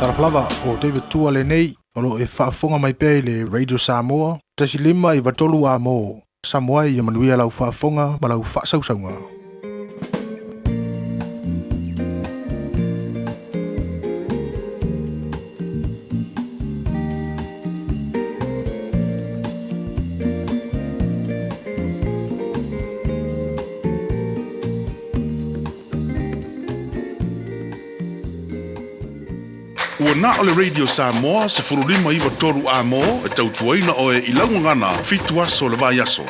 Taraflava o David Tua le nei o lo e whaafonga mai pēi le Radio Samoa. Tasi lima I watolu a mo Samoa I manuia lau whaafonga ma lau whaasausaunga. Ua na o le Radio Samoa se furulima iwa toru a mo e tautuaina o e ilaunga ngana fitu aso le vai aso.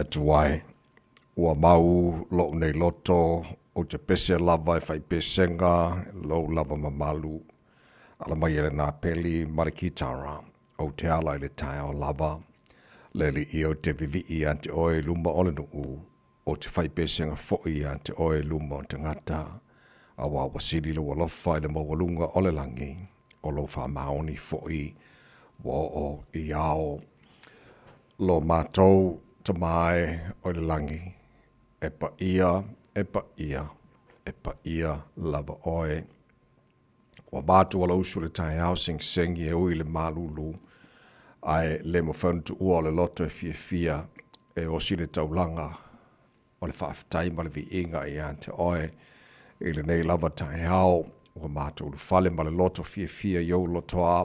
tuai. Ua mau lo nei loto o te pese lava e whai pesenga, lo lava mamalu. Ala mai ele nā peli marikitara o te ala ele tae o lava. Leli i o te vivi i ante oe luma ole nuu o te whai pesenga foi ante oe luma o te ngata. Awa wasiri lo walofa ele mawalunga ole langi o lo wha maoni foi wa o i ao lo mātou te mai o le langi. E pa ia lava oe. Wa mātou ala usu le tae au sing i e ui le malulu. Ai le mo whantu ua le loto e fia e o sile taulanga o le whaafitai ma le vi inga i ante oe. I le nei lava tae au. Wa mātou le fale ma le loto fia iau loto a.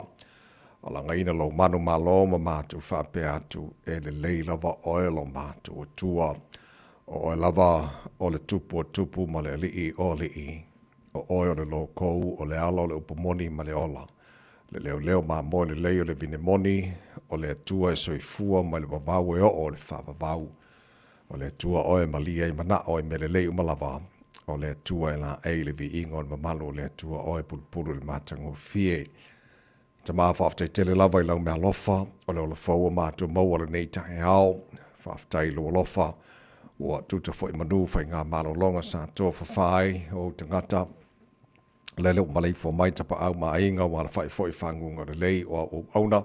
Ala ngaina lo manu malo ma mātou whape atu e le lei lava oe lo mātou o tua. O lava o le tupu ma le alii o alii. O oe o le lo kou o le ala o le upamoni ma le ola. Le leo ma mo le leo le vinemoni o le atua e soifua ma le wawau e o le whawawau. O le atua oe ma lia i mana oe me le leo malava. O le atua e la ei le vi ingo le mamalo o le atua oe pulpulu le matango fie. Ta maa whaaftai tele lava i lau mea lofa o le ola faua mātua maua le nei tae au. Whaaftai lo lofa. Ua tuta fo i manu whai ngā malolonga sa toa whawhai o te ngata. Lele o malei fo mai tapa au maa inga wana whai fo i whangunga le lei o auna.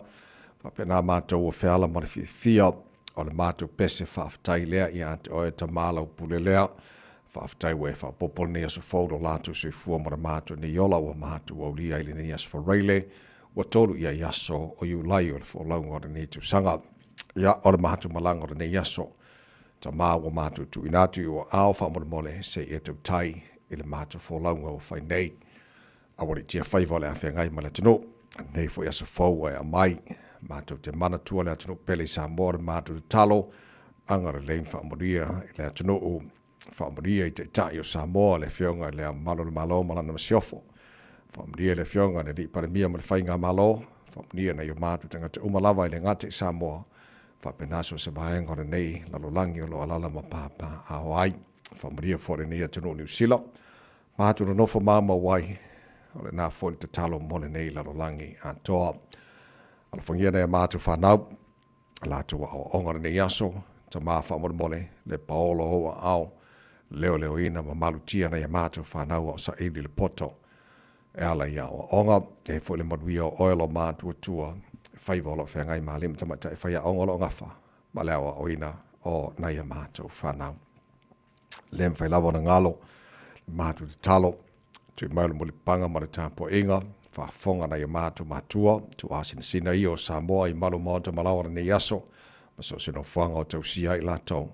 Whapena mātou o whiala mara fia o le mātou pese whaaftai lea i ante oe ta mālau pule lea. Whaaftai we whapopol ni aso faudo lātou se fua mara mātou ni yola o mātou o lia ili ni aso whareile. Ua tolu ia yaso o iu lai o le fo launga o le ni tu sanga. Ia o le mātou malanga o le ni yaso. Ta maa wa mātou tu inatu i o ao whamole se e tau tai i le mātou fo launga o whai nei. Awari tia whaiva le awhia ngai ma le tino. Nei fo iasa fau e a mai. Mātou te mana tua le atino pele sa mora mātou te talo. Angara lein whamoria i le atino o whamoria i te tai o sa moa le whionga i le malo le malo malana masiofo. Whamoria le whionga le li paramia ma le whainga malo. Whamoria na i o mātou tangata umalawa i le ngate sa moa. Whapenaso se maenga o nei lalo langi o lo alala ma papa a wai. Whamaria fore nei atino New Sila. Mātou no nofo māma wai. O le nā fore te talo mone nei lalo langi a toa. Ala whangia nei a mātou whanau. Lātou a onga nei aso. Ta mā whamore mole le paolo hoa au. Leo ina ma malutia nei a mātou whanau o sa ili le poto. E ala ia o onga. E fo le maduia o oilo mātou tua. Whaivolo whea ngai maa lima tamata e whaia ongolo o ngafa. Ma leawa o ina o naia mātou whanau. Lem whai lawa na ngalo. Mātou te talo. Tui maulu muli panga ma le tāpo inga. Whafonga naia mātou mātua. Tu asina sina i o Samoa i malu maonta malawa na nei aso. Maso sino whanga o tau sia i lātou.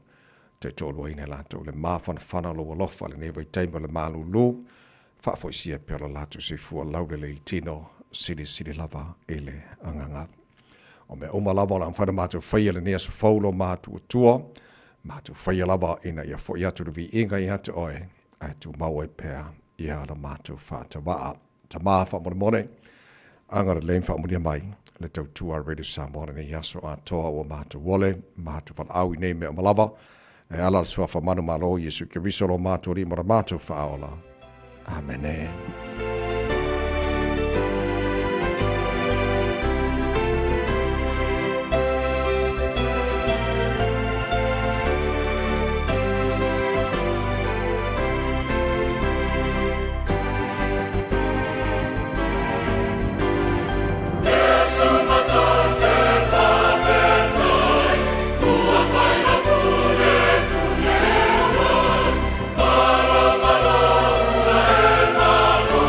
Te tōlua ina lātou. Le māwhana whana lo walofa le newa i teima le mālu lū. Whafo i sia pēla lātou se fua laule le i tino. Siri lava ele anganga. O me oma lava la mwhana mātou whaia le nea sa whaulo mātou tua. Mātou whaia lava ina ia fo i atu ruvi inga i atu oe. Atu maua i pēr i ala mātou whāta waa. Ta maa whamone mone. Angara lein whamonia mai. Le tau tua Radio Samoa ni yaso a toa o mātou wole. Mātou whan au i nei me oma lava. E ala sua whamanu malo Jesu ke risolo mātou ri mara mātou whaola. Amen. Malo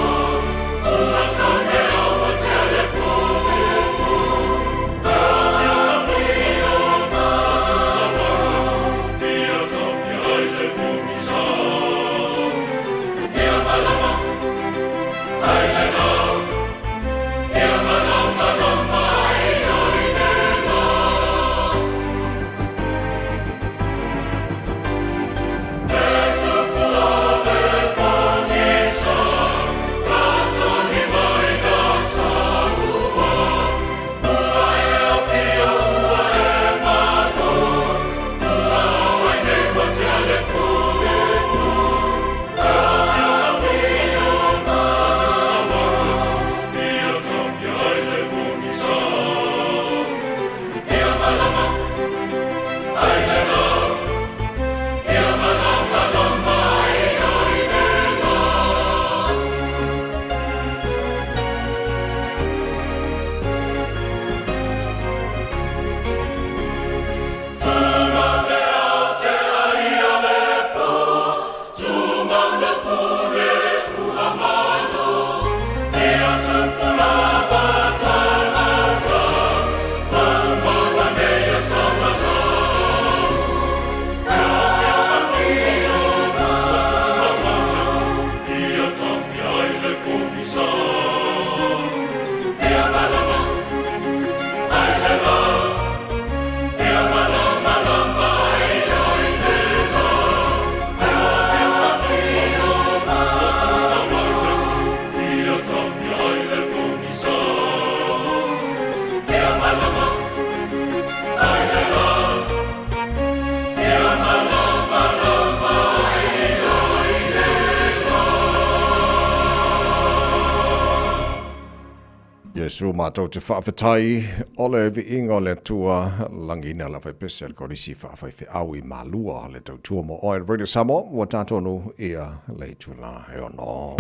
su mātou te whaafetai, ole vi ingo le tua langina la whai pese al korisi whaafai whi au I malua le tau tua mo oe Radio Samoa, wa tātonu ia le tula e ono.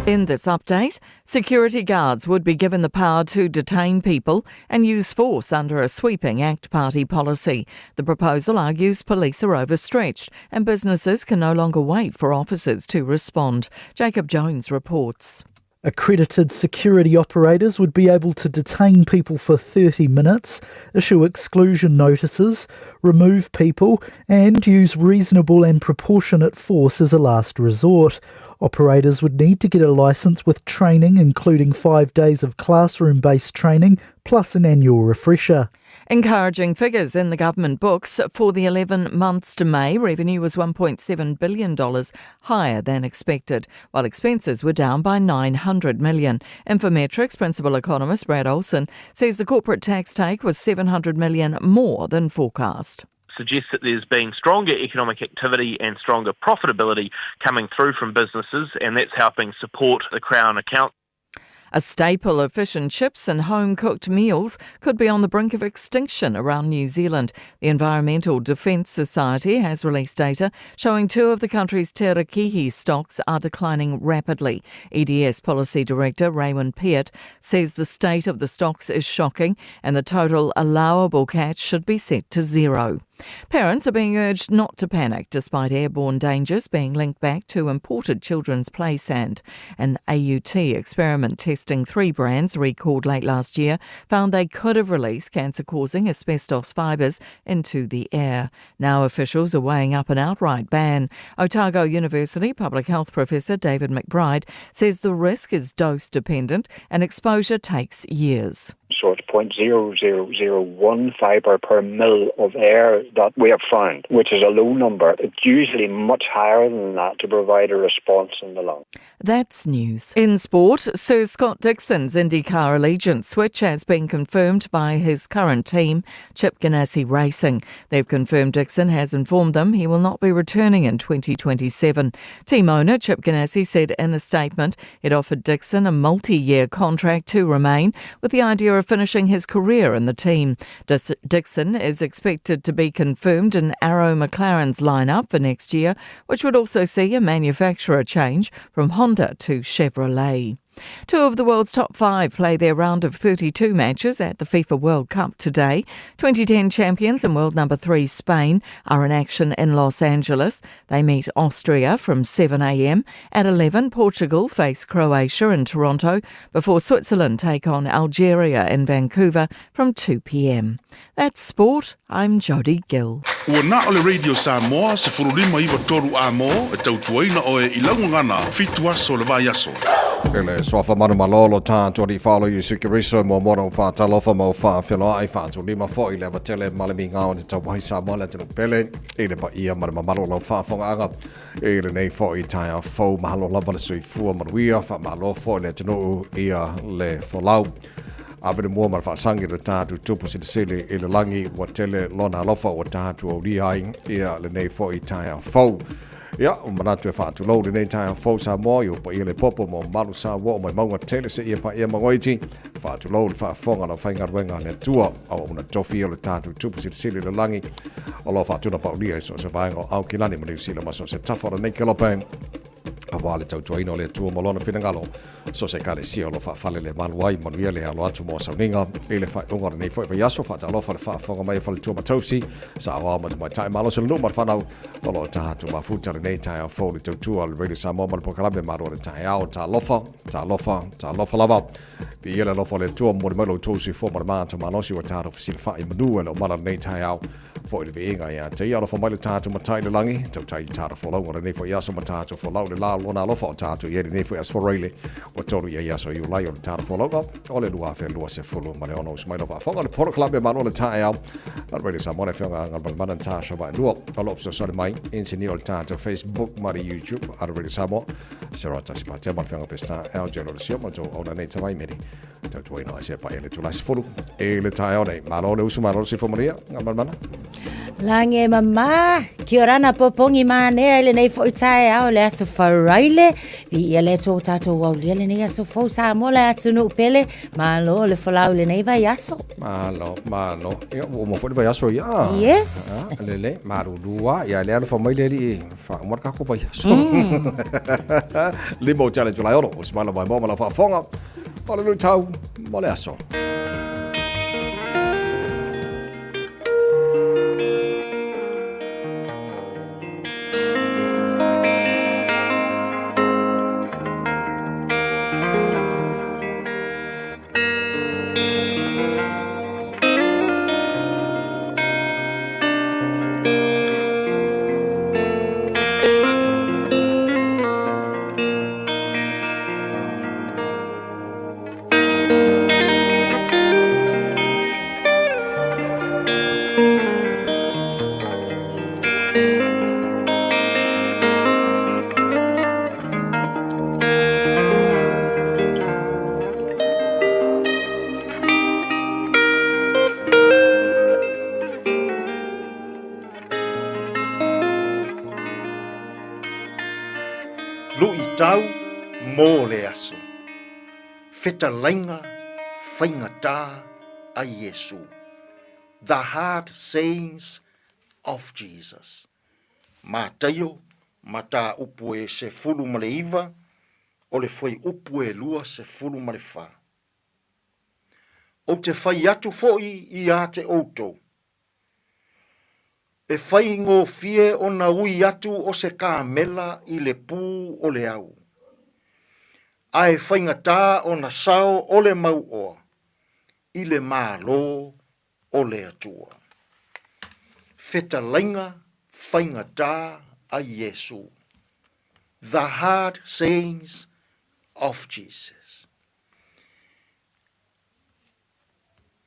In this update, security guards would be given the power to detain people and use force under a sweeping ACT Party policy. The proposal argues police are overstretched and businesses can no longer wait for officers to respond. Jacob Jones reports. Accredited security operators would be able to detain people for 30 minutes, issue exclusion notices, remove people, and use reasonable and proportionate force as a last resort. Operators would need to get a licence with training, including 5 days of classroom-based training, plus an annual refresher. Encouraging figures in the government books. For the 11 months to May, revenue was $1.7 billion higher than expected, while expenses were down by $900 million. Infometrics principal economist Brad Olson says the corporate tax take was $700 million more than forecast. Suggests that there's been stronger economic activity and stronger profitability coming through from businesses, and that's helping support the Crown account. A staple of fish and chips and home-cooked meals could be on the brink of extinction around New Zealand. The Environmental Defence Society has released data showing 2 of the country's te rakihi stocks are declining rapidly. EDS Policy Director Raywin Peart says the state of the stocks is shocking and the total allowable catch should be set to 0. Parents are being urged not to panic despite airborne dangers being linked back to imported children's play sand. An AUT experiment testing 3 brands recalled late last year found they could have released cancer-causing asbestos fibres into the air. Now officials are weighing up an outright ban. Otago University Public Health Professor David McBride says the risk is dose-dependent and exposure takes years. So it's 0.0001 fibre per mil of air that we have found, which is a low number. It's usually much higher than that to provide a response in the lung. That's news. In sport, Sir Scott Dixon's IndyCar allegiance switch has been confirmed by his current team, Chip Ganassi Racing. They've confirmed Dixon has informed them he will not be returning in 2027. Team owner Chip Ganassi said in a statement it offered Dixon a multi-year contract to remain with the idea of finishing his career in the team. Dixon is expected to be confirmed in Arrow McLaren's lineup for next year, which would also see a manufacturer change from Honda to Chevrolet. 2 of the world's top 5 play their round of 32 matches at the FIFA World Cup today. 2010 champions and world number 3 Spain are in action in Los Angeles. They meet Austria from 7 a.m. At 11, Portugal face Croatia in Toronto before Switzerland take on Algeria in Vancouver from 2 p.m. That's sport. I'm Jodie Gill. Ua na ole Radio Samoa se furulima iwa toru a mo e tautuaina o e ilaungangana fitua so le vai aso. Ele swafa manu malolo tātua di whalo i sikiriso mo moro whātalofa mo whāwhelo ai whātu lima fo I lewa tele malami ngāo te tauwahi Samoa le tenu pele. Ele pa ia manu malolo whāwhonga anga. Ele nei fo I taia fo mahalo lava le sui fua manuia wha malo fo le tenu ia le wholau. Avere mua mara whaasangi le tātu tupu sili I le langi wa tele lona alofa wa tātu o lihai ia le nei fo I taia fo. Ia, manatu e whaatu lau le nei taia fo Samoa, I pa ia le popo mo malu Samoa o mai maunga tele se ia pa ia mangoiti. Whaatu lau le whaafonga na whaingaruenga le tua au una tofi o le tātu tupu sili le langi. O lo whaatuna pa ulia so se vaenga au kilani mani sila maso se tafora nei kelopen. Awa le tautuaina o le tua malona whinangalo. So se kare sia o lo whaafale le maluai manuia le alo atu mo sauninga. E le whaungara nei fwoi yaso whaata alofa le whaafonga mai whale tua matausi. Sa awa matu mai tae malo se le numar whanau. Olo tātu mafuta le nei tae au fo le tautua le Radio Samoa Malipokalame maro le tae au ta lofa lava. Pi ia le lofa le tua mo le malo tausi fo mara mātu manosi wa tātu fisile whae manua le o mara nei tae au. Fo le veinga ia. Te ia alofa mai le tātu matai le langi. Tau tai tātu fo lau ngara nei fo yaso matatu fo lau le lao lona lo fa tātou ia nei fu asforeile o tolu ia so you lai o tātou fologa o le lua fe lua se fulu ma le ono smai no va fonga le poro club e mano le tae au la radio sa mona fionga ngal manan ta so ba lua o lo so mai engineer tātou Facebook ma YouTube a radio sa mo se rota si pa te ma fionga pesta el gelo le sio ma jo ona nei tamai meri tātou ina se pa ele tu la se fulu e le tae au nei ma lo le usu ma lo se fomaria ngal mana Lange mama, ki ora na popongi mane ele nei fo tae au le aso faraile vi ele to tato wa le nei aso fo sa mo le atunu pele ma lo le folau le nei vai aso. Ma lo io mo fo vai aso ya. Yes. Le maru dua ya le fa mai le di fa mo ka ko vai aso. Le mo challenge la oro, o smala mai mo la fa fonga. O le tau mo le aso. Tau mō le aso. Feta lainga whaingata a Yesu. The hard sayings of Jesus. Mā taio, mā tā upu e se fulu ma le iwa, o le whai upu e lua se fulu ma le wha. O te whai atu foi I a te outou. E whai ngō fie o na ui atu o se kāmela I le pū o le au. Ai whaingatā o na sao o le mau oa, I le mālo o le atua. Feta lainga whaingatā a Yesu. The hard sayings of Jesus.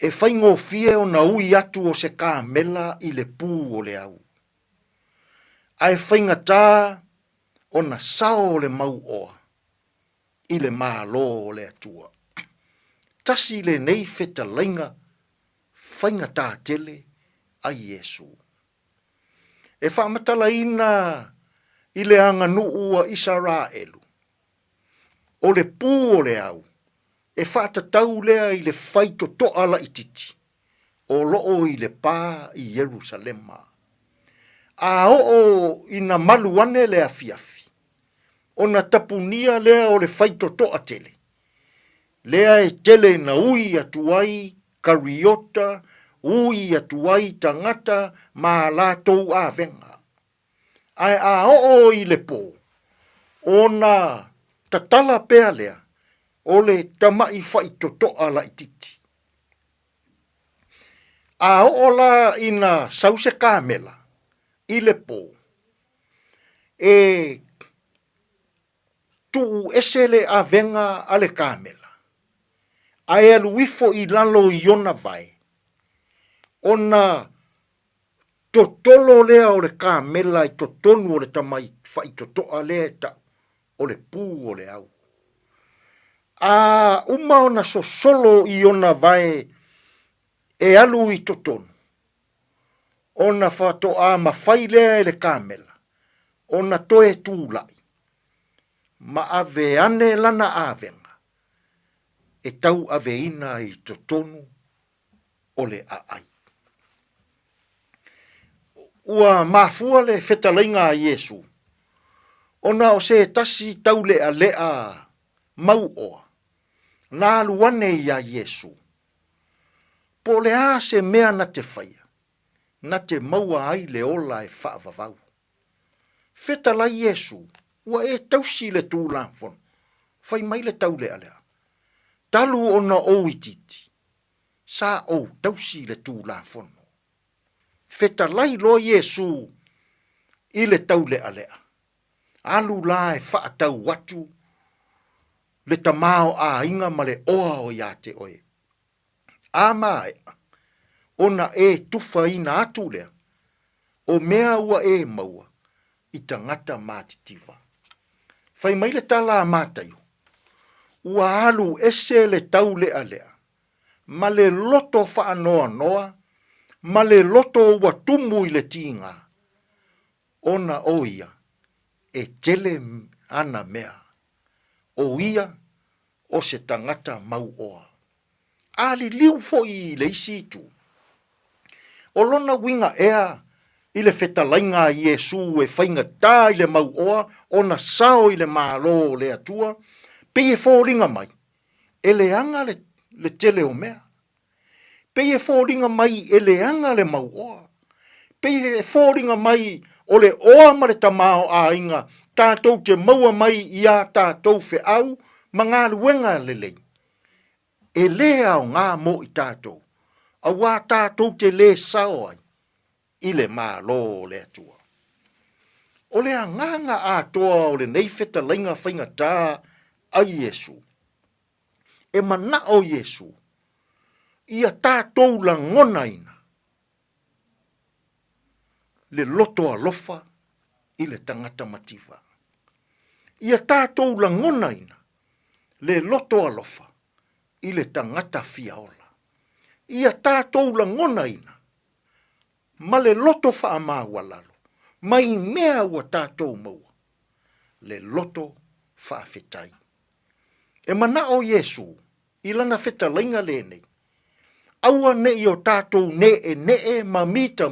E whaingo fie o na ui atu o se kāmela I le pū o le au. Ai whaingatā o na sao o le mau oa, I le mālo o le atua. Tasi le nei feta lainga, whaingatā tele a Yesu. E whaamatala ina I le anga nuu a Israelu. O le pū o le au, e whaatatau lea I le whaito toa la ititi, o loo I le pā I Jerusalema. A o ina maluane lea fiafi, o na tapunia lea o le whaito toa tele. Lea e tele na ui atuai kariota, ui atuai tangata, ma lātou a venga. Ai a o I le pō, o na tatala pea lea, o le tamai whaito toa la ititi. A o la ina sause kāmela, I le pō, e tu esele a venga a le kāmela. Ai aluifo I lalo I ona vai, ona totolo lea o le kāmela I totonu o le tamai whaito toa lea tau, o le pū o le au. A uma ona so solo I ona vai e alu I totonu. Ona whatoa mawhai lea le kāmela. Ona toe tūlai. Ma ave ane lana avenga. E tau ave ina I totonu o le aai. Ua mafua le whetalainga a Yesu. Ona o se tasi tau lea lea mau oa. Nā luane I a Yesu. Po lea se mea na te whaia. Na te maua ai le ola e whaavavau. Whetala Yesu. Ua e tausi le tūlāwhon. Whai mai le tau lea lea. Talu ona o ititi. Sa o tausi le tūlāwhon. Whetalai lo Yesu I le tau lea lea. alu la e whaatau watu, le tamao a inga ma le oa o ia te oe. A mai, ona e tufa ina atu lea, o mea ua e maua, i tangata mātitiva. Whai mai le tala a mātaio, ua alu ese le tau lea lea, ma le loto whaanoa noa, ma le loto ua tumu i le tinga, ona o ia, e tele ana mea, o ia, o se tangata mau oa. Ali liu fo i le isi tu. O lona winga ea, i le whetalainga i Iesu e whainga tā i le mau oa, ona sao i le mālo le atua, pe e fōringa mai, e le anga le tele o mea. Pe e fōringa mai, e le anga le mau oa. Pe e fōringa mai, o le oa ma le tamao a inga, tātou te maua mai i a tātou whe au, ma ngā luenga le lei. E lea o ngā mo i tātou, a wā tātou te le sao ai, i le mā lo le atua. O le anganga atoa o le nei wheta lainga whainga tā a Iesu. E mana o Iesu, ia tātou la ngona ina. Le loto a lofa i le tangata mativa. Ia tātou la ngona ina. Le loto a lofa i le tangata fiaola. Ia tātou la ngona ina. Ma le loto wha māua lalo. Mai mea ua tātou maua. Le loto wha whetai. E mana o Iesu, i lana wheta lainga le nei. Aua ne i o tātou ne ma mita,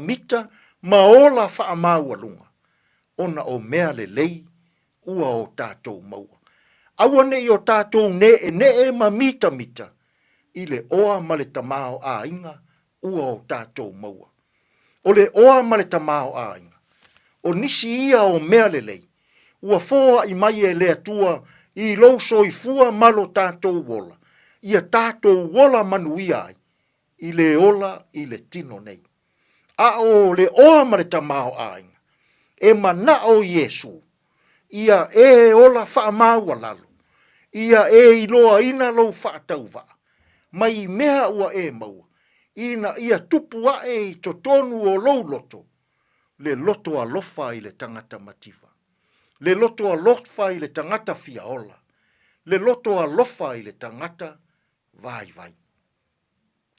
ma ola wha māua lunga. Ona o mea le lei, ua o tātou maua. Aua ne i o tātou ne ma mita, i le oa ma le tamao a inga, ua o tātou maua. O le oa ma le tamao a inga. O nisi ia o mea le lei, ua fōa i mai e le atua, i lauso i fua malo tātou wola. Ia tātou wola manuia ai, i le ola i le tino nei. A o le oa ma le tamao a inga. E mana o Iesu, ia e ola wha maua lalo. Ia e iloa ina lau wha tau wha. Mai mea ua e maua. Ia tupua e i totonu o lou loto. Le loto a lofa i le tangata mativa. Le loto a lofa i le tangata fiaola. Le loto a lofa i le tangata vai.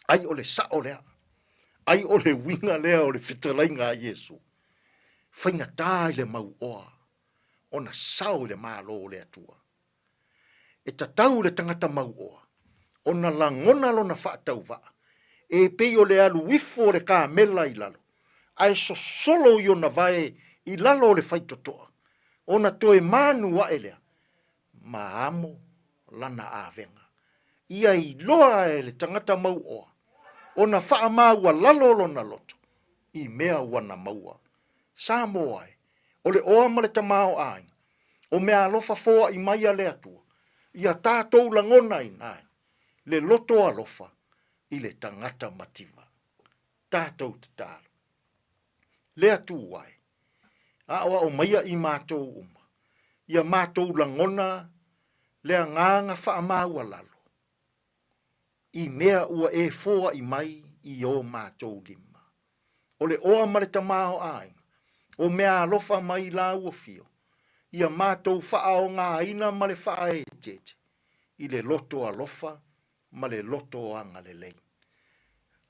Ai o le sao lea. Ai o le winga lea o le whitalainga a Iesu. Whainga tā i le mau oa. Ona sao i le mālo le atua. E tatau le tangata mau oa. Ona langona lona whaatau waa. E pei o le alu wifo le kā mela i lalo. Ai so solo i ona vai i lalo le whaitotoa. Ona toe manu wa elea. Ma amo lana avenga. Ia i loa e le tangata mau oa. Ona wha maua lalo lona loto. I mea wana maua. Sa moa e. O le oa ma le tamao ai. O mea alofa foa i mai a le atua. Ia tātou langona i nai. Le loto alofa i le tangata mativa. Tātou te tālo. Le atu wai. Awa o maia i mātou uma. Ia mātou langona le nganga wha maua lalo. I mea ua e foa i mai i o mātou lima. O le oa ma le tamao ai. O mea alofa mai la ua fio. Ia mātou wha o ngā ina ma le wha e tete. I le loto alofa ma le loto angalelei.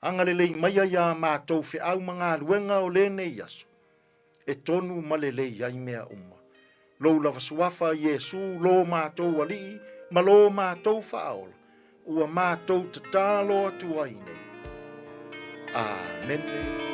Angalelei maia ia mātou whi au mga luenga o le nei aso. E tonu ma le lei ai mea uma. Lou lava suafa Iesu lo mātou alii ma lo mātou whaola. Ua mātou te tālo atua i nei. Amen.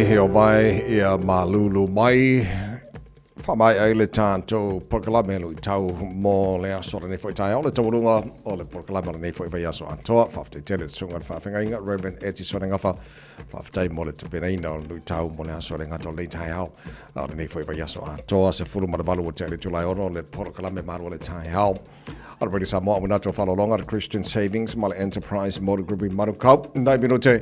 heo vai ia malulu mai whamai ai le tātou porkalame lui tau mō le aso nei fwoi tai o le taurunga o le porkalame nei fwoi vai aso atoa whaftai tere tsunga whawhenga inga Reverend Eti Sonengafa whaftai mō le tupenaina o lui tau mō le aso le ngato le tai au o le nei fwoi vai aso atoa se furu marabalu o te le tulai ono le porkalame maru le tai au Ala pwede sa moa winato whalolonga le Christian Savings ma le Enterprise Motor Group i Marukau nai mino te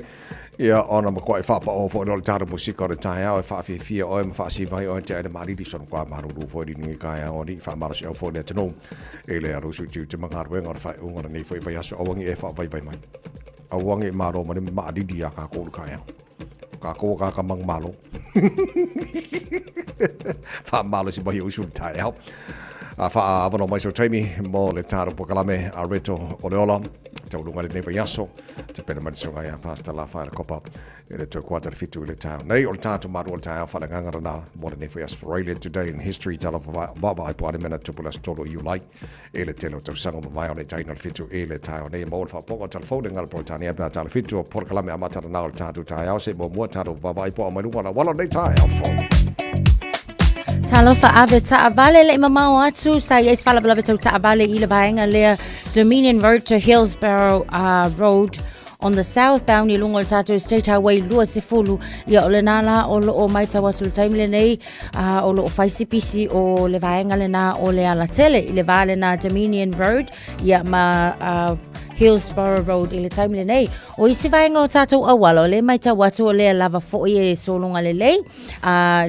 ia ona makua e whapa o fo le tāra musika o le tai au e whawhiwhia o e mawhasi vai o te aere maridi son kua maruru fo i ni kai au ni whamarasi au fo le tano e le arusu tiu te mangaruenga o le whai unga nei fo i vai aso awangi e wha vai vai mai awangi e maro mani maadidi a kako le kai au kako kaka mang malo wha malo si mahi usu le tai au a wha avano mai so taimi mo le tāra pokalame a reto o le ola te ulunga le neiva yaso te pena marisonga ia pasta la whaera kopa e le tue kuata le fitu i le tau nei o le tātu maru o le tau whale ngangara nā mo le neiva yaso for today in history tala baba ai puane mena tupulas tolo i ulai e le telo tau sanga mawai o le taina le fitu e le tau nei mo le whaponga o telefone ngara po tani epea tala fitu o pokalame a matara nā o le tātu tau se mo mua tātu baba ai pua mailunga na wala nei tau Talofa ave taavale le mamau atu sa yes fala bala beto taavale I le vaenga le Dominion Road to Hillsborough Road on the southbound I lungo le tātou State Highway lua se fulu ia o le nala o lo o mai tawatu le taimi le nei o lo o faisipisi o le vaenga le na o le ala tele I le vale na Dominion Road ia ma Hillsborough Road I le taimi le nei o isi vaenga o tātou awala o le mai tawatu o le lava fo I e solunga le lei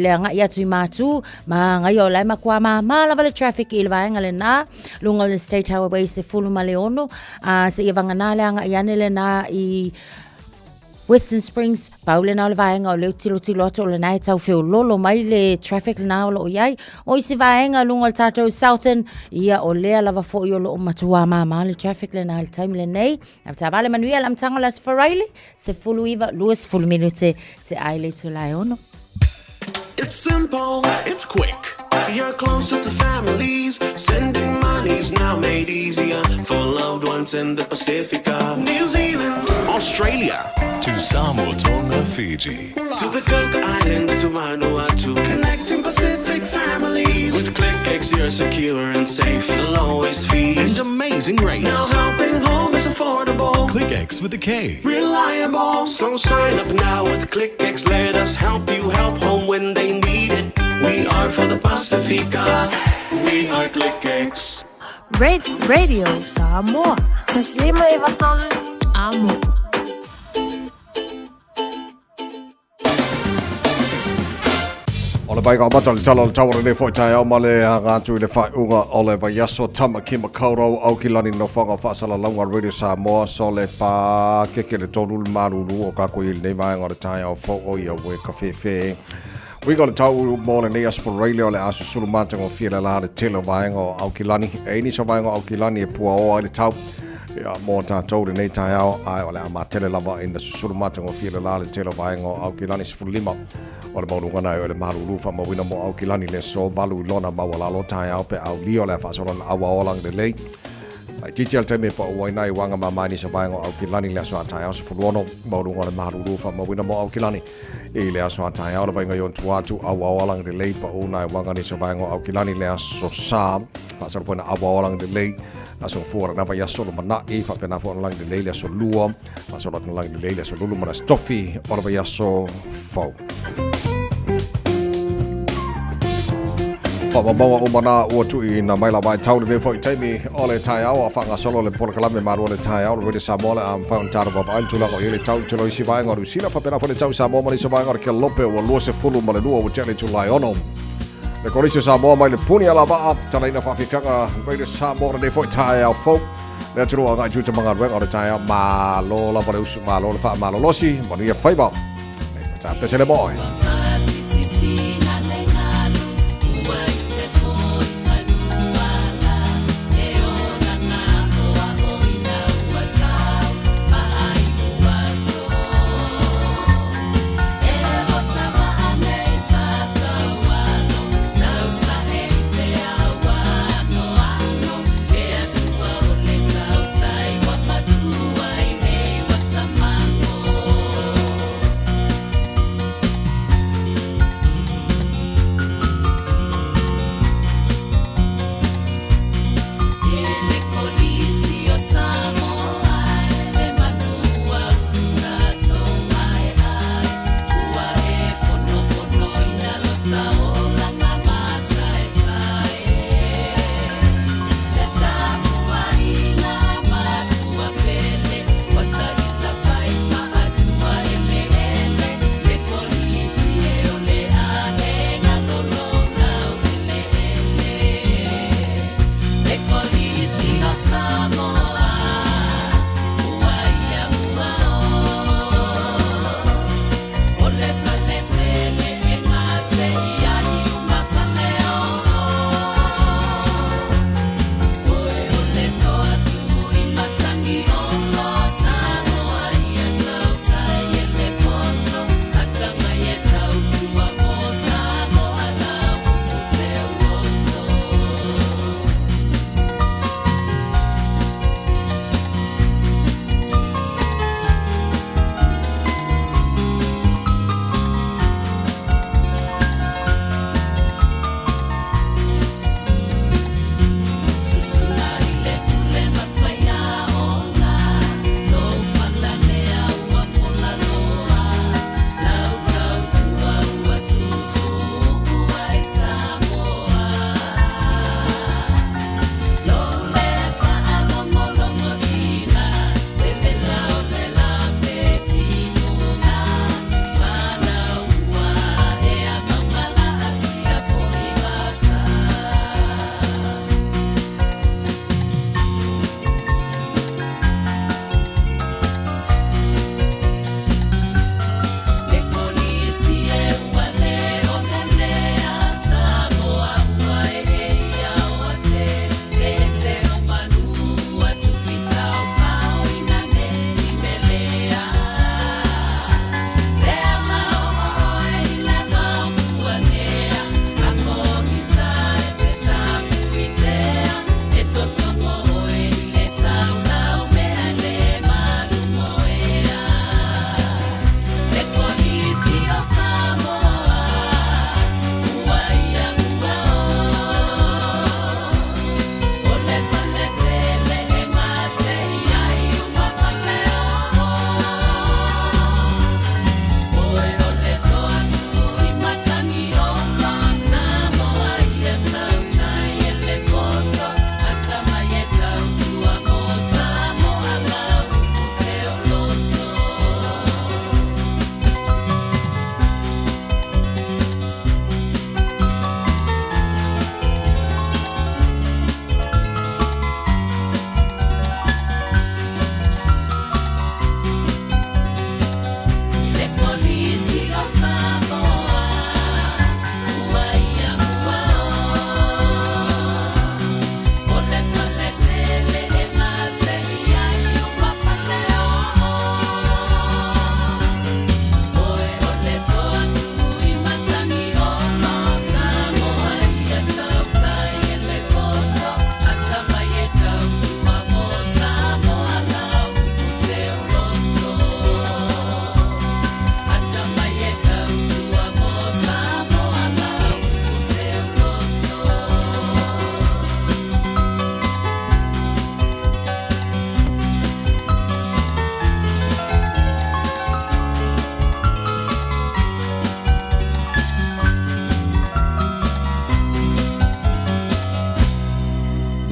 le anga I atu I mātu ma ngai o lai makua ma lava le traffic I le vaenga le na lunga le State Highway se fulu ma le ono se ia vanga na le anga I ane le na I Western Springs paule na o le vaenga o leo tilo ato o le nai tau feo lolo mai le traffic le na o lo o iai o isi vaenga lunga le tātou Southern ia o lea lava fo I o lo o matua ma le traffic le na le time le nei a ta vale manuia lam tanga las faraile se fulu iva luas fulu minute te aile tu lai ono. It's simple, it's quick. You're closer to families. Sending money's now made easier for loved ones in the Pacifica. New Zealand, Australia, to Samoa, Tonga, Fiji, to the Cook Islands, to Vanuatu. Connecting Pacific families. With ClickX, you're secure and safe. The lowest fees and amazing rates. Now helping home is affordable. ClickX with a K. Reliable. So sign up now with ClickX. Let us help you help home when they need it. We are for the Pacifica. We are ClickX. Radio Samoa. Taslima Ivatolu Amo. O le baiga mata le tala le tawara le fwoi tai au ma le ngātu I le whai unga o le vai aso tama ki makaurau au ki lani no whanga whaasala launga Radio Samoa so le pā keke le tolu le maruru o kako I le nei vaenga le tai au fo o ia we ka whewhe. We got a tau mo le nei aspiraile o le aso suru mātanga o fia le la le telo vaenga o au ki lani. E ini sa vaenga au ki lani e pua o ai le tau. Ia mō tātou le nei tai au ai o le ama tele lava ina susuru mātanga o fia le la le telo vaenga o au ki lani sifuru lima. O le maurungana e o le maruru wha mawina mo au ki lani le so valu lona mawalalo tai au pe au lio le whaasora le awa olang le lei. Ai titi al teme pa uai nai wanga mamani sa vaenga au ki lani le aso tai au sifuru ono maurunga le maruru wha mawina mo au ki lani. E le aso tai au le vaenga yon tuatu awa olang le lei pa unai wanga ni sa vaenga au ki lani le aso sa. Whaasora poina awa olang le lei. Aso fuara na vai aso mana e fa pena fo lang de leile aso lua aso lang de leile aso lulu mana stoffi ora vai aso fo fa bawa o mana o tu I na mai la vai tau le fo taimi ole tai au fa nga solo le por kalame maru le tai au le Samoa am fa un taro baba tu la ko ile tau tu lo si vai ngor sila fa pena fo le tau Samoa mali so vai ngor ke lope o lo se fulu male lua o tele tu lai ono Le Corisio Samoa mai le puni ala va tala ina fa fianga Radio Samoa le foi tai au fo le tru nga ju te manga reng o tai ma lo la pare usu ma lo fa ma lo losi ma ni fa ba ta pese le boy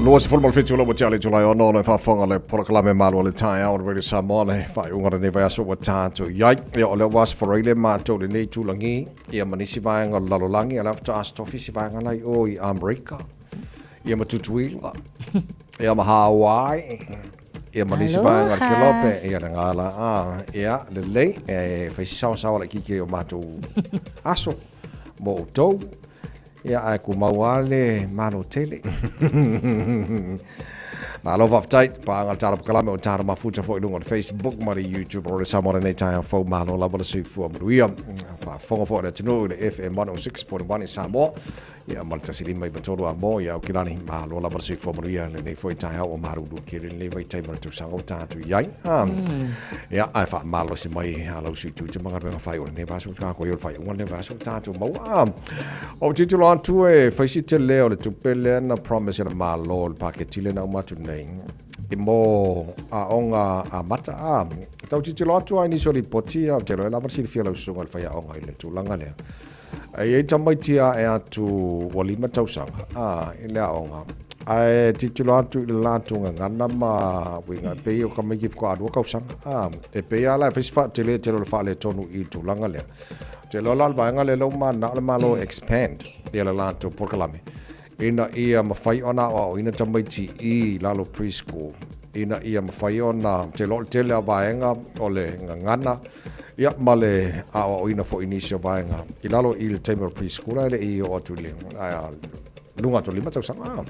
Lua se fulmal fitu lo chale tulai ono le fafonga le proklame malo le tai out really samone fa unga ne va so wata to yai yo le was for ile ma to le nei tulangi ia manisi vai nga lalolangi ala after as office vai nga lai o I America ia matutuila ia ma Hawaii ia manisi vai nga kelope ia ngala ia le lei fa sa la kiki o mato aso mo to ia ai ku mauale mano tele malo vaftait pa ngal tarap kalame o tarap mafuta fo ilungo Facebook mari YouTube or samora nei tai fo malo la bola su fo mruia fa fongo fo da tino le FM 106.1 in Samoa ia malta silima I batoro amo ia o kilani malo la bola su fo mruia nei fo tai o maru du kirin le vai tai mar tu sango tatu yai ia ai fa malo si mai alo su tu te manga nga fai o ne va su ka ko yo fai o ne va su tatu mo o titulo antu e fa si te le o le tu pele na promise na malo pa ke tile na matu I mo a onga a mata tau titilo atu ai ni soli poti a te la versi fia la sunga al faya onga ile tu langa le ai tamai tia e atu walima tau sanga ile a onga ai titilo atu ile la tunga ngana ma winga pe o kama ki ko adu ka sanga e pe ala fesfa tele tele fa le tonu I tu langa le te lo la ba ngale lo ma na ma lo expand ile la tu porkalame ina ia mawhai ona o ina tamaiti I lalo preschool ina ia mawhai ona te lo tele a vaenga o le ngangana ia male a o ina fo inisio vaenga I lalo I le tamer preschool ele I o atu le lunga to lima tau sanga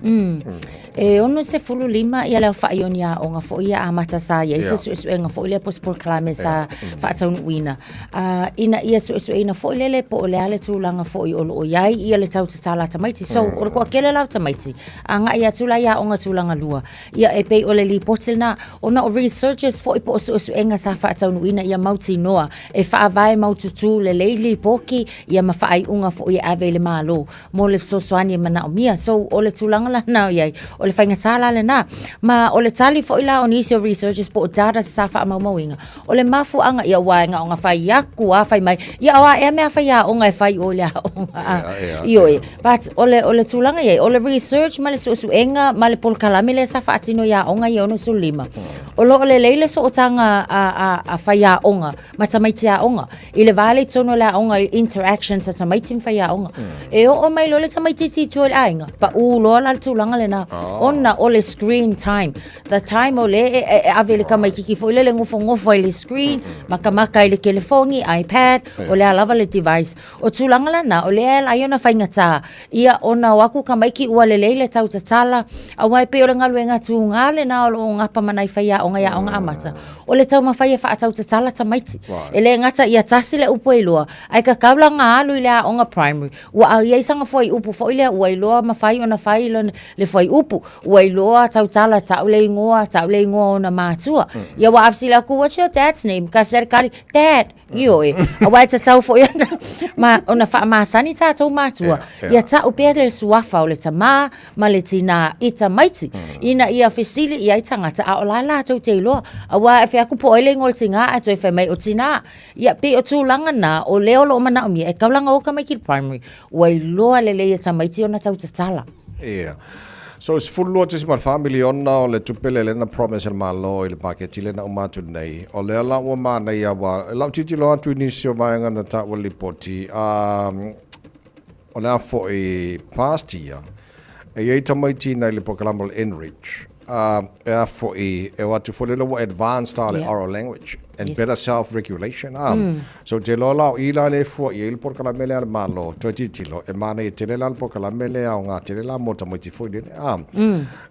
e ono se fulu lima ia le fa ionia o nga fo ia amata sa ia se su nga fo ile possible klame sa fa tau wina ina ia su ina fo ile po le ale tu langa fo I o yai ia le tau tala tamaiti so o ko kele la tamaiti anga ia tu la ia o nga tu langa lua ia e pe o le li potilna ona o researchers fo po su nga sa fa tau wina ia mauti noa e fa vai mautu tu le leili poki ia ma fa ai unga fo ia avele malo mo le so swani mana mia so ole tulanga la na yai ole fainga sala le na ma ole tali fo ila on isio researchers po data safa ma mawinga ole mafu anga ia wainga onga fai yaku a fai mai ia wa e me fai ya onga fai ole onga io but ole tulanga yai ole research male su enga male pol kalame le safa atino ya onga ia ono sulima ole leile so tanga a fai ya onga matamaiti ya onga ile vale tono la onga interactions at maitim fai ya onga e o mai le tamaiti ti tol ainga pa ulo la tulanga le na onna ole screen time the time ole avele kama kiki fo ile ngofo ile screen maka ile telefoni iPad ole ala le device o tulanga la na ole ala yona fainga ta ia ona waku kama ki wale leile tau tatala awai pe ole ngaluenga tu ngale na ole ngapa manai faia onga ya onga amata ole tau mafaia fa tau tatala tamaiti ele ngata ia tasile upo ilua ai ka kabla nga alu ile onga primary wa ia sanga foi upo foi ile wa iloa mafai ona fai le foi upu wa iloa tau tala tau le ngoa ona matua ia wa afsila ku what's your dad's name ka serikali dad io awai tau foi ma ona fa masani tau matua ia tau pedre suafa ole tama maletina ita maiti ina ia fesili ia tangata a la tau te lo awa fe aku po ile ngol tinga a to fe mai otina ia pe o tulanga na o leo lo mana mi e kaulanga o ka mai ki primary wa iloa le ita maiti ona tau tatala so it's full lot is my family ona o le tupele le na promise ma lo ile paket ile na umatu nei o le la o ma nei wa la titi lo atu ni sio mai ngana ta o lipoti ona for a past year e tamaiti na le program enrich for a what for the advanced oral language and better self-regulation. So te lo lau ila le fua i il porka la mele al malo, to titilo, e mana i tele la porka la mele au ngā tele la mo tamaiti fui dene.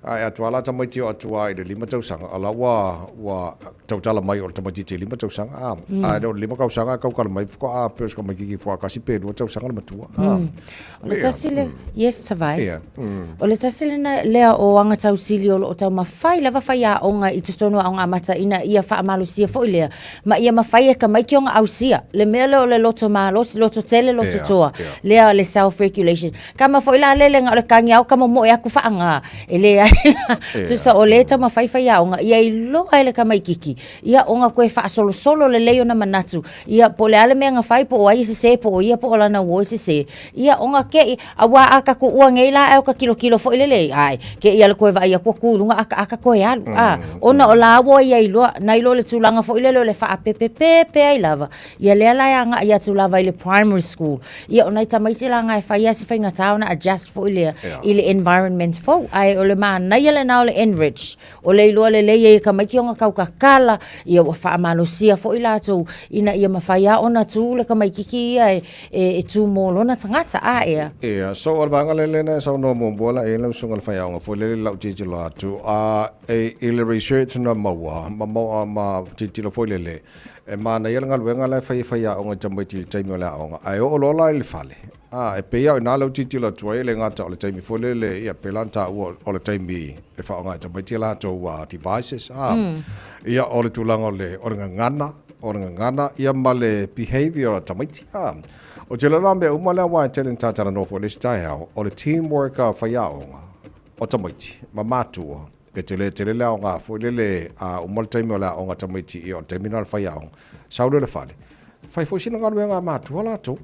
Ai atua la tamaiti o atua i le lima tausanga, ala wa tautala mai o tamaiti te lima tausanga. Ai do lima kausanga kau kala mai fuka a peus ka mai kiki fua kasi pe dua tausanga le matua. O le tasile, yes tawai. O le tasile na lea o anga tausili o tau mawhai, lava whai a onga i tustono a onga mata ina ia wha amalu sia fo ilea. ma ia mawhai e ka mai ki o ngā ausia le mea leo le loto malos loto tele loto toa lea le self-regulation ka ma fo ila lele ngā o le kangi au ka mo e aku whaanga e lea tu sa o le ta mawhai whai au ngā ia i loa ele ka mai kiki ia o ngā koe wha solo le leo na manatu ia po le ale mea ngā whai po o ai se po o ia po o lana woi se ia o ngā ke a wā aka ko ua ngei la e o ka kilo fo ilele ai ke ia le koe wa ia kua kurunga aka koe alu ona o la wo ia i loa nai lo le tulanga fo ilele le wha pepe ai lava ia le ala ia ngā ia tulava i le primary school ia o nai tamaiti la ngā e whai asi whai ngā tauna adjust fo ilea i le environment fo ai o le maa nai ele nao le enrich o le iloa le leia i ka maiki o ngā kaukakala ia o wha amalosia fo ila tau ina ia mawhaia ona tu le ka maikiki ia e tu mōlona tangata ea so o banga le na so no mo bola e lam sungal fa yang fo le lau titi lo atu e le research na mawa ma titi lo fo le e mana ia ngal wenga la fa ya o jambai ti taimi la o ai o lo la le fale e pe ia na lau titi lo tu le ngata o le taimi fo le ia pelanta o le taimi e fa nga jambai ti la to devices ia o le tulanga o le ngana ia male behavior jambai ti o te lana me umala wa telen tatara no po le style o le teamwork fa ya o tamaiti ma matua ke tele la nga fo le o mal time la o tamaiti o terminal fa ya saulo le fale fai fo sina nga matua la to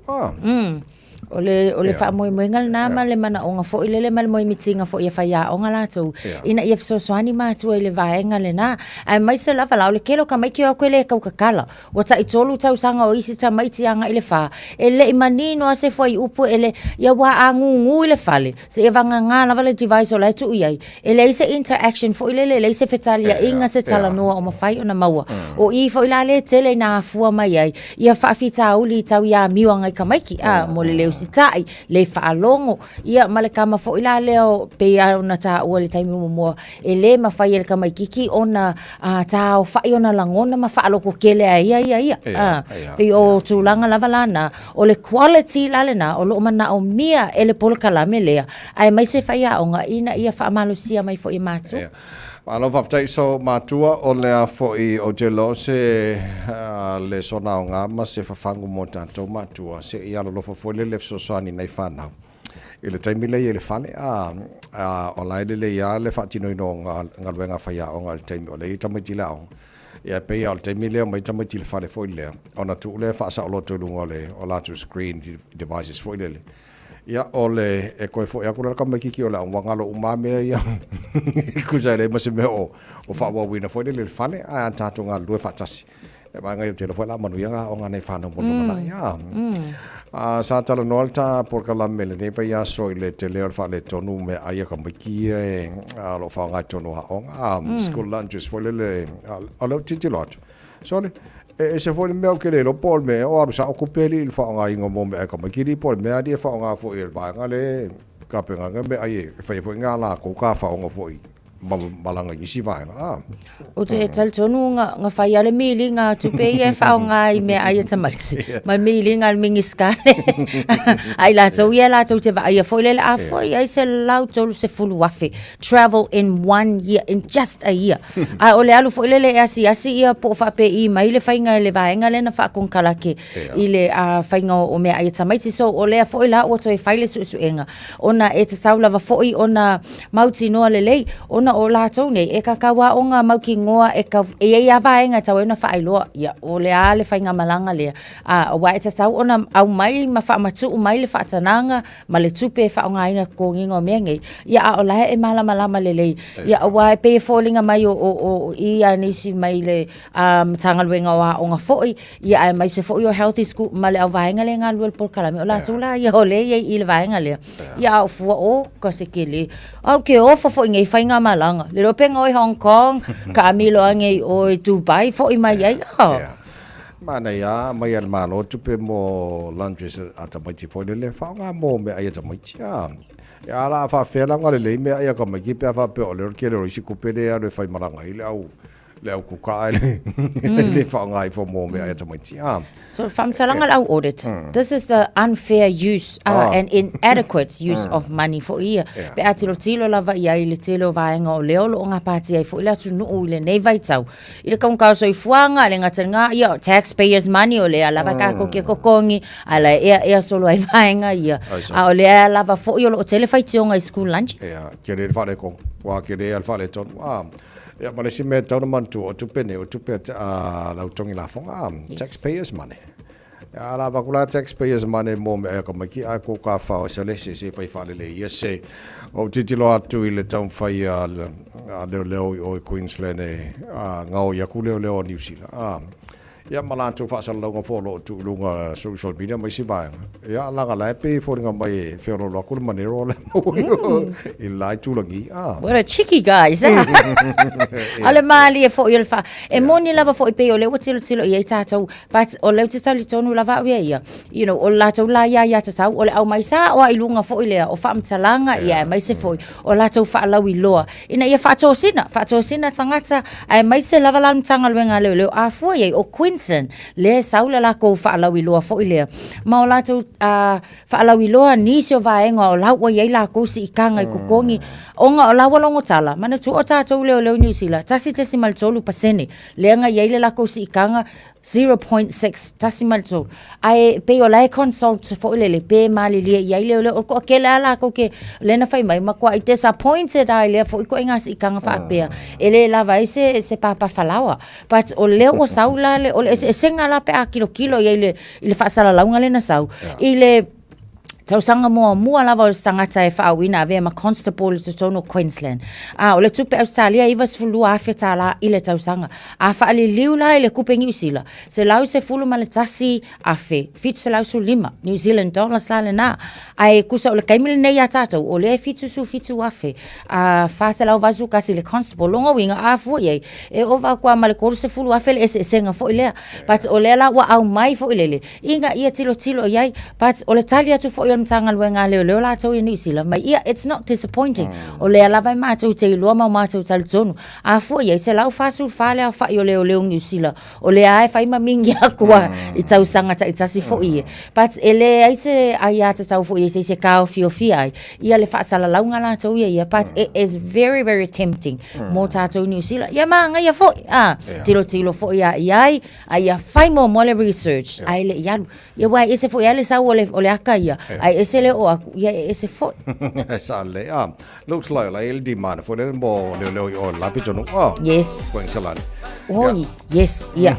o le fa moi ngal na ma le mana o nga fo ile le mal moi mitinga fo ia fa ya o nga la to ina ia so swani ma tu ile vaenga le na ai mai se lava la o le kelo ka mai ki o kwele ka kala o ta itolu tau sanga o isi ta mai ti anga ile fa ele imanino ase fo i upu ele ia wa angu ile fale se evanga nga lava le device o la tu ia ele ise interaction fo ile le ise fetalia inga se tala no o mafai ona maua o i fo ila le tele na fua mai ai ia fa fita uli tau ia miwanga ka mai ki mo le sitai le faalongo ia malekama fo ila leo pe ona ta o le taimi mo e le mafai le kama kiki ona ta o fa ona langona ma fa aloko kele ia pe o tulanga lavalana o le quality lalena o lo mana o mia ele polkala melea ai mai se fa ia onga ina ia fa malosia mai fo i matu Alo faftai so matua o lea foi o jelo se le sona o ngama se fafangu mo tanto matua se ia lo fo le so soani nei fanau ele taimi le ele fale o lai le ia le fatino no ngal wenga faia o ngal taimi o le tamati la o ia pe al taimi le mai tamati le fale foi le ona tu le fa sa lo to lungo le o la to screen devices foi le ia ole e koe fo ia kula ka makiki ola wangalo umame ia kusa le mase me o fa wa wina fo le fane a tatu nga lu fa tasi e ba nga te fo la manu ia o nga nei fana mo na ia sa tala nolta por kala mele ne pa ia so ile te le fa le tonu me ia ka makiki e lo fa nga tonu ha school lunches fo le alo titi lot so le e se foi meu querer por me o aru sa okupeli il fa nga ingo mo me ka makiri por me adi fa nga fo il va nga le ka pe nga me ai fa fo nga la ko ka fa nga fo malanga isi vai o te tal tonu nga fai ale mili nga tupe e fa nga I me ai ta mai ma mili nga mingiska ai la so ia la to te va ia foi le a foi ai se lau to se full wafe travel in 1 year in just a year ai ole alu foi le asi ia po fa pe I mai le fai nga le va nga le na fa kon kala ke ile a fai nga o me ai ta mai so ole foi la o to e fai le su enga ona e te saula va foi ona mauti no le ona o la tau nei e ka kawa o ngā mauki ngoa e ia vaenga tau e na whaailoa ia o le a le whainga malanga lea o wa e ta tau ona au mai ma wha matu o mai le whaatananga ma le tupe wha o ngā ina ko ngingo mea ngei ia o lahe e malama le lei ia o wa e pe fōlinga mai o ia nisi mai le tangaluenga o ngā fōi ia ai mai se fōi o healthy school ma le au vaenga le ngā luel polkalami o la tau la ia o le i le vaenga lea ia o fua o ka se ke le au ke o fo ngei whainga malanga le ropenga o Hong Kong ka amilo ange o Dubai fo I mai ai mana ia mai al malo tupe mo lunches ata mai ti fo le fa nga mo me ai ta mai ya la fa fela nga le me ai ka mai pe fa pe o le ke le isi ku pe le ai fa maranga ile au le au kuka le whaangai fo mō mea e tamaiti. So whamtalanga lau audit, this is the unfair use and inadequate use of money for ia. Pe a tilo lava ia i le tilo vaenga o leo lo o ngā pāti ai fo ila tu nuu i le nei vaitau. I le kaungkau so i fuanga, le ngā ia taxpayers money o lea lava kako kia kokongi, ala ea solo ai vaenga ia. A o lea lava fo i o lo telewhaitionga i school lunches. Kia re whare ko, wā kia re al whare tonu. Ia malesi me tauna mantu o tupene o tupe lautongi la fonga taxpayers money. Ia la bakula taxpayers money mo me ka maki a ko ka fa o se lese se fai fa le ia se o titilo atu i le taun fai a leo o Queensland e ngau ia ku leo New Zealand. Ia malantu fa sa longa folo tu lunga social media mai si ba. Ia langa lai pe fo nga mai fe ro lo ku manero le. I lai tu langi. What a cheeky guys. Ale mali e fo il fa. E moni lava fo i pe o le tilo ia tatou, but o le tali tonu lava ia. You know, o la tau la ia tatau o le au mai sa o i lunga fo i le o fa mtalanga ia mai se fo o la tau fa lawi loa. Ina ia fa to sina tangata ai mai se lava la mtanga luenga le a fo ia o Queensland le saula la ko fa lawi loa fo i le. Ma o la tau fa lawi loa nisi o vaenga o la o ia la ko si ikanga i kokongi onga o la walongo tala mana tu o tatou leo New Zealand tasi decimal tolu pasene lenga ia la ko si ikanga 0.6 decimal tolu ai pe o la consult fo le pe mali le ia le o ko ke la ko ke lena fai mai ma ko I disappointed ai le fo ko inga si ikanga fa pe ele la vai se papa falawa but o le o saula le o senga la pe a kilo ia le fa sala launga le na sau ile tausanga mua lava o tangata e whaawina ave ma constable to tono Queensland. O le tupe Australia iwa sfulu a whetala i le tausanga. A whaali liula i le kupe New Zealand. Se lau se fulu ma le tasi a whe. Fitu se lau su $5 New Zealand dollars la le nā. Ai kusa o le kaimile nei a tātou. O le fitu a whe. A wha se lau vasu kasi le constable. Longa winga a fua iei. E ova kua ma le koru se fulu a whe le ese senga fo i lea. But o le la wa au mai fo i lele. Inga ia tilo iei. But o le tali atu fo i mtanga luenga leo la tau i New Zealand mai ia it's not disappointing o le lava ma tau te loa ma tau tal tonu a fo ia se lau fasul fale a fa i leo New Zealand o le ai fai ma mingi akua I tau sanga ta itasi fo ia but ele ai se ai ata tau fo ia se kao fio ai ia le fa sala launga la tau ia but it is very very tempting mo tau New Zealand ia ma ngai fo tilo fo ia ai fai mo le research ai le ia wa ese fo ia le sa o le aka ia ai ese le o aku ia ese fo sale looks like el demand for le mo le o la pichonu yes Queensland yes yeah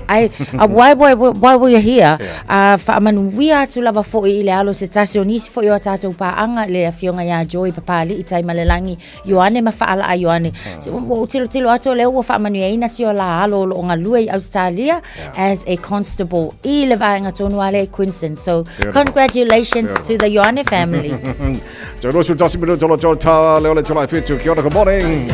why we are here fa man we are to lava fo I le alo se tasionisi fo yo tatou pa anga le afionga ya joy papali I tai malelangi Ioane ma fa ala a Ioane o tilo ato le o fa manu ina si o la alo o ngalue Australia as a constable I le vaenga tonu ale Queensland so congratulations to the Ioane family. Jono su tasi minuto lo jota leo le July 5 kia ora good morning.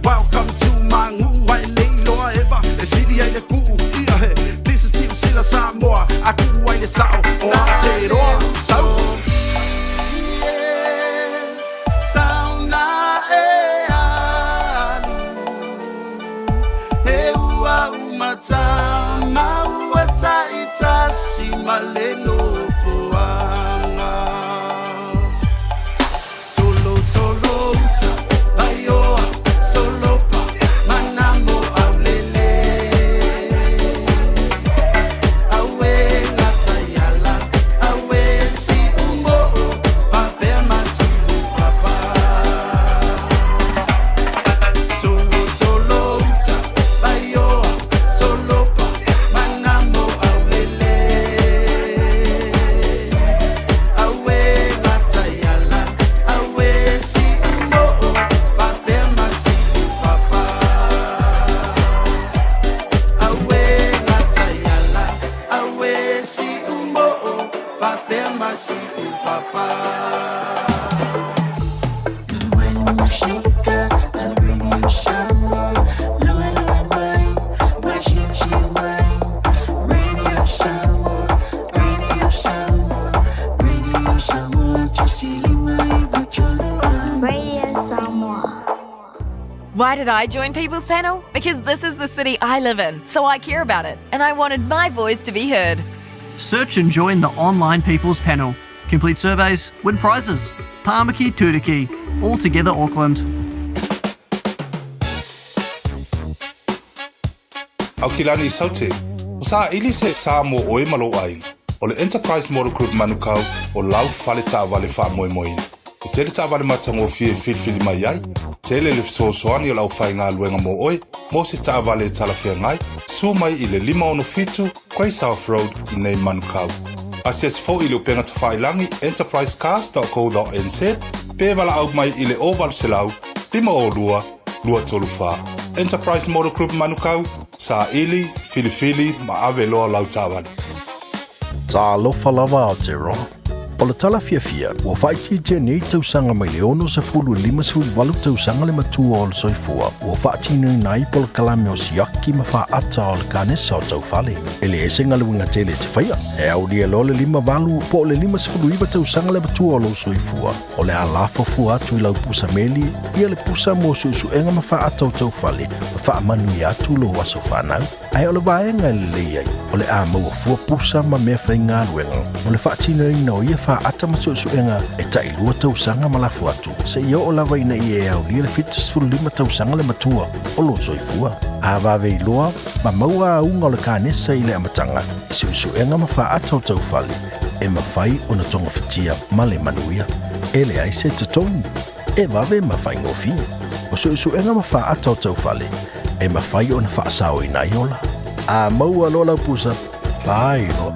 Welcome to my new white lady Loa Eva. The city ain't the cool. This is New Zealand Samoa. I could wait this out. Oh, I take it all. So. mata mauata itasi maleno fuanga solo solo bayoa solo pa manamo aulele awe natayala awe si umbo vapema si papa solo solo bayoa solo pa manamo aulele awe natayala awe si umbo vapema si papa awe natayala awe si umbo vapema si papa. Radio Samoa. Why did I join People's Panel? Because this is the city I live in, so I care about it, and I wanted my voice to be heard. Search and join the online People's Panel. Complete surveys, win prizes. Tāmaki Turiki, all together Auckland. Au kilani saute. O sa ili se sa mo oe malo ai. O le Enterprise Model Group manukau o lau fale ta vale fa moi moi. O tele ta vale matango fie fili mai ai. Tele le so soani o lau fai ngā luenga mo oe. Mo se ta vale tala fia ngai. Su mai i le 5 fitu Grey South Road i nei manukau. Asias fo i le upenga ta whailangi enterprisecast.co.nz. Pe wala au mai i le oval selau 5 lua tolu wha. Enterprise Model Group manukau. Sa ili, fili, ma ave loa lau tāwani. Tā lofa lava o te roa. O le tala fia, ua whaiti jenei tausanga mai le ono se fulu 5 tausanga le matua o le soifua. Ua whaatinu nai po le kalame o siaki ma wha ata o le kanesa o tau whale. Ele e senga le winga tele te whaia. E au lia lo le 5 po le 5 tausanga le matua o le soifua. O le alafo fua atu I lau pusa meli, ia le pusa mo susu enga ma wha ata o tau whale. Ma wha manu I atu lo waso whanau. Ai o le vaenga le leiai. O le a maua fua pusa ma mea whainga luenga. O le whaatinu ina o ia ata masusuenga e tai lua tausanga malafu atu. Se ia o lawa ina I e au lia le fitas 5 tausanga le matua o lo soifua. A vave iloa, ma maua a unga o le kanesa I le amatanga. I susuenga ma wha ata o tau whale. E ma whai o na tonga fitia ma le manuia. E le aise te tongi. E vave ma whai ngofi. O susuenga ma wha ata o tau whale. E ma whai o na wha sao ina iola. A maua lola pusa. Pai loa.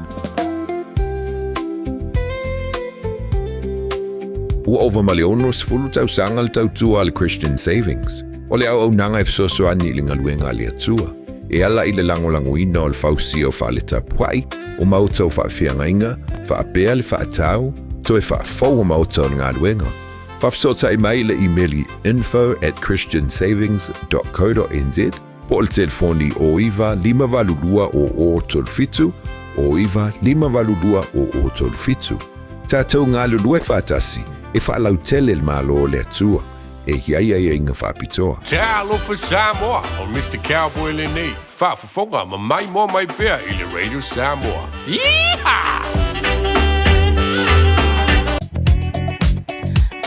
Ua over maleono sfulu tausanga le tautua le Christian Savings. O le au nanga e fsosoani I le ngaluenga le atua. E ala I le langolangoina o le fausi o wha le tapuai, o mautau wha whiangainga, wha apea le wha atau, to e wha fau o mautau le ngaluenga. Whafsota I mai le emaili info@christiansavings.co.nz, po le telefoni o iwa 5 o tolfitu, o iwa 5 o tolfitu. Tātou ngā lulua e whātasi, e whaalau tele le malo le atua, e hiai ai inga whapitoa. Te alofa Samoa o Mr. Cowboy Lenei. Whaafafonga ma mai mo mai pēr I le Radio Samoa. Yeehaw!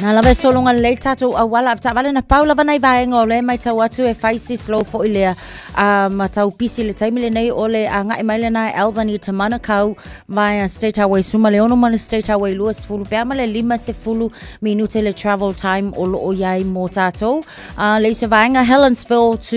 Na lava solonga le tatou awala afta vale na paula vanai vaenga ole mai tau atu e faisi slow fo ilea tau pisi le taimi le nei ole anga e maile na Albany te Manukau via State Highway Suma Leono mana State Highway Lewis fulu peama le 5 minute le travel time o lo o iai mo tatou le se vaenga Helensville to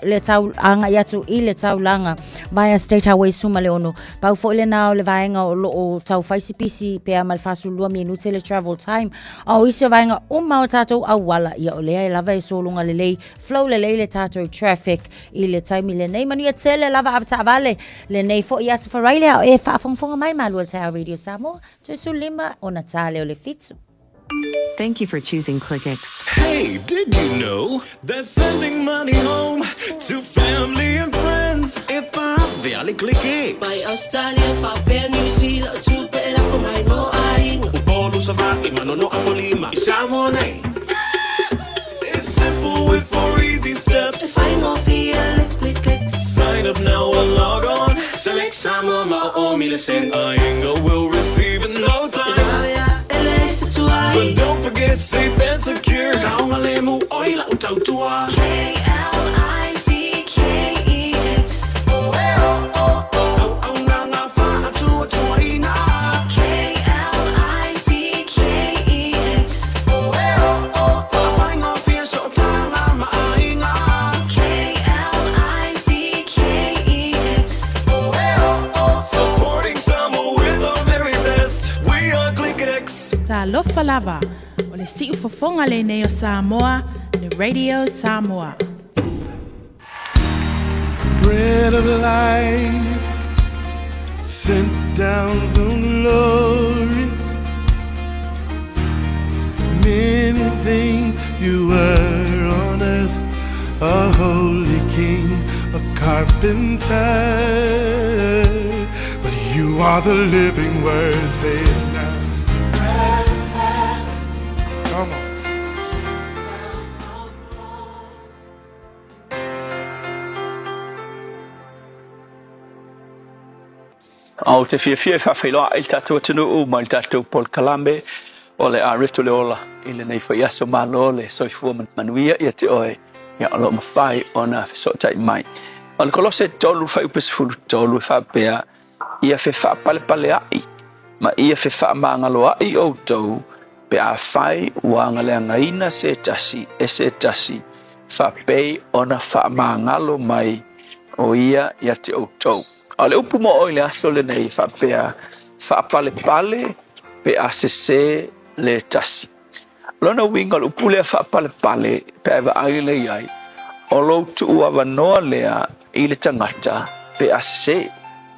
le tau anga iatu I le tau langa via State Highway Suma Leono pau fo ile na le vaenga o lo o tau faisi pisi peama le fasu 2 minute le travel time o isi vaenga o tatou awala ia o lea e lava e solunga le lei flow le lei le tatou traffic I le taimi le nei manu ia tele lava abta vale le nei fo ia safaraile e whaafongfonga mai malua te Radio Samoa tu su 5 o Natale o le fitu. Thank you for choosing ClickX. Hey, did you know that sending money home to family and friends if I'm the ClickX? By Australia, for New Zealand, to pay for my no eyeing. Upolo sa bakit manono ako lima. Isamo na It's simple with 4 easy steps. Sign off here, ClickX. Sign up now. 4 million cent. I ain't will receive in no time. But don't forget safe and secure. Sound lemo oil out to KLICKEX. Alofa lava, o le si'u fofonga le nei o Samoa, le Radio Samoa. Bread of life, sent down from glory. Many things you were on earth, a holy king, a carpenter. But you are the living word, say it now. Come on. Au te fia whawhailoa i tātou atunu o mai tātou Paul Kalambe o le areto le ola i le nei whaiaso malo le soifua manuia i te oe ia alo mawhai o na whesotai mai. O le kolose tolu whaupesifuru tolu e whapea ia whewha pale ai ma ia whewha maangalo ai o tau pe a whai wanga le angaina se tasi whapei o na wha maangalo mai o ia te o tau. O le upu mo o le aso le nei whapea whaapale pe a se le tasi. Lona winga le upu lea whaapale pe eva ai le iai o lo tu ua noa lea i le tangata pe a se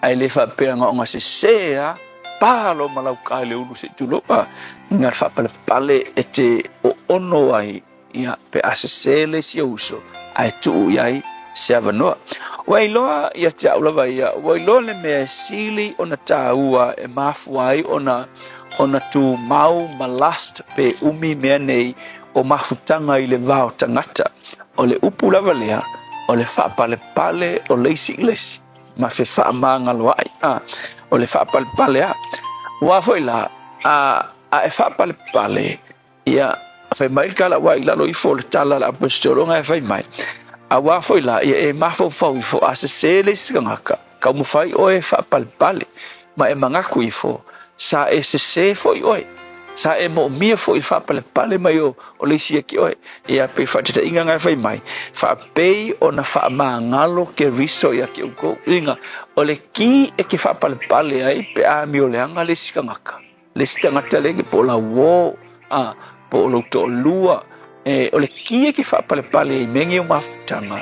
ai le whapea ngonga se a palo malau kai le ulu se tulopa ngar whaapale e te o ono ai ia pe a se le si uso ai tu iai se avanoa. Wailoa ia te aulawa ia, wailoa le mea sili o na tāua e mafuai o na tu mau malast pe umi mea nei o mafutanga i le vao tangata. O le upu lava lea, o le whaapale o leisi ilesi, ma fe whaamangalo ai. O le whaapale a. Wafoi la, a e whaapale ia, fai mai kala wa i lalo i fo le tala la apostoronga e fai mai. A wafoi la ia e mafau fo a se le singaka ka mo fai o e whaapale ma e mangaku i fo sa e se fo i oe sa e mo mia fo i whaapale mai o le sia ki oe ia pe whaatita inga ngai fai mai whaapei o na whaamangalo ke riso ia ki uko inga o le ki e ke whaapale ai pe a mi o le anga le singaka le ke po la wo po lo to lua o le kia ke whaapale i mengi o mafutanga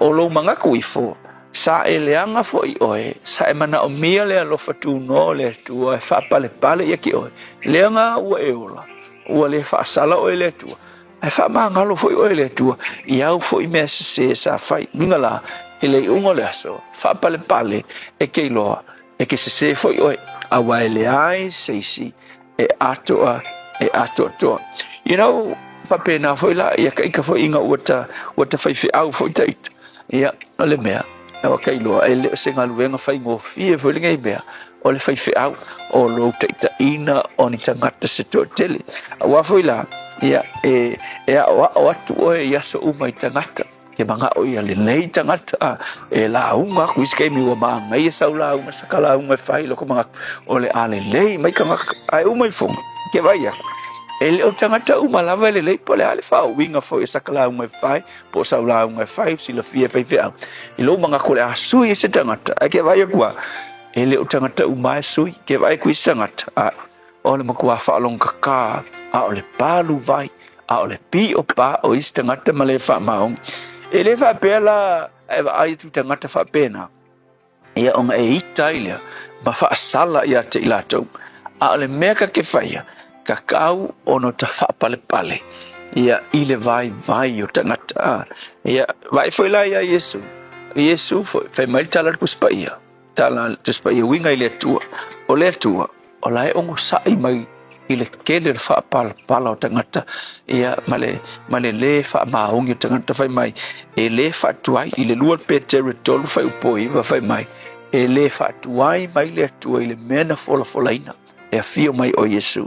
o lo mangaku i fo sa e leanga fo i oe sa e mana o mia le alofa tu no le tua e whaapale i ki oe leanga ua e ola ua le whaasala oe le tua e whaamangalo fo i oe le tua i au fo i mea se sa whai mingala e le ungo le aso whaapale e ke iloa e ke se fo i oe a wai le ai seisi e atoa toa. You know, whapena foi la ia ka foi inga wata whaiwhi au foi taita ia o le mea o kai loa e le senga luenga whai ngofie foi linga i mea o le whaiwhi au o lo taita ina o ni tangata se to tele a wa foi la ia e o atu oe ia so uma i tangata ke manga o ia le nei tangata e la unga kuiske mi wa manga ia sau la unga sakala unga whai loko manga o le ale lei mai kanga ai uma i fonga ke vai aku ele o tangata uma lava ele lei po le ale fa winga fo e sakala unga fai po saula unga fai si lo fie fai fai i lo manga ko le asu i se tangata ke vai kwa ele o tangata uma sui ke vai ku tangata o le makua fa long kaka o le palu vai o le pi o pa o is tangata male fa maong ele fa pela ai tu tangata fa pena ia onga e italia ba fa sala ia te ilato o le meka ke fai kakau ono ta whaapale ia ile vai o tangata ia vai foi la ia Yesu foi fai mai tala puspaia winga ile tua o le tua o lai ongo sai mai ile kele whaapale o tangata ia male le wha maongi o tangata fai mai e le wha tuai ile lua pe territory fai upoi fai mai e le whaatuai mai le atua i le mena fola e a fio mai o Yesu.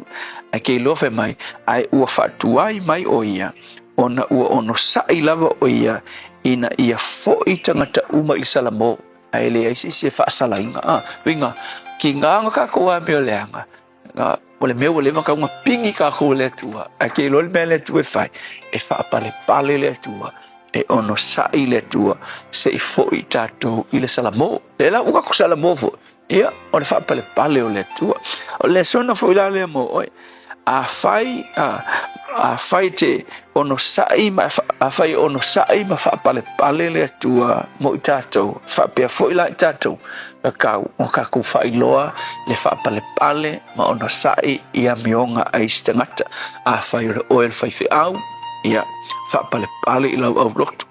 A ke lofe mai, ai ua whaatuai mai o ia, ona ua ono sai lava o ia, ina ia fo i tangata uma i salamo, ai le aisi se whaasala inga. Winga, ki nganga ka koa meo leanga, o le meo lewa ka unga pingi ka koa le atua, a ke lol mea le atua e whai, e whaapale le atua, e ono sai le atua, se i fo i tātou i le salamo, le la uka ko salamo fo, ia, o le whaapale o le atua, o le sona fo i la le mo, oi, a fai te ono sai ma a fai ono sai ma fa pale le tua mo i tātou fa pe foi la tātou ka o ka ku fai loa le fa pale ma ono sai ia mionga ai stangata a fai le oil fai fe au ia fa pale i lau au loktu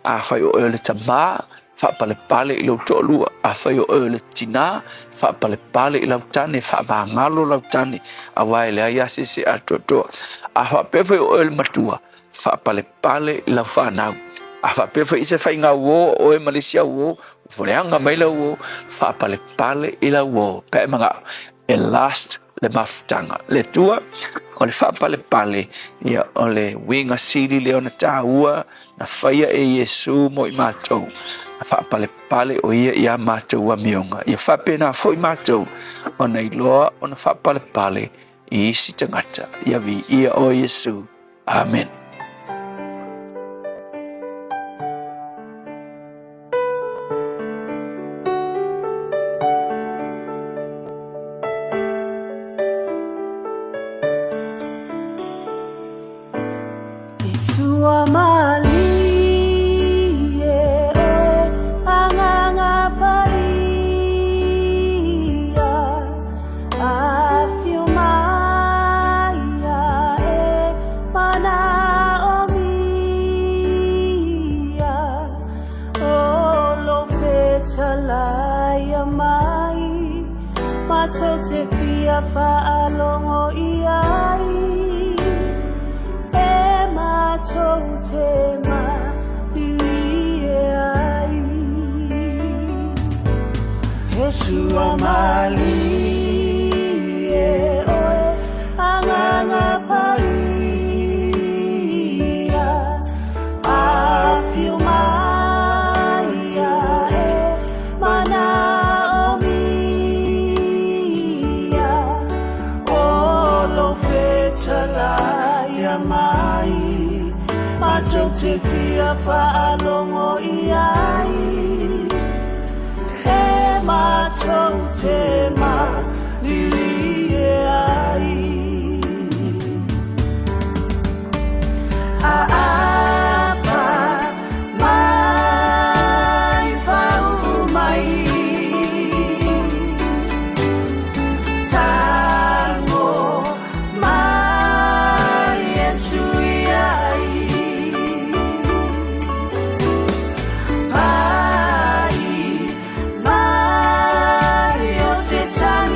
a fai o le tama fa pale i lau tolua a fai o le tina fa pale i lau tane fa ngalo lau tane a vai le ia se atoto a fa pefe o le matua fa pale i lau fa nau a fa pefe i se fai nga wo o e Malaysia wo foreanga mai lau wo fa pale i lau wo pe manga e last le mafutanga le tua o le fa pale ia o le winga siri le ona taua na faia e Yesu mo i matou na fa pale o ia matou a mionga ia fa pena fo i matou ona i loa ona fa pale i isi tangata ia vi ia o Yesu amen. Time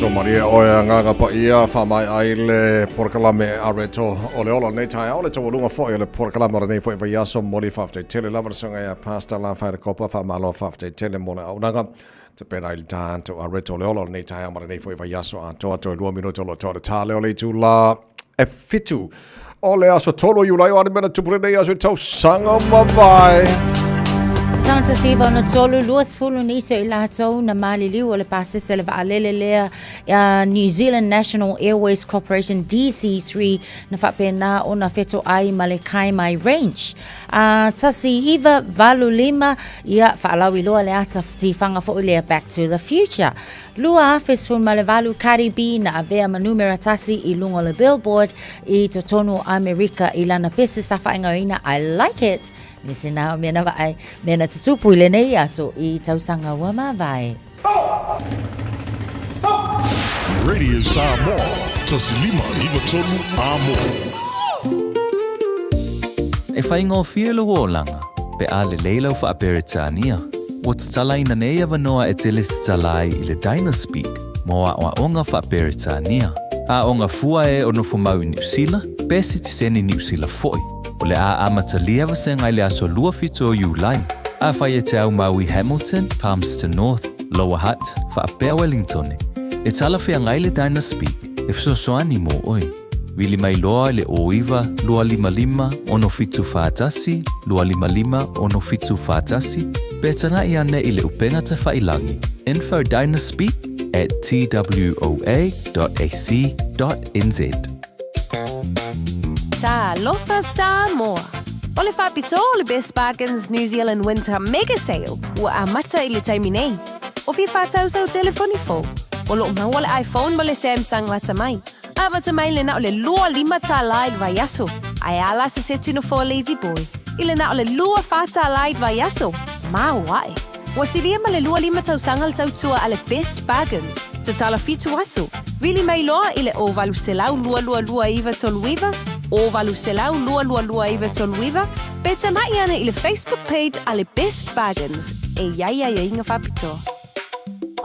so mari o nganga pa ia fa mai ai le porkalame areto o le ola nei tai ole to lunga fo le porkalame nei fo ia so mori fa te tele lava songa ia pasta la fa kopa fa malo fa te tele mona o nanga te pena il tanto areto le ola nei tai mari nei fo ia so to 2 minuto lo to tale ole tu la e fitu ole aso tolo you lai ora mena tu prene aso tau sanga bye. Saan sa siva na tolu luas fulu ni so ilato na maliliu o le pase se le vaalele lea New Zealand National Airways Corporation DC3 na whapena o na wheto ai ma le Kaimai Range. Tasi iwa valu lima ia whaalawi loa le ata ti whanga fo lea Back to the Future. Lua afesun ma le valu Caribe na avea manumera tasi I lungo le billboard I totono Amerika I lana pese sa whaingaina I like it. Nisi nao mena vai mena tutupu ile nei aso I tausanga wa mavai. Radio Samoa, tasilima iwa tonu amo. E whaingo whielo wōlanga, pe ale leila ufa aperitania. What's talaina neia vanoa e teles talai I le Dynaspeak, moa o onga fa aperitania. A onga fua e ono fumau I New Zealand, pesi tiseni New Zealand foi. O le a amatalia vasenga I le aso lua fito o Iulai. A whai e te au mau I Hamilton, Palmerston North, Lower Hutt, wha apea Wellington. E tala whea ngai le Dynaspeak, e wsosoani mo oi. Wili mai loa le oiva, lua lima lima, ono fitu whaatasi, lua lima lima, ono fitu whaatasi. Betana I ane I le upenga te whailangi. Info Dynaspeak at twoa.ac.nz. Ta lofa Samoa. O le whapito o le Best Bargains New Zealand Winter Mega Sale ua amata I le taimi nei. O fi whātau sau telefoni fo. O lo maua le iPhone ma le Samsung wata mai. A wata mai le na o le lua lima tā laid vai aso. Ai ala se se tino fo lazy boy. I le na o le lua whātā laid vai aso. Ma wae. Wa siria ma le lua lima tau sanga le tau tua a le Best Bargains. Te tala fitu aso. Vili mai loa I le o valu selau lua lua lua iwa tolu iwa. O valu selau lua lua lua iwa tolu iwa. Beta mai ana I le Facebook page a le Best Bargains. E iaia inga whapito.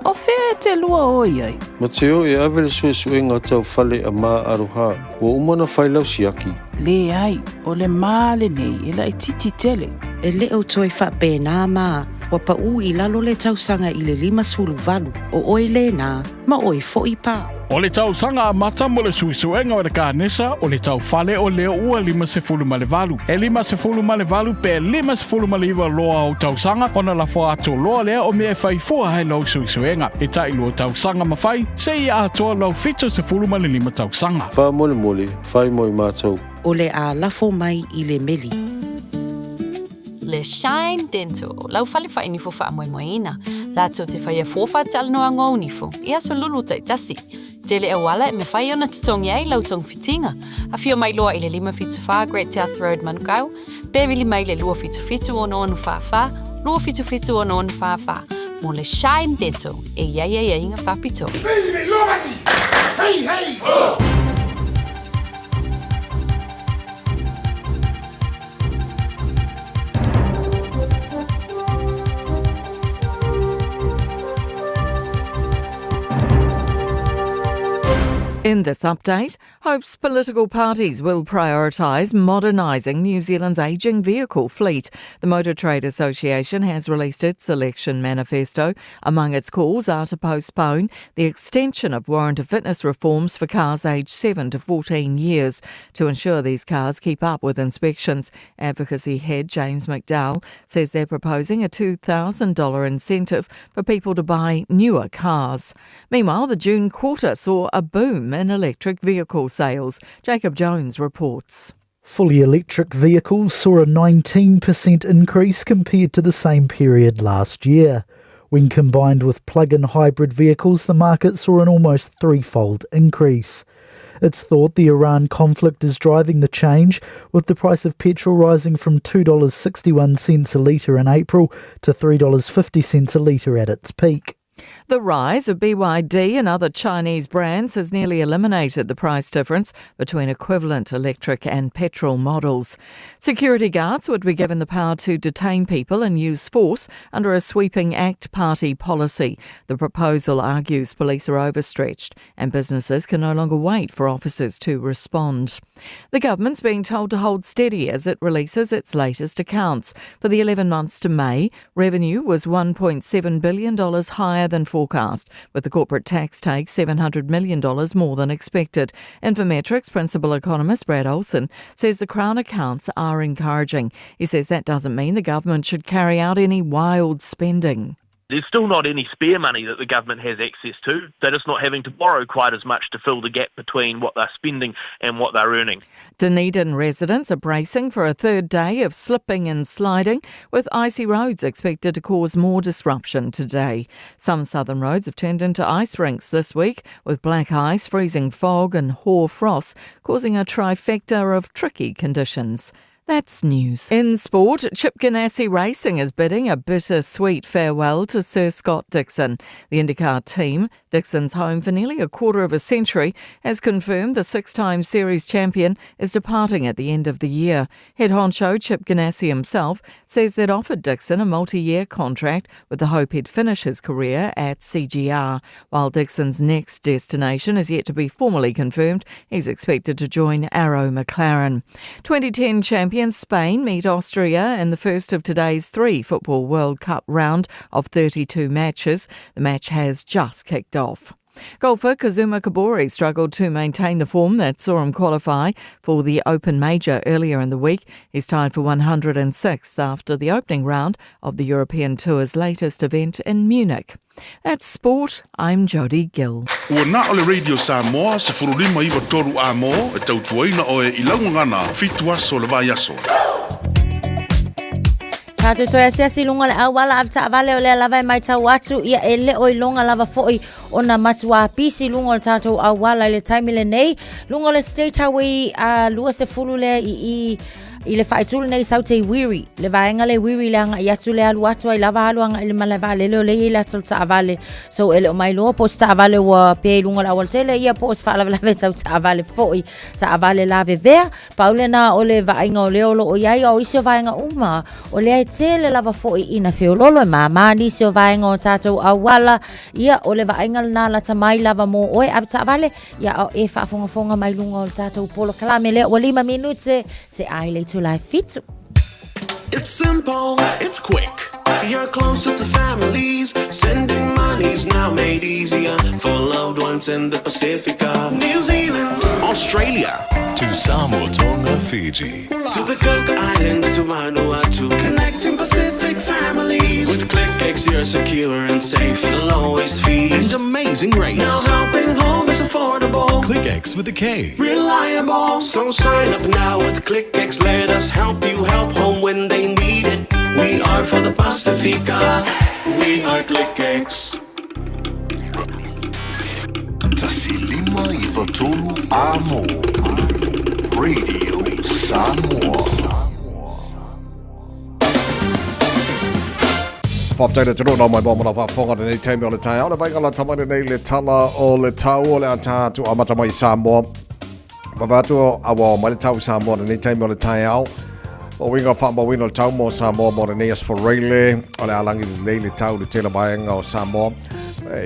O whea te lua oi ai. Mateo e awe le sue ngā tau whale a mā aroha. Wa umana whailau siaki. Le ai, o le mā le nei, e la I titi tele. E le au toi whape nā mā. Wa pa u I lalo le tausanga I le 5 o oi le nā, ma oi fo I pā. O le tausanga a mata mo le suisuenga o le kānesa o le tau whale o leo ua 5.5. E 5.5 pe 5.5 loa o tausanga o na la fo ato loa lea o mea whai fua hai lau suisuenga. E tai lua tausanga mawhai, se I atoa lau 5.5 tausanga. Wha mole mole, whai moi mātou. O le a lafo mai I le meli. Le Shine Dental, lau whale wha inifo wha amoemoeina. Lātou te whaia fōwha tala noa ngō unifo, ia so lulu tai tasi. Tele e wala e me whai ona tutongi ai lau tong fitinga. A whio mai loa I le 5.5 Great South Road Manukau, Berili mai le 2.5 o noonu whawha, 2.5 o noonu whawha. Mo le Shine Dental, e ia inga whapito. Baby, lomaki! Hey, hey! Oh! In this update, hopes political parties will prioritise modernising New Zealand's ageing vehicle fleet. The Motor Trade Association has released its election manifesto. Among its calls are to postpone the extension of warranty fitness reforms for cars aged 7 to 14 years to ensure these cars keep up with inspections. Advocacy head James McDowell says they're proposing a $2,000 incentive for people to buy newer cars. Meanwhile, the June quarter saw a boom in electric vehicle sales. Jacob Jones reports. Fully electric vehicles saw a 19% increase compared to the same period last year. When combined with plug-in hybrid vehicles, the market saw an almost threefold increase. It's thought the Iran conflict is driving the change, with the price of petrol rising from $2.61 a litre in April to $3.50 a litre at its peak. The rise of BYD and other Chinese brands has nearly eliminated the price difference between equivalent electric and petrol models. Security guards would be given the power to detain people and use force under a sweeping ACT Party policy. The proposal argues police are overstretched and businesses can no longer wait for officers to respond. The government's being told to hold steady as it releases its latest accounts. For the 11 months to May, revenue was $1.7 billion higher than forecast, with the corporate tax take $700 million more than expected. Infometrics principal economist Brad Olsen says the Crown accounts are encouraging. He says that doesn't mean the government should carry out any wild spending. There's still not any spare money that the government has access to. They're just not having to borrow quite as much to fill the gap between what they're spending and what they're earning. Dunedin residents are bracing for a third day of slipping and sliding, with icy roads expected to cause more disruption today. Some southern roads have turned into ice rinks this week, with black ice, freezing fog and hoar frost causing a trifecta of tricky conditions. That's news. In sport, Chip Ganassi Racing is bidding a bittersweet farewell to Sir Scott Dixon. The IndyCar team, Dixon's home for nearly a quarter of a century, has confirmed the six-time series champion is departing at the end of the year. Head honcho Chip Ganassi himself says they'd offered Dixon a multi-year contract with the hope he'd finish his career at CGR. While Dixon's next destination is yet to be formally confirmed, he's expected to join Arrow McLaren. 2010 champion Spain meet Austria in the first of today's 3 Football World Cup round of 32 matches. The match has just kicked off. Golfer Kazuma Kobori struggled to maintain the form that saw him qualify for the Open Major earlier in the week. He's tied for 106th after the opening round of the European Tour's latest event in Munich. That's sport. I'm Jody Gill. Ua na ole Radio Samoa se furulima iwa toru a mo e tautuaina o e ilaungangana fitua so le vai aso. Tātou toi asiasi lunga le awala avta avale o le lava mai tau atu ia e le oi longa lava foi ona matua pisi lunga le tātou awala le taimile nei lunga le State Highway lua se fulu le I le faitulu nei saute wiri le vaenga le wiri le anga I atu le alu atu ai lava alu anga le malava le le le atul ta avale so ele o mai loa po ta avale wa pe lunga la waltele ia po fa lava lava ta avale foi ta avale lave vea paulena o le vaenga o le o ia o iso vaenga uma o le tele lava foi ina feololo mama ni so vaenga o tatou awala ia o le vaenga na la tamai lava mo o ta avale ia o e fa fonga mai lunga o tatou polo kalame le o 5 minute se ai le to life fit. It's simple, it's quick. You're closer to families. Sending money's now made easier for loved ones in the Pacifica. New Zealand, Australia, to Samoa, Tonga, Fiji, to the Cook Islands, to Vanuatu. Connecting Pacific families. With ClickX, you're secure and safe. The lowest fees and amazing rates. Now helping home is affordable. ClickX with a K. Reliable. So sign up now with ClickX. Let us help you help home when they need it. We are for the Pacifica. We are ClickX. Tasilima Ivatolu Amo Radio Samoa. Whaptaina te rona mai bōmana whafonga nei teime o le tai. Aole vaingala tamane nei le tala o le tau o le atatu amata mai Samoa. Wawatu awa mai le tau Samoa nei teime o le tai au. O winga whamba wino le tau mo Samoa mo le neas for reile. O le alangi le tau le tela vaenga o Samoa.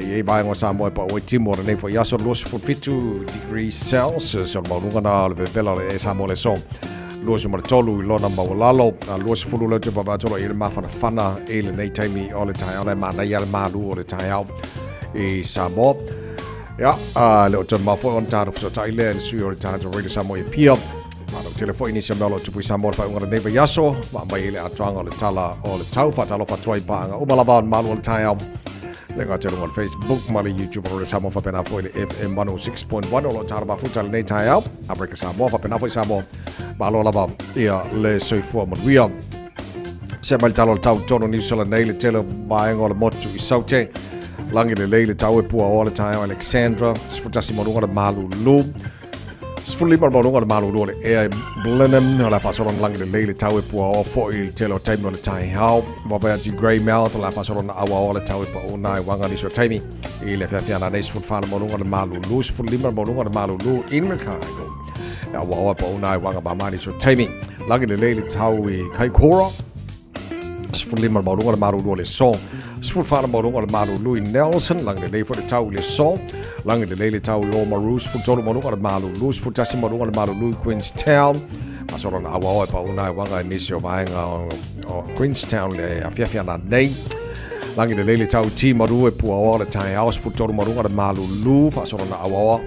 Ye vaenga o Samoa pa o timo le nei fo yaso losi for 52 degrees Celsius. O le maununga na le vevela le Samoa le so. Luosi mo le tolu I lona mawalalo. Luosi fulu le te pavatolo I le mawhana whana e le nei taimi o le tai au. Le mana ia le malu o le tai au I Samoa. Ia, le o tonu mawhoi on tātou fso taile le sui o le tātou reile Samoa I pia. Mano telefoni ni se melo tupui Samoa le whaunga neva yaso. Ma mai le atuanga o le tala o le tau. Whatalo whatuai paanga. Umalava on malu o le tai au. Le ngā tērunga le Facebook, ma le YouTube o le Samoa whapena fwoi le FM 106.1 o lo tāra mafuta le nei tai au. Amerika Samoa whapena fwoi Samoa. Ma alo lava ia le soifua manuia. Se mai le talo le tau tono New Zealand nei le tele vaenga o le motu I saute. Langi le leile tau e pua o le tai au Alexandra. Sfutasi manunga le malu lu. Sfuli mar maunga le malu le e blenum la fasoron lang le tau e pua o fo I telo time le tai how va ji grey mouth la fasoron awa le tau e pa o nai wanga ni so taimi I le fia na nes fut fana maunga le malu sfuli mar maunga le malu in me kai go awa pa o nai wanga ba mani so taimi lang le tau e kai kora sfuli mar maunga le malu le so sfut fana maunga le malu in Nelson lang le fo le tau le so lang le tau o marus fu tolu maunga le malu fu tasi maunga le malu Queenstown pasoro na awa pa una wanga inisio vaenga o Queenstown le afia na nei lang le tau ti maru e pua o le tai house fu tolu maunga le malu pasoro na awa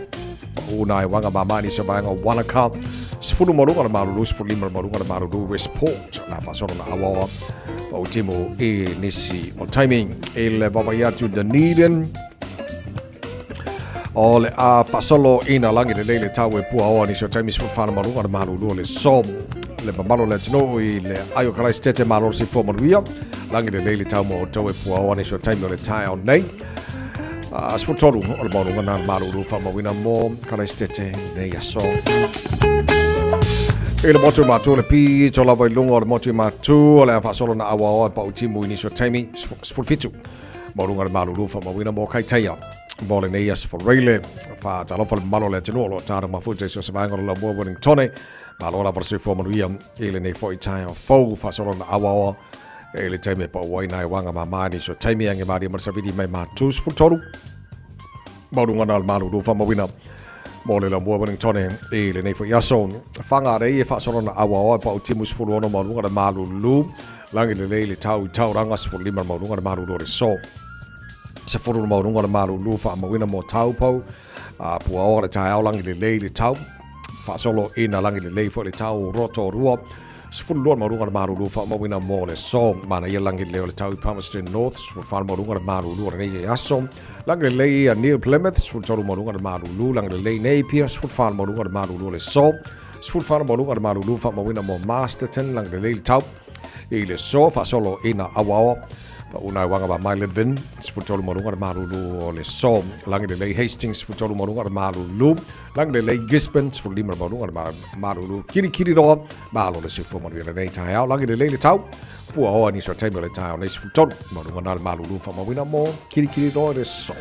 una wanga mama inisio vaenga Wanaka sfulu maunga le malu fu lima maunga le malu Westport la pasoro na awa o timo e nisi on timing il baba yatu Dunedin o le a fasolo ina langi le tau e pua o ni so taimi sfut fana marunga le malu le som le mamalo le tino I le ayo kala stete malo si fo manuia langi le tau mo tau e pua o ni so taimi le tai on nei sfut tolu o le marunga na malu fa mawina mo kala stete nei aso e le motu matu le pi to lava I lunga o le motu matu o le a fasolo na awa o pa utimu ni so taimi sfut fitu marunga le malu fa mawina mo kai taia Bole nei as for Rayleigh fa talofa le malo le tino lo tara mafuta so savanga lo bo winning tone malo la versi for manuia ele nei foi tai fo fa so na awa ele time pa wai nai wanga mamani so time ange mari mar savidi mai ma tus fu toru bodunga na malo do fa mawina mole la bo winning tone ele nei foi yason fanga re fa so na awa pa utimus fu lo no malo na malo lu langi le tau rangas fu lima malo na malo do so se furu maunga le malu fa mawina mo taupo pua o le tai langi le tau fa solo ina langi le fo le tau roto ruo se furu maunga le malu fa mawina mo le so mana ia langi le tau Palmerston North se fa maunga le malu le ia aso langi le Near Plymouth se furu maunga le malu langi le Napier se fa maunga le malu le so se furu maunga le malu fa mawina mo Masterton langi le tau ile so fa solo ina awa pa una wanga ba Mailevin sfutolu marunga de marulu o le som langi le Hastings sfutolu marunga de marulu langi le Gisborne sfutolu marunga de marulu kiri ro malo le sifo marunga le tai au langi le tau pua o ni so table le tau le sfutolu marunga de marulu fa mawina mo kiri ro le som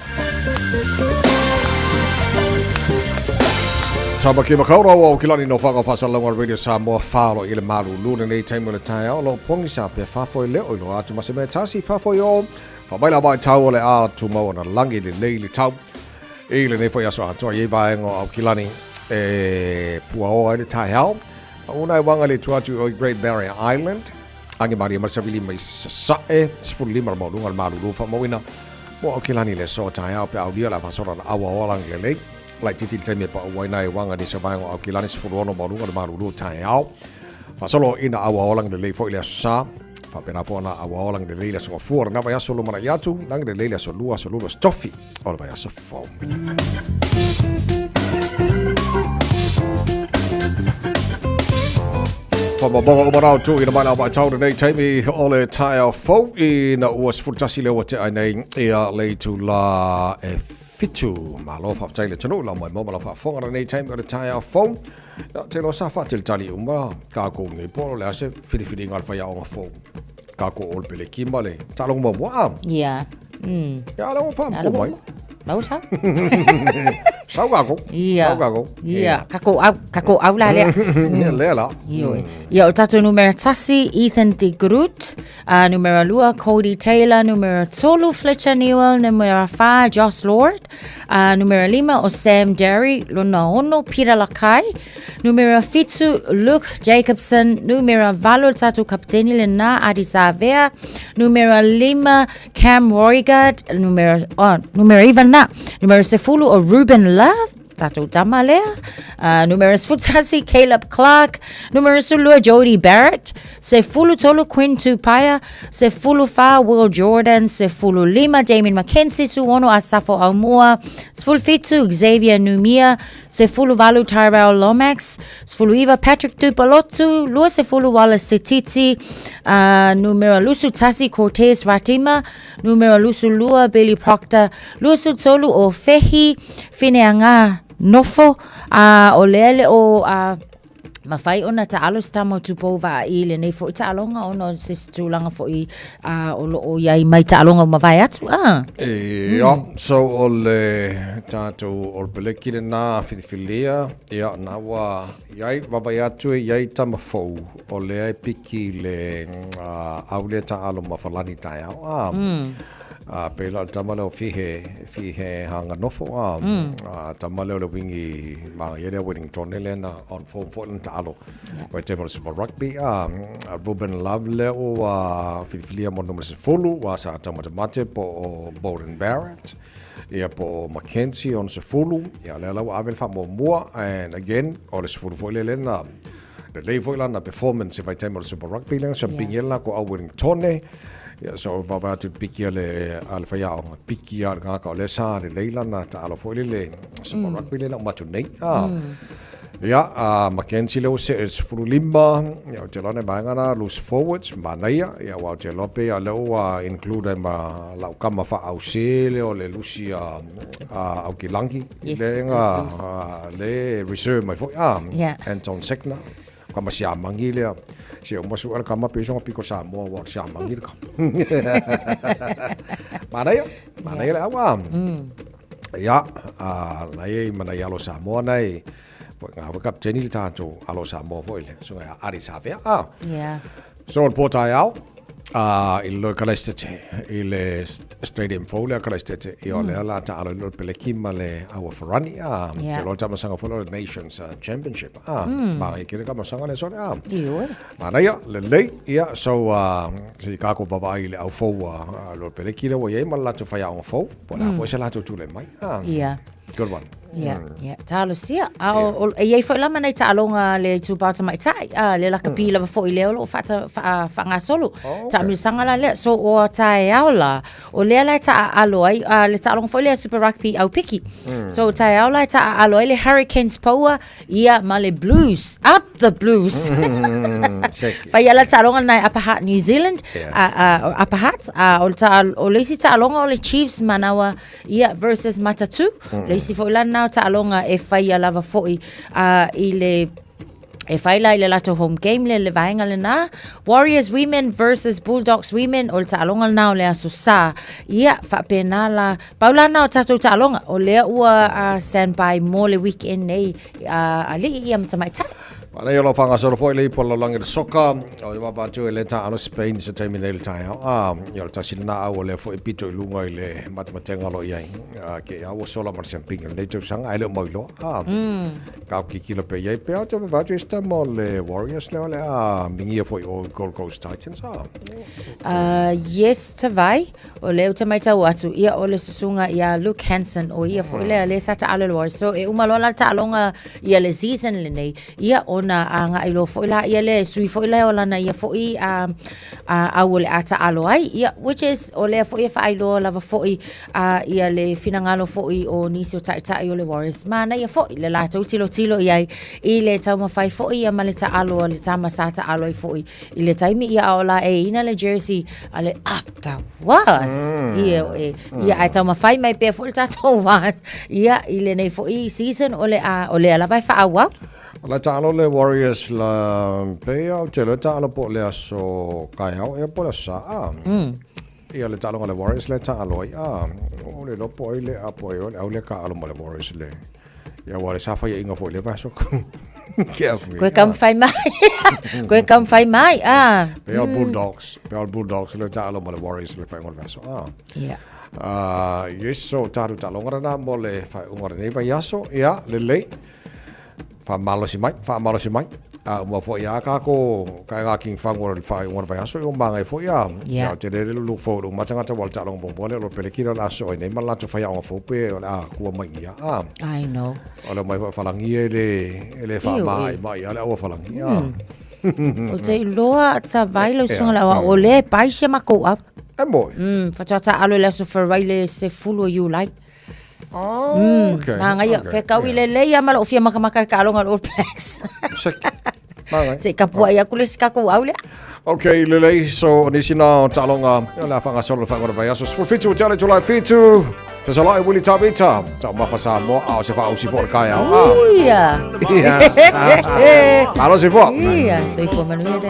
Tama ke makaura o kilani no whaka whasalonga Radio Samoa whalo I le malu luna nei taimu le tai au lo pongi sa pe whafoi leo I lo atu maseme tasi whafoi o whamaila mai tau o le atu mau na langi le nei le tau I le nei whai aso atua ye vaengo au kilani pua o ai le tai au unai wanga le tuatu o Great Barrier Island angi mari masavili mai sae sifuru lima le maulunga le malu lu whamawina mo au kilani le so tai au pe au lia la whasora na awa o langi le lei Lai titi taimi pa wai nai wanga ni sa vaenga au kilani sfurono marunga le marulu tai au. Fa solo ina awa olang de lei fo ile sa. Fa pena fo na awa olang de lei la so fuor na vai solo mana yatu lang de lei la so lua stoffi. Ol vai so fo. Fa mabonga o marau tu ina mana wa tau nei taimi ole tai fo ina was futasi le wate ai nei ia lei tu la fitu malo fa taile tano la mai mo la fa fonga nei time o le tai a phone te lo sa fa til tali uma ka ko ngai po le ase fili ngal fa ya o phone ka ko ol pele kimale ta lo mo wa ya ya lo fa ko mai mau sa sao ga ko ya kako au la le le la yo tato numero tasi Ethan de Groot numero lua Cody Taylor numero tolu Fletcher Newell numero 5 Josh Lord numero 5 o Sam Derry luna ono Peter Lakai numero 5 Luke Jacobson numero valo tato kapteni le na Adisa Vea numero 5 Cam Roygard numero even na numero 10 o Ruben Love Tato Damalea numero futasi Caleb Clark numero sulua Jody Barrett se fulu tolu Quinn Tupaya se fulu fa Will Jordan se fulu lima Damien McKenzie suono Asafo Aumua se fulu fitu Xavier Numia se fulu valu Tyrell Lomax se fulu iva Patrick Tupalotu lua se fulu Wallace Setiti numero lusu tasi Cortez Ratima numero lusu lua Billy Proctor lusu tolu o Fehi Fineanga nofo o lele o mawhai ona ta alo stamo tupo wa I le nei fo I ta alonga ono se stulanga fo I o iai mai ta alonga mawhai atu so o le tātou o le peleki le nā whiwhilia nā wa iai wawai atu iai tama fau o le ai piki le au le ta alo mawhalani tai au pela tama leo fihe hanga nofo tama leo le wingi mga yere Wellington le na on form Portland ta alo wai te mara super rugby Ruben Love leo whiwhilia mo numero 10 wa sa tama te mate po Bowden Barrett ia po Mackenzie on 10 ia le lau avel fa mo mua and again o le 10 fo le na le lei fo na performance vai te mara super rugby le sa pingela ko Wellington so va tu piki le alfa ya piki ya nga ka le sa le leila na ta alo fo le so mo rugby le na matu nei Mackenzie le se furu limba ya te lana ba ngana loose forwards manaya ya wa te lope ya le include ma la kama fa au se le o le lucia au kilangi le nga le reserve mai fo Anton Sekna kama sia mangile se o masu al kama peso piko sa mo wa sia mangile ka manaya le awa lai manaya lo sa mo nai po nga wa kap teni tato alo sa mo fo ile so nga ari sa fe so on pota au il lo kalestete il stadium fola kalestete io le la ta alo lo peleki male au farani te lo tama sanga fo nations championship ma ke ka masanga le so mana ya le ya so si ka ko baba ile au fo lo peleki le wo ye mala to fa ya on fo po la fo se la to le mai good one talo sia ye fo la mana ta alonga le tu pa mai tai le la kapila fo ile lo fa nga solo ta mi sanga la le so o tai aula o le la ta aloi le ta alonga fo le super rugby au piki so tai aula ta aloi le Hurricanes power male blues up the blues fa ya la ta alonga na Upper Hutt New Zealand Upper Hutt o le si ta alonga o le Chiefs manawa versus Matatu le si fo la na ta alonga e fai lava foi I le e fai la ile lato home game le vainga le na Warriors women versus Bulldogs women o ta alonga na o le aso sa fa penala paula na o tato ta alonga o le ua standby mo le weekend nei ali ia mta mai ta Ana yo lo fanga solo foi le polo langi de soka o yo ba tu le ta ano Spain se terminal ta yo ta silna o le foi pito lunga ile matematenga lo ia ke ya o solo mar champing le tu sang ai le mo lo ka ki kilo pe ye pe o va tu sta mo le Warriors le mingi foi o Gold Coast Titans yes ta vai o le ta mai ta watu ia o le susunga ia Luke Hansen o ia foi le sa ta alo Warriors so e umalola ta longa ia le season le nei ia na nga ilo fo ila ia le sui fo ila ola na ia fo I awole ata alo ai ia which is o le fo ia fa ilo lava fo ia le finangalo fo o nisi o ta o le Warriors mana ia fo le la tilo ia I le tau ma fai fo ia male ta alo le tama sa ta alo fo I le taimi ia ola ina le jersey ale up ta was ia ai tau ma fai mai pe fo ta to was ia ile nei fo season o le ala vai fa awa la talo le Warriors la pe au te le talo po le aso kai au e po la sa ia le talo le Warriors le talo o le lo po ile apo au le ka alo le Warriors le ia wa le sa fa inga po le va so Koe kam fai mai pe au Bulldogs le talo le Warriors le fa ngol va so yes so talo ngara mo le fa ngora nei va yaso ia le fa malo si mai mo fo ya ka ko ka ga king fa ngor fa ngor fa so yo manga fo ya te le lu fo lu matanga ta volta long bon le lo pelekira la so ne ma la to fa ya fo pe la ku mai ya I know ala mai fa langi le fa mai ala o fa langi o te loa ta vai lo so la o le pai se ma ko up fa ta alo le so for raile se full you like okay. Nangaya fe kawile le ya malo fia makamaka ka alonga All Blacks. Se kapua ya kule ska ko aule. Okay, lelei so ni sina talonga la fanga solo fanga vai aso for fitu tele July fitu. Fesala Willie Tabita. Ta mafasa mo au se fa usi for kai au. Iya. Iya. Alo se fo. Iya, se fo manuia de.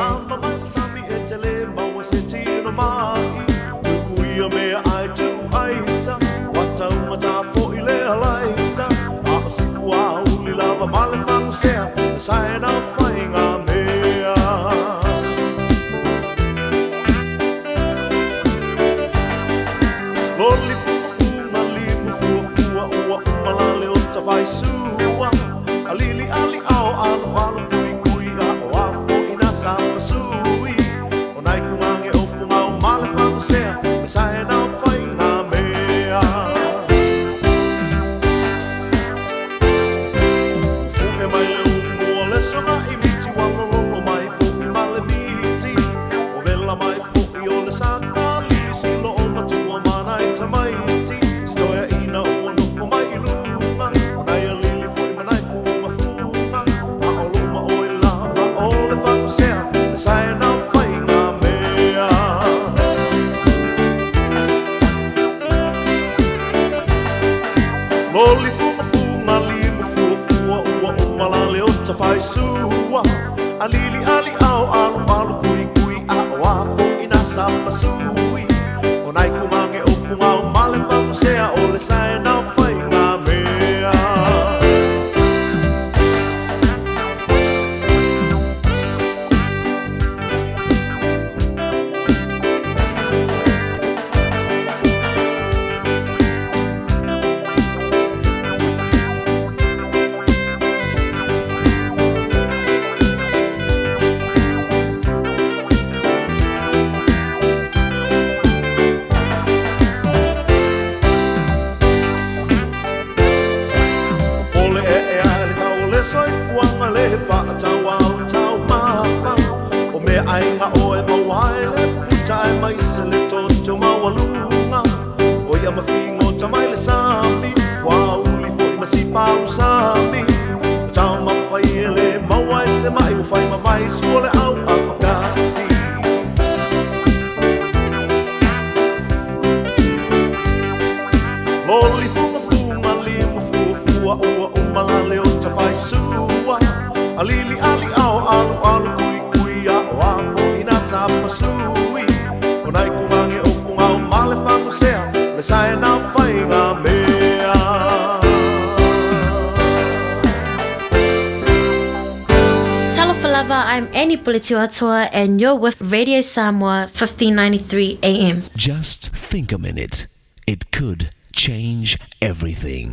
I'm Annie Politiwatua, and you're with Radio Samoa 1593 AM. Just think a minute. It could change everything.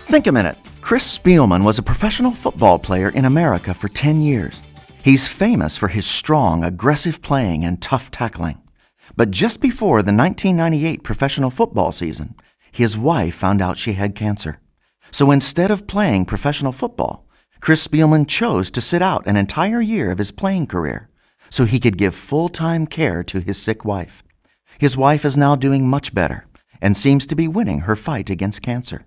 Think a minute. Chris Spielman was a professional football player in America for 10 years. He's famous for his strong, aggressive playing and tough tackling. But just before the 1998 professional football season, his wife found out she had cancer. So instead of playing professional football, Chris Spielman chose to sit out an entire year of his playing career so he could give full-time care to his sick wife. His wife is now doing much better and seems to be winning her fight against cancer.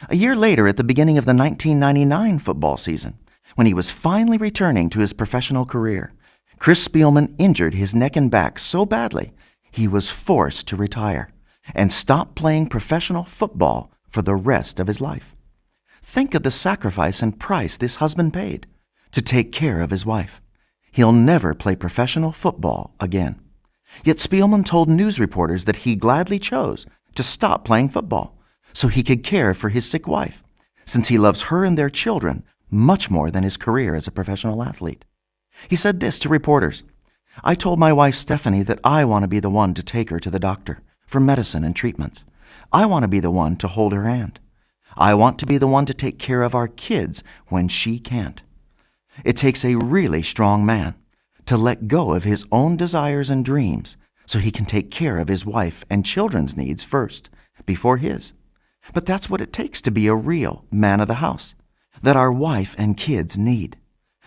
A year later, at the beginning of the 1999 football season, when he was finally returning to his professional career, Chris Spielman injured his neck and back so badly he was forced to retire and stop playing professional football for the rest of his life. Think of the sacrifice and price this husband paid to take care of his wife. He'll never play professional football again. Yet Spielman told news reporters that he gladly chose to stop playing football so he could care for his sick wife, since he loves her and their children much more than his career as a professional athlete. He said this to reporters, "I told my wife Stephanie that I want to be the one to take her to the doctor for medicine and treatments. I want to be the one to hold her hand. I want to be the one to take care of our kids when she can't." It takes a really strong man to let go of his own desires and dreams so he can take care of his wife and children's needs first, before his. But that's what it takes to be a real man of the house, that our wife and kids need.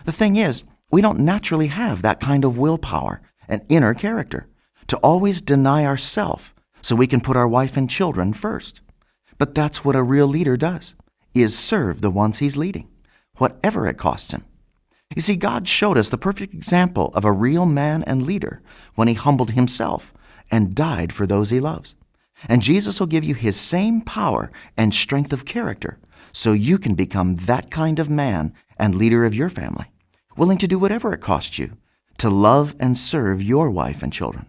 The thing is, we don't naturally have that kind of willpower and inner character to always deny ourselves so we can put our wife and children first. But that's what a real leader does. is serve the ones he's leading, whatever it costs him. You see, God showed us the perfect example of a real man and leader when he humbled himself and died for those he loves. And Jesus will give you his same power and strength of character so you can become that kind of man and leader of your family, willing to do whatever it costs you to love and serve your wife and children.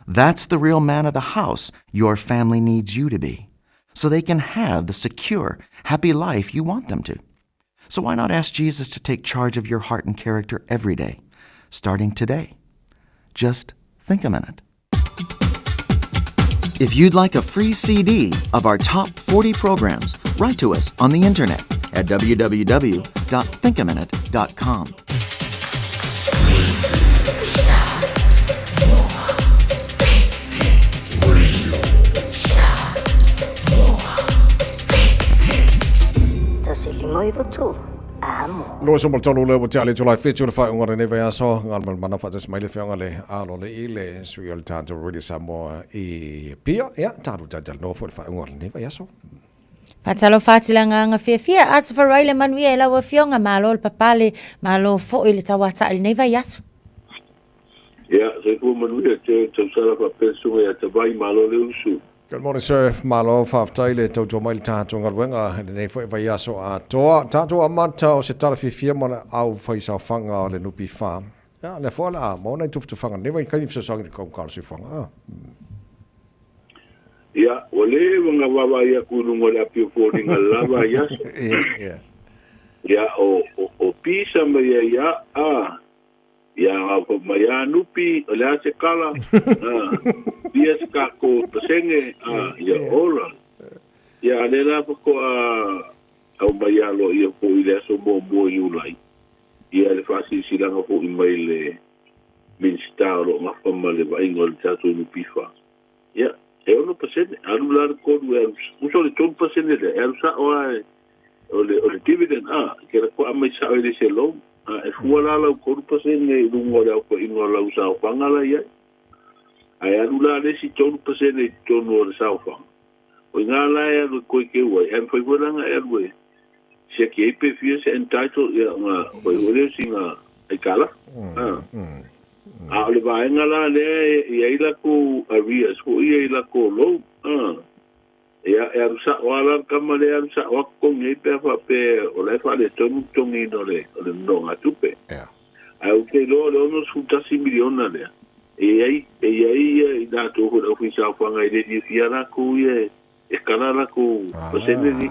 That's the real man of the house your family needs you to be, so they can have the secure, happy life you want them to. So why not ask Jesus to take charge of your heart and character every day, starting today? Just think a minute. If you'd like a free CD of our top 40 programs, write to us on the internet at www.thinkaminute.com. Lo so mal tolu le botali July 5 to 5 ngore ne va so ngal mana fa just mai le fa ngale alo le ile suel tanto radio Samoa e pia ya tatu tajal no fa ngore ne va so Fatalo fatilanga nga fia as for Riley Manuela wa fionga malo papale malo fo ile tawata il neva yasu. Ja, se ko Manuela te sala pa penso ya te vai malo le usu. Good morning, sir. Malo whaftaile tau tō maili tātou ngarwenga nei fo e vai aso a toa. Tātou amata o se tala whiwhia mana au whaisa whanga o le nupi wha. Ja, le fo la mo nei tuftu whanga. Newa i kaini whasangi ni kaukaro si whanga. Ja, o le wanga wawa ia kurungo le apio kōri ngā lava ia. Ja, o pisa mai ia ia mai a nupi o le ase kala. Dia ska ko pasenge ia ora ia le la ko au mai alo ia ko ile so bo yulai ia le fasi silanga ko mai le minstaro ma fama le vai ngol tatu no pifa ia e ono pasenge alu la ko u so le ton pasenge le sa o le dividend ke ko mai sa ile se lo e fuala la ko pasenge lungo la ko ingola usa pangala ia ai alula le si tonu pasene tonu o saufa o ngala e ko ke wa en foi volanga e we se ke pe fie se entitled ya nga o le singa e kala le va ngala le e ila ko areas ko e ila ko lo ya sa wala kamale sa wa ko ngai pe fa pe o le fa le tonu tonu no le no atupe ai o ke lo no su tasi miliona le e ai da to ko ofisa fanga ile di fiara ko ye e kanala ko pasene ni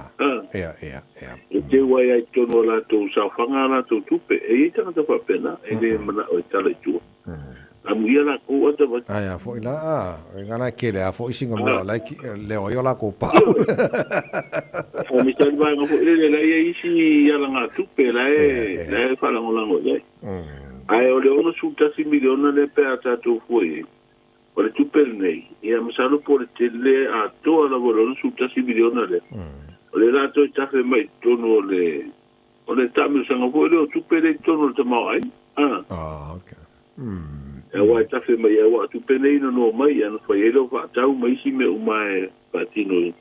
te wa ya to no la to sa fanga la to tupe e ta ta pa pena e le mana o tala tu amuia la ko ata ba aya fo ila ngana ke le fo isinga mo like le o yo la ko pa fo mi tan ba ngo le la ye isi ya la nga tupe la e fa la ngo le ai o le ono sultasi miliona le pe ata tu foi o le tupel nei ia masalo por tele a toda la ono sultasi miliona le o le la to tafe mai tono le o le tamu sanga foi le tupel tono te mai okay e wa tafe mai e wa tupel nei no mai ana foi ele va tau mai si me mai patino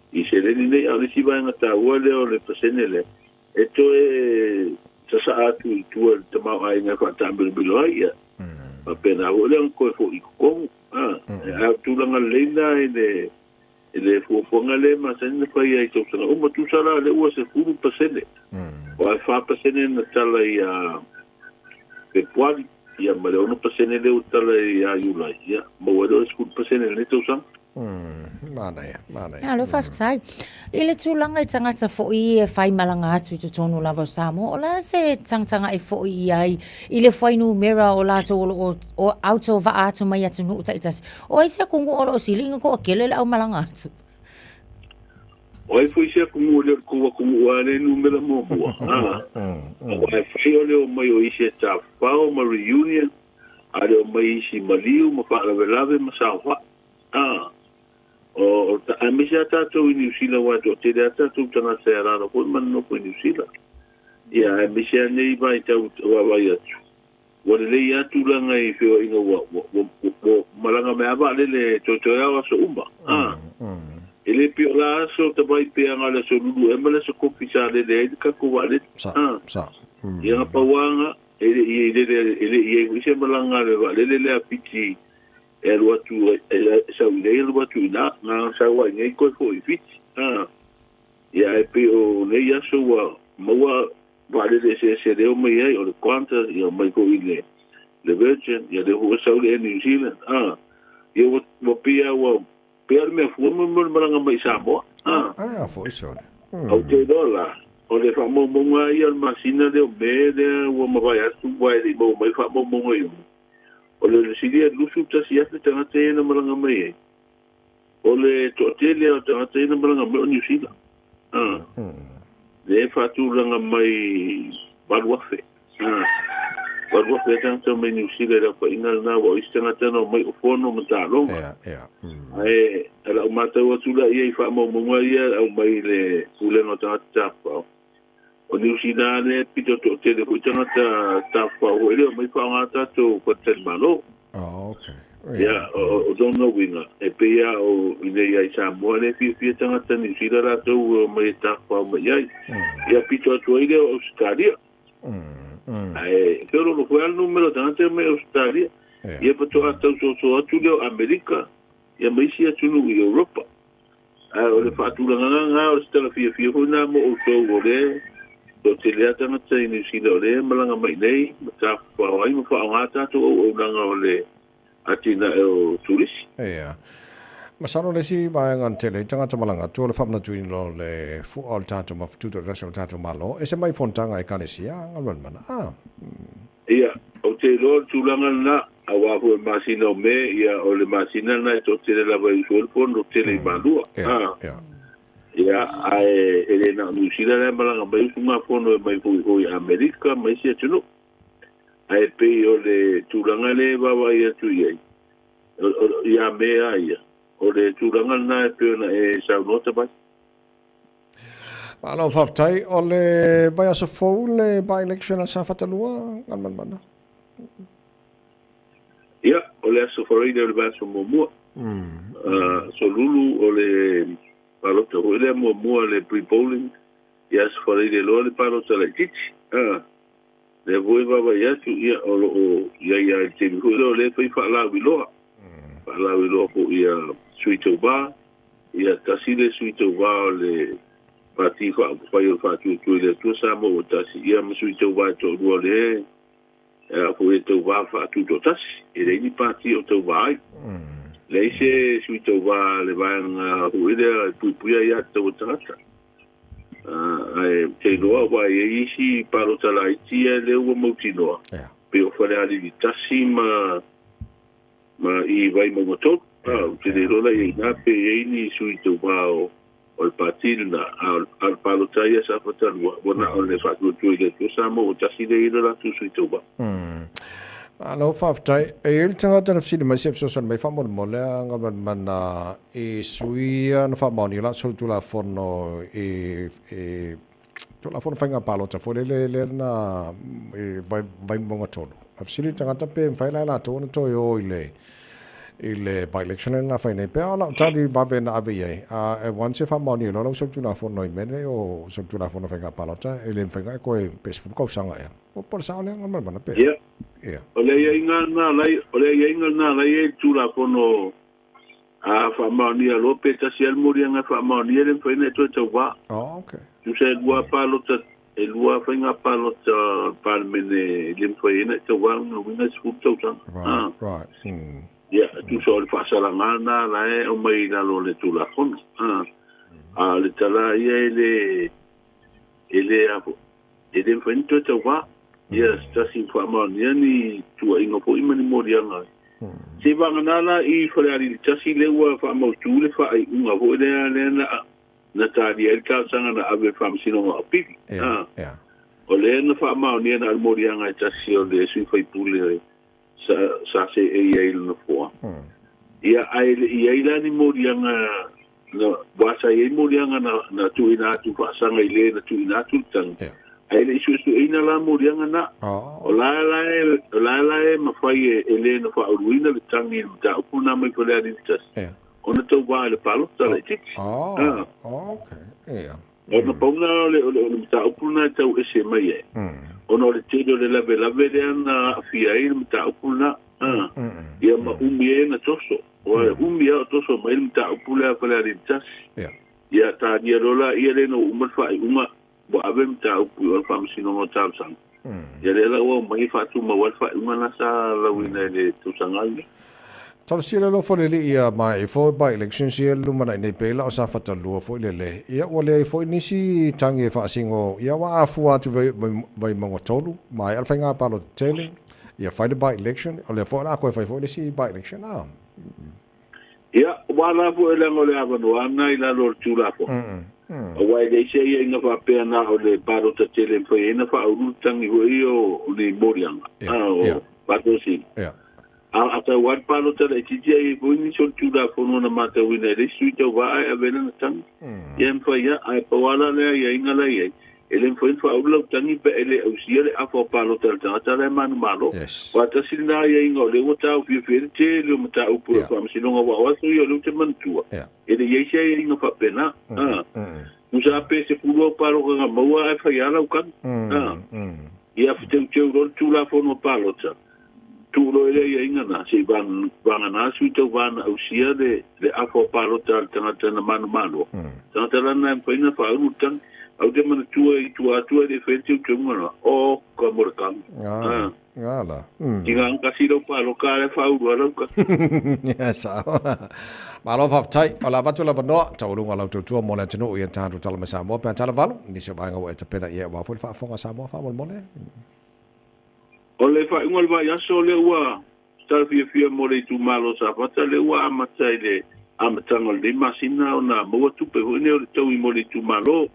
i se le nei a le si va ngata o le pasene le eto e sa atu tu te mau ai nga ka tambe bilo ia pa pena o le ko fo i ko tu langa lenda ele fo ngale ma sen pa ia to sana o tu sala le o se furu pasene o fa pasene na tala ia pe puali ia ma le ono pasene le tala ia yula ia mo o le furu pasene le to sana mana. Alo faftai. Ile tulanga I tangata fo I e fai malanga atu to tonu lava Samoa. Ola se tangtanga e fo I ai. Ile fai nu mera o lato o auto va atu mai atu nu utaitas. O I se kungu o silinga ko akele au malanga atu. O ai foi se kungu le ko ale nu mera mo mo. O ai fai o le o mai o ise ta fa o ma reunion. Ale o mai si maliu ma fa la velave ma sa fa. O ta amisia tatou I New Zealand wa to te tatou tanga se ara ko man no ko New Zealand ia amisia nei vai tau wa vai atu wa le ia tu langa I feo inga wa malanga me ava le to ya wa so umba ele pe la so te vai pe anga le so lulu e mala so kopi sa le ka ko wale sa ia pa wanga ele se malanga le wale le apiti e lo tu sa le lo tu na sa wa ngai ko fo fit ia e pe o le ia so wa maua wale le se de o mai o le quanta ia mai ko ile le virgin ia de ho sa le New Zealand ia wo pia wa pia me fu mo malanga mai sa mo foi isso o te dola o le fa mo ia masina de o be de o ma vai atu vai de mo mai fa mo yo o le sidia lusu ta sia te tanga te na malanga mai o le to te le o tanga te na malanga mai o New Zealand le fa tu langa mai balwafe balwafe tanga mai New Zealand pa inga na wa istanga tano mai o fono mata longa ala mata wa tula ia fa mo ia au mai le ule no ta pa o New Zealand le pito to te le tanga ta pa o le mai fa ngata to ko te malo ya o don't know winga e pe ya o ile ya sa mo le fi tanga ta New Zealand to mai ta pa mai ya pito to ile Australia pero lo fue al número tanga me Australia ia pa to ata so tu le America ia mai sia tunu i Europa o le whaatulanga o stela fia huna mo o tau o le o te lea tangata i New Zealand o le malanga mai nei ta whaawai mo whaangata to o nanga o le atina o turisi masano le si vai ngan tele tangata malanga to le whamna tuin lo le fu all tato ma tuto rational tato malo e se mai fontanga e kane sia ngalwan mana ia o te lo tulanga na awa ho masina me ia o le masina na to te la vai sul fondo te le malua ia ai ele na New Zealand le malanga mai uma fondo mai ho America mai sia tuno ai pe o le tulanga le baba ia tu ia me ia o le tulanga na pe na e sa nota ba Alo faftai o le vai aso fou le by election sa fatalua ngan mana ia o le aso fou le baso mo so lulu o le palota o le mo le pre-polling ia aso fou le lo le palota le titi le voi baba ia tu ia o ia te ho le fai fa la wilo ko ia suito ba ia tasile suito ba le pati fa fa tu le tu sa mo tasi ia mo suito ba to le ko e to ba fa tu to tasi e le ni pati o to ba le se suito ba le ba nga ho ile pu ia to tata te loa wa e isi paro tala itia le ua mautinoa. Pe o whare ali tasi ma i vai mongotot. Te le rola i nga pe e ni sui tau wao o le patil na al paro taia sa patalua. Wana o le whatu tui le tu sa mo o tasi le ina la tu sui tau wao. Alo whaftai, e ili tanga tana fsili mai sef sosan mai whamon mo lea ngaman mana e suia na whamoni la sol tu la fono tu la fono whainga palo ta fo le na vai monga tolu. A fsili tanga tape mwhaila la tōna toi o ile by election na whainei pe ala tari wawe na ave iei. E wanse whamoni no sol tu la fono i mene o sol tu la fono whainga palo ta ile mwhainga e koe pesfu kausanga ea. O por sa ole ngaman mana pe. Ole inga na lai e tula kono a famania lope ta si almoria nga famania le fene to to wa. Okay. Tu se lua palota e lua fenga palota palmene le fene to wa no winga sfu to ta. Right. Ya, tu so le fasala ngana la e o mai na lo le tula kono. Le tala ele apo. Ele fene to wa. Yes, tasi whamania ni tua inga po imani morianga. Se wanganala I whareari tasi lewa whamau tūle whaai unga ho lea na tāri elka sanga na ave whamsino ngā pipi. O lea na whamau ni na morianga I tasi o le sui whai pule sa se e na fua. Ia aila ni morianga na wasa e morianga na tuina atu whaasanga I le na tuina atu tanga. Ele isu ina la morianga na. O la e mawhai e le na wha uruina le tangi ta upuna mai pole ani tas. ona tau wā le palo tala i tiki. Okay, ia. Ona pauna le mta upuna tau ese mai e. Ona le tēdo le lave le ana afia i le mta upuna. Ia ma umi e na toso. Oa umi e o toso mai le mta upuna a pala rintas. Ia tā nia rola ia le no umarwha i uma. Wa ave mta upu o whamasino ngā tāu sang. Ia le la ua mai whatu ma walwha i uma nasa lawina le tūsangai. Tala sila lo fo le ia mai fo by election sia lumana nei pela o sa fata lo fo le ia o le fo nisi tangi fa singo ia wa afu atu vai mo tolu mai alfa nga palo tele ia fa le by election o le fo la ko fa fo le si by election ia wa la fo le ngo le avano ana ila lo tula fo o wa le se ia nga fa pe na o le paro ta tele fo ina fa u tangi ho io le morianga o pato si ata wat palo tala i titi ai buini sol tula fono na mata wina le suita wa ai avena na tang yem fa ya ai pawala le ya ingala ye ele foi fa ulo tangi pe ele ausia le afo palo tala manu malo wa ta silna ya ingo le wata u fi te le mata u pu fa msino wa so yo le te mantua ele ye se ya ingo fa pena usa pe se pulo palo ga maua ai fa ya la ukan ia fitu ro tula fono palo tala tulo ele ia inga na se vanga na suita vana ausia le afo palo tangata na manu tangata lana mpaina fa urutan au te mana tua de fete u ngana o ka morkan ngala tinga kasi lo palo ka le fa uru ka ya sa malo fa tai ala vatu la no ta ulunga la tu mo na tino ia ta tala masa mo pa tala valu ni se vanga wa ta pena ia wa fa fonga sa mo fa mo le o le fa ingol va ya so le wa sta fia mo le tu malo sa pata le wa amatai le amatangol de masina ona mo tu pe ho ne o tau mo le tu malo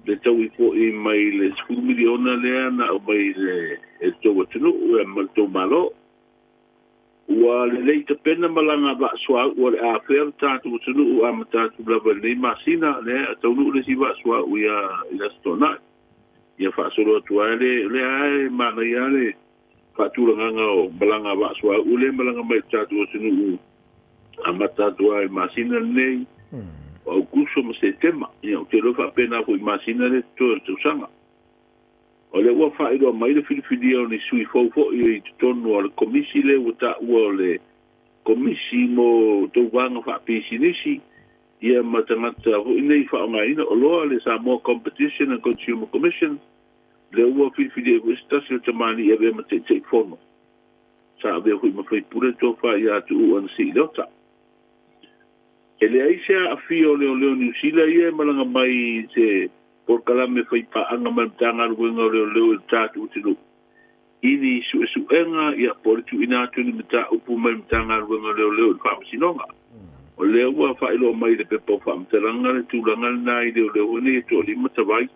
le tau i fo i mai le 10 miliona le na o mai le e to wa tunu o mo tu malo wa le te pena malanga ba swa o a fer ta tu tunu o amata tu la le masina le tau lu le si ba swa o ya ila stona ia fa solo tu le ai mana ia le fa tu nga o balanga ba swa ule balanga mai tatu sinu amata tu ai masina nei o kuso mo se tema ia o te lo fa pena ko masina le tu sanga o le wa fa ilo mai le filifili o ni sui fo i tonu o le komisi le uta o le komisi mo to wanga fa pisinisi ia matangata ho nei fa nga ina o lo le Samoa Competition and Consumer Commission le ua filifili e stasi o tamani e vea mate te fono sa vea hui mawhai pure tō wha i atu u an si leota e le aisea a fio leo New Zealand ia malanga mai te porkalame whai paanga mamtanga ruenga leo tātu utinu ini su enga ia poritu ina atu ni mta upu mamtanga ruenga leo whamasinonga o leo ua whailo mai le pepo whamteranga le tūlanga na i leo ne to li matawai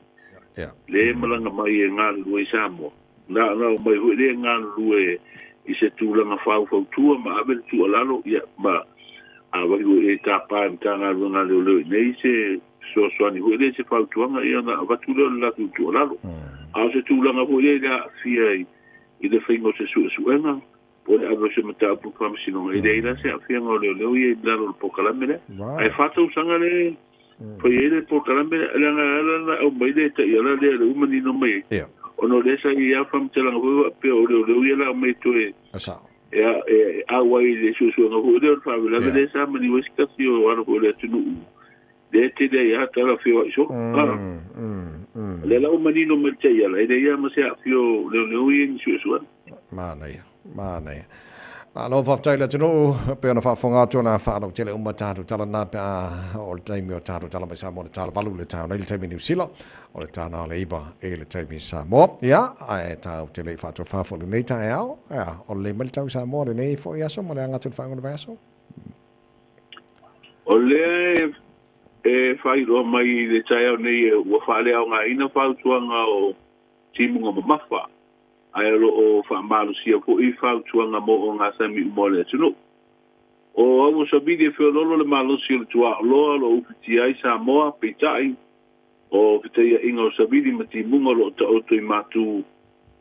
le malanga mai e ngā lue Samoa na mai hui le ngā lue i se tūlanga whau tua ma awe tu alalo ia ma awai hui e tāpā mta ngā lue ngā leo nei se soani hui le se whau tuanga ia na watu leo la tu alalo a se tūlanga hui le la fia i le whaingo se suenga po le alo se mata apu whamasino e le ila se a fia ngā leo ia i lalo le pokalamene ai whatau sanga le foi ele por caramba ela o baile te ela le uma ni no mai ono desa ia fam tela ngo pe o le ela mai to asa a wai le su ngo le fa la desa mani wesca si o aro le tunu de te de ya tala fio so le la uma ni no mai te ela ide ia ma se a fio le ui su mana alo fa taila tino pe ona fa fonga tona fa no tele uma tatu tala na pe o time o tatu tala mai sa mo tala valu le tau le time ni silo o le tana le iba e le time sa mo ya ai tau tele fa to fa fo le ta ao ya o le mal tau sa mo le nei fo ya so mo le anga tu fa ngol vaso o le e fa i ro mai le tau nei o fa le au nga ina fa tuanga o timu ngo mafa ai o fa malu sia ko I fa tuanga mo o nga sami mo le tunu o au so bidi fe lo le malu sia tua lo ufiti ai sa mo pitai o pitai ingo so bidi mati mungo lo to to matu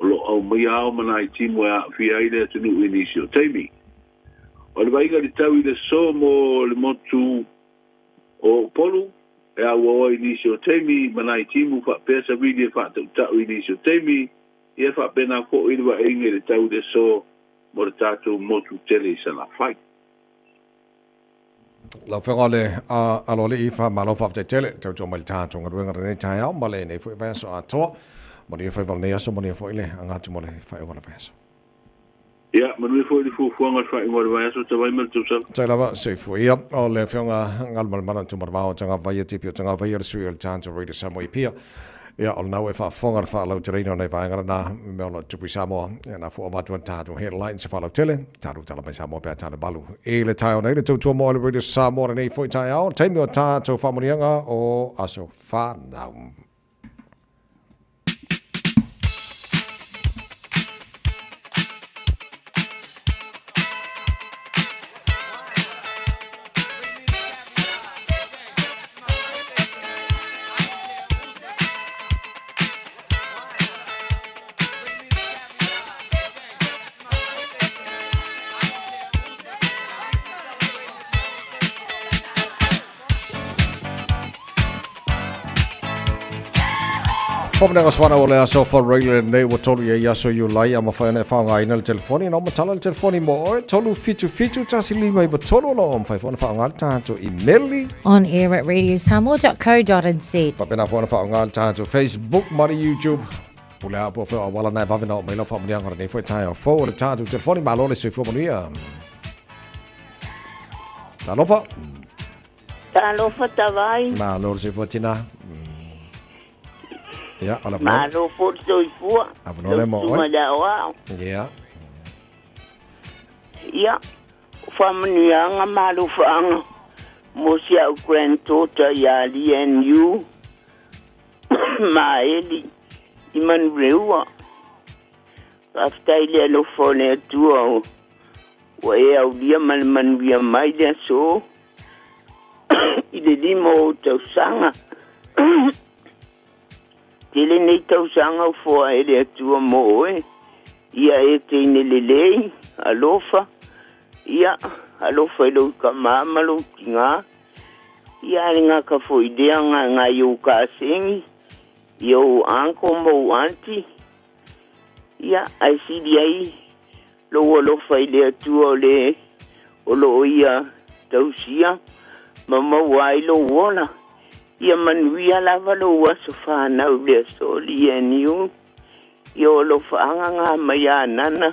lo au mai au mana I timu a fi ai le tunu inisio taimi o le vaiga le tau I le so mo le motu o polu e a ua inisio teimi manai timu whapea sa vidi e whatau tau inisio teimi ia whapena ko I le wa inge le tau le so mo le tātou motu tele sa la whai. Lau whenga le alo le iwha malo whafte tele tau tō mai tātou ngā ruenga rene tai au ma le nei fwoi vaiaso a toa mo ni e whai valnei aso mo ni e fwoi le angatu mo le whai wana vaiaso. Ia, manu e fwoi le fuafuanga whai ngore vaiaso ta vai mal tūsal. Tai lava se fwoi ia o le whenga ngal malimana tu marwao tanga vaia tipi o tanga vaia le sui o le tātou Radio Samoa I pia. Ia o nau e whaafonga na whaalau te reino nei vaengara na me ona tupu Samoa ia na fua matua tātou headlines se whaalau tele tātou tala mai Samoa pia tātou balu e le tai o nei le tautua mo le Radio Samoa nei fwoi tai au teimi o tātou whamonianga o aso whanau. Pomnega swana o le aso for regular nei wa tolu ia yaso you lai ama fa na fa nga ina le telefoni no matala le telefoni mo tolu fitu tasi lima I tolu lo om fa fa nga tanto emaili on air at radiosamoa.co.nz. Pa pena fa nga tanto Facebook mari YouTube pula po fa wala na va vena mai lo fa mria ngara nei foi tai o fo le tanto telefoni ma lo le se fo monia. Talofa tavai na lo se fo tina. Ja, alla bra. Maar då får du få. Avnole mo. Ja. Ja. Famnianga malufanga. Mosia granddaughter ya LNU. Maeli. Iman rewa. Aftaile lo fone tuo. Wa ya udia man via maida so. Ile dimo to sanga. Tele nei tau sanga fo ele atua mo e. Ia e te inelelei, alofa. Ia, alofa ilo ka mama lo tinga. Ia ringa ka fo idea nga iu ka sengi. Iu anko mo anti. Ia, ai sidi ai. Lo alofa ile atua ole. Olo ia tau sia. Mama wailo wola. Ia manuia lava lo waso whanau lea soli e niu. Ia lo whaanga mai anana.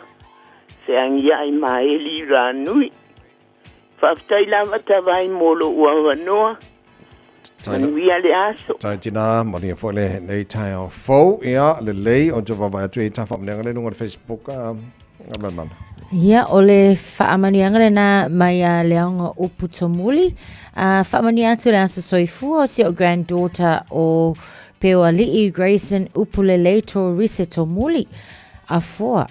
Se angia I maeli ranui. Whaftai lava tawai molo ua wanoa. Manuia le aso. Tai tina, mani e fwole nei tai o fau. Ia, le lei, o jawa vai atu e ta whamnenga le nunga Facebook. Ngaman. Ia, o le whaamanianga le na mai a leonga upu tomuli. Whaamani atu le asa soifua o si o granddaughter o Peo Ali'i Grayson upulele to rise tomuli. A fua.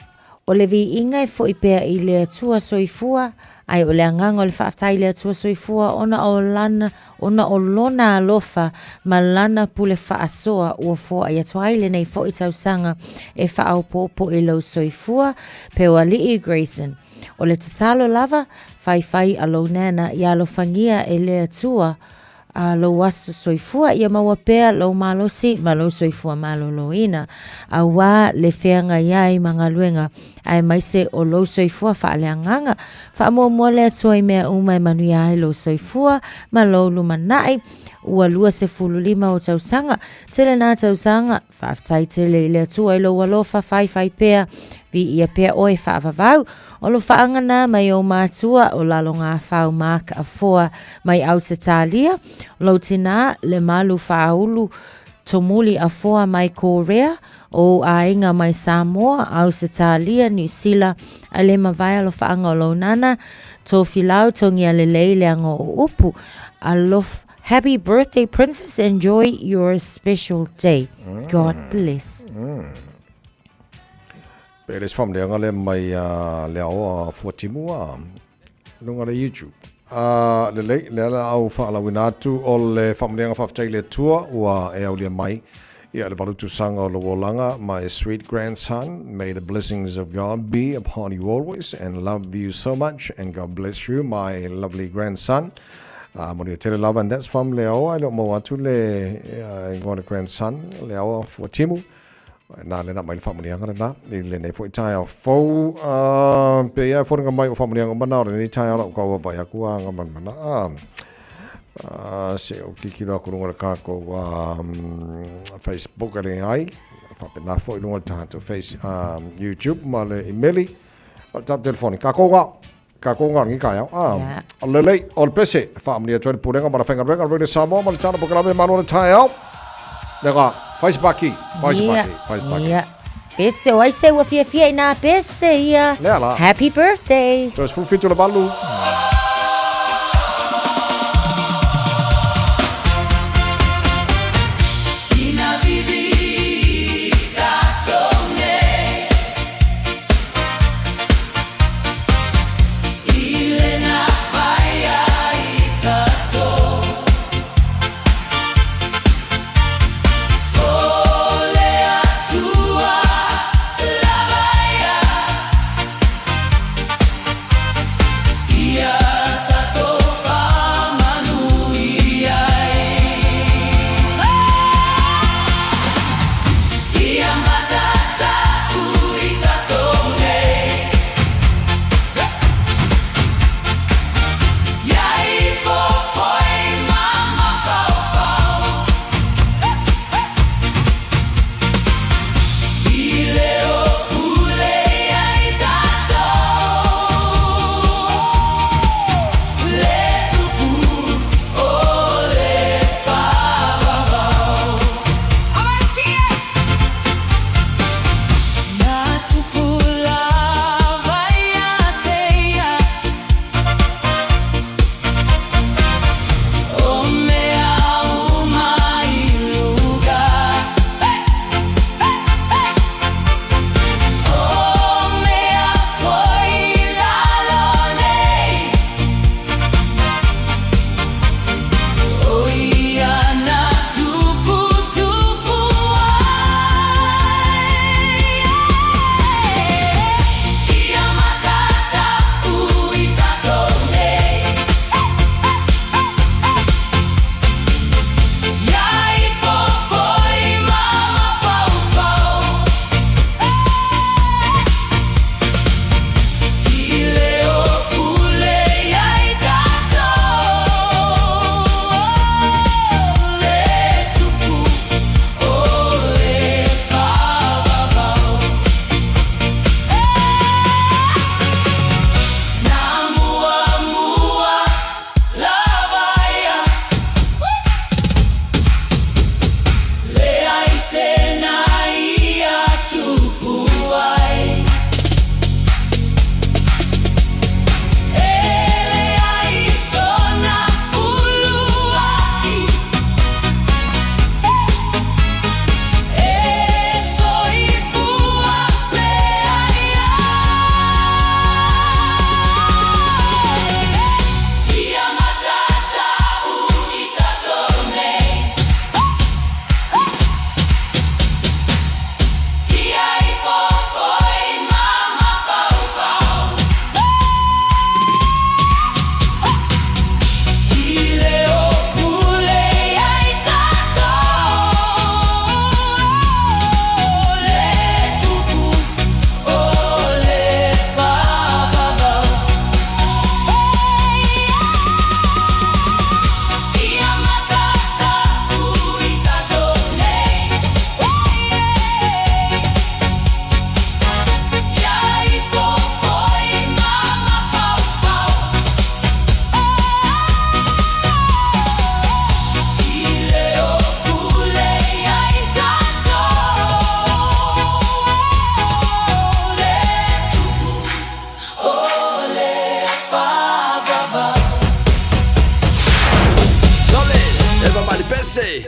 O le vi inga fo I pea I le atua soifua. Ai o le anganga o le whaatai le atua soifua. Ona o lona alofa ma lana pule whaasoa ua fo ai atuai le nei fo I tausanga e whaau popo I lau soifua. Peo Ali'i Grayson. O le tatalo lava, whai alo nana I alo whangia e le atua a lo waso soifua ia maua pea lo malosi malo soifua malo loina a wa le feanga iai mangaluenga ai maise o lo soifua whaaleanganga wha le atua I mea umai manu iai lo soifua malo lumanai ua lua se fululima o tausanga tele na tausanga whaaftai tele le atua I lo walofa whai pea vi ia pea oe whaavavau o lo whaangana mai o mātua o lalo ngā whau maka a foa mai au se tālia lo tina le malu whaulu tomuli a foa mai Korea o a inga mai Samoa au se tālia New Zealand a le mawai lo whaanga o lo nana tō whilau tongi a le leileanga o upu a lof. Happy birthday, Princess. Enjoy your special day. God bless. Peres fam le ngale mai le au fotimua lunga le YouTube. Le au fa la winatu o le fam le ngafaf tai le tua wa e au le mai Ia le valutu sanga o lo wolanga, my sweet grandson, may the blessings of God be upon you always and love you so much and God bless you, my lovely grandson. Mori tele love and that's from Leo, I don't know what to le grandson, Leo for Timu. Na le na mai fa moni anga na le nei foi tai au fo pe ia fo nga mai fa moni anga mana le nei tai au ko va ya ku anga mana se o ki ra ko ngora ka ko Facebook ale ai fa pe na fo no ta to face YouTube ma le email tap telefoni ka ko nga ngi ka ya le le ol pese fa moni to pu nga mana fa nga re Samoa ma cha po ka me mano le tai au Nega, faz baki. Yeah. Pese, oi se o fie na pese ia. Happy birthday. Terus fu fitu le balu.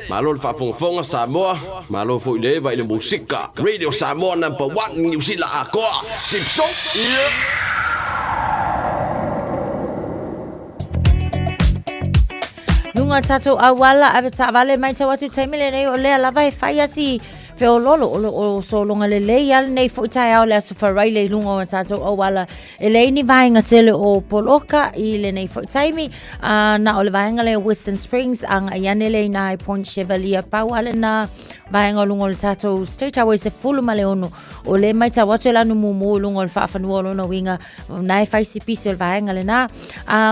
Malo le whafonga Samoa, malo fo ile vai le musika. Radio Samoa #1 New Zealand akoa. Sipso. lunga tatou awala ave taavale mai tau atu taimile nei o lea lava e whai asi Feololo o so longa le lei al nei fo tai au le so farai le lunga o tatou awala e lei ni vainga tele o Poloka I le nei fo taimi na o le vainga le Western Springs anga iane le na Point Chevalier pauale na vainga lunga le tatou State Highway se fulu male ono o le mai tau atu lanu mumu lunga le whaafanua lona winga nai whaisi pisi o le vainga le na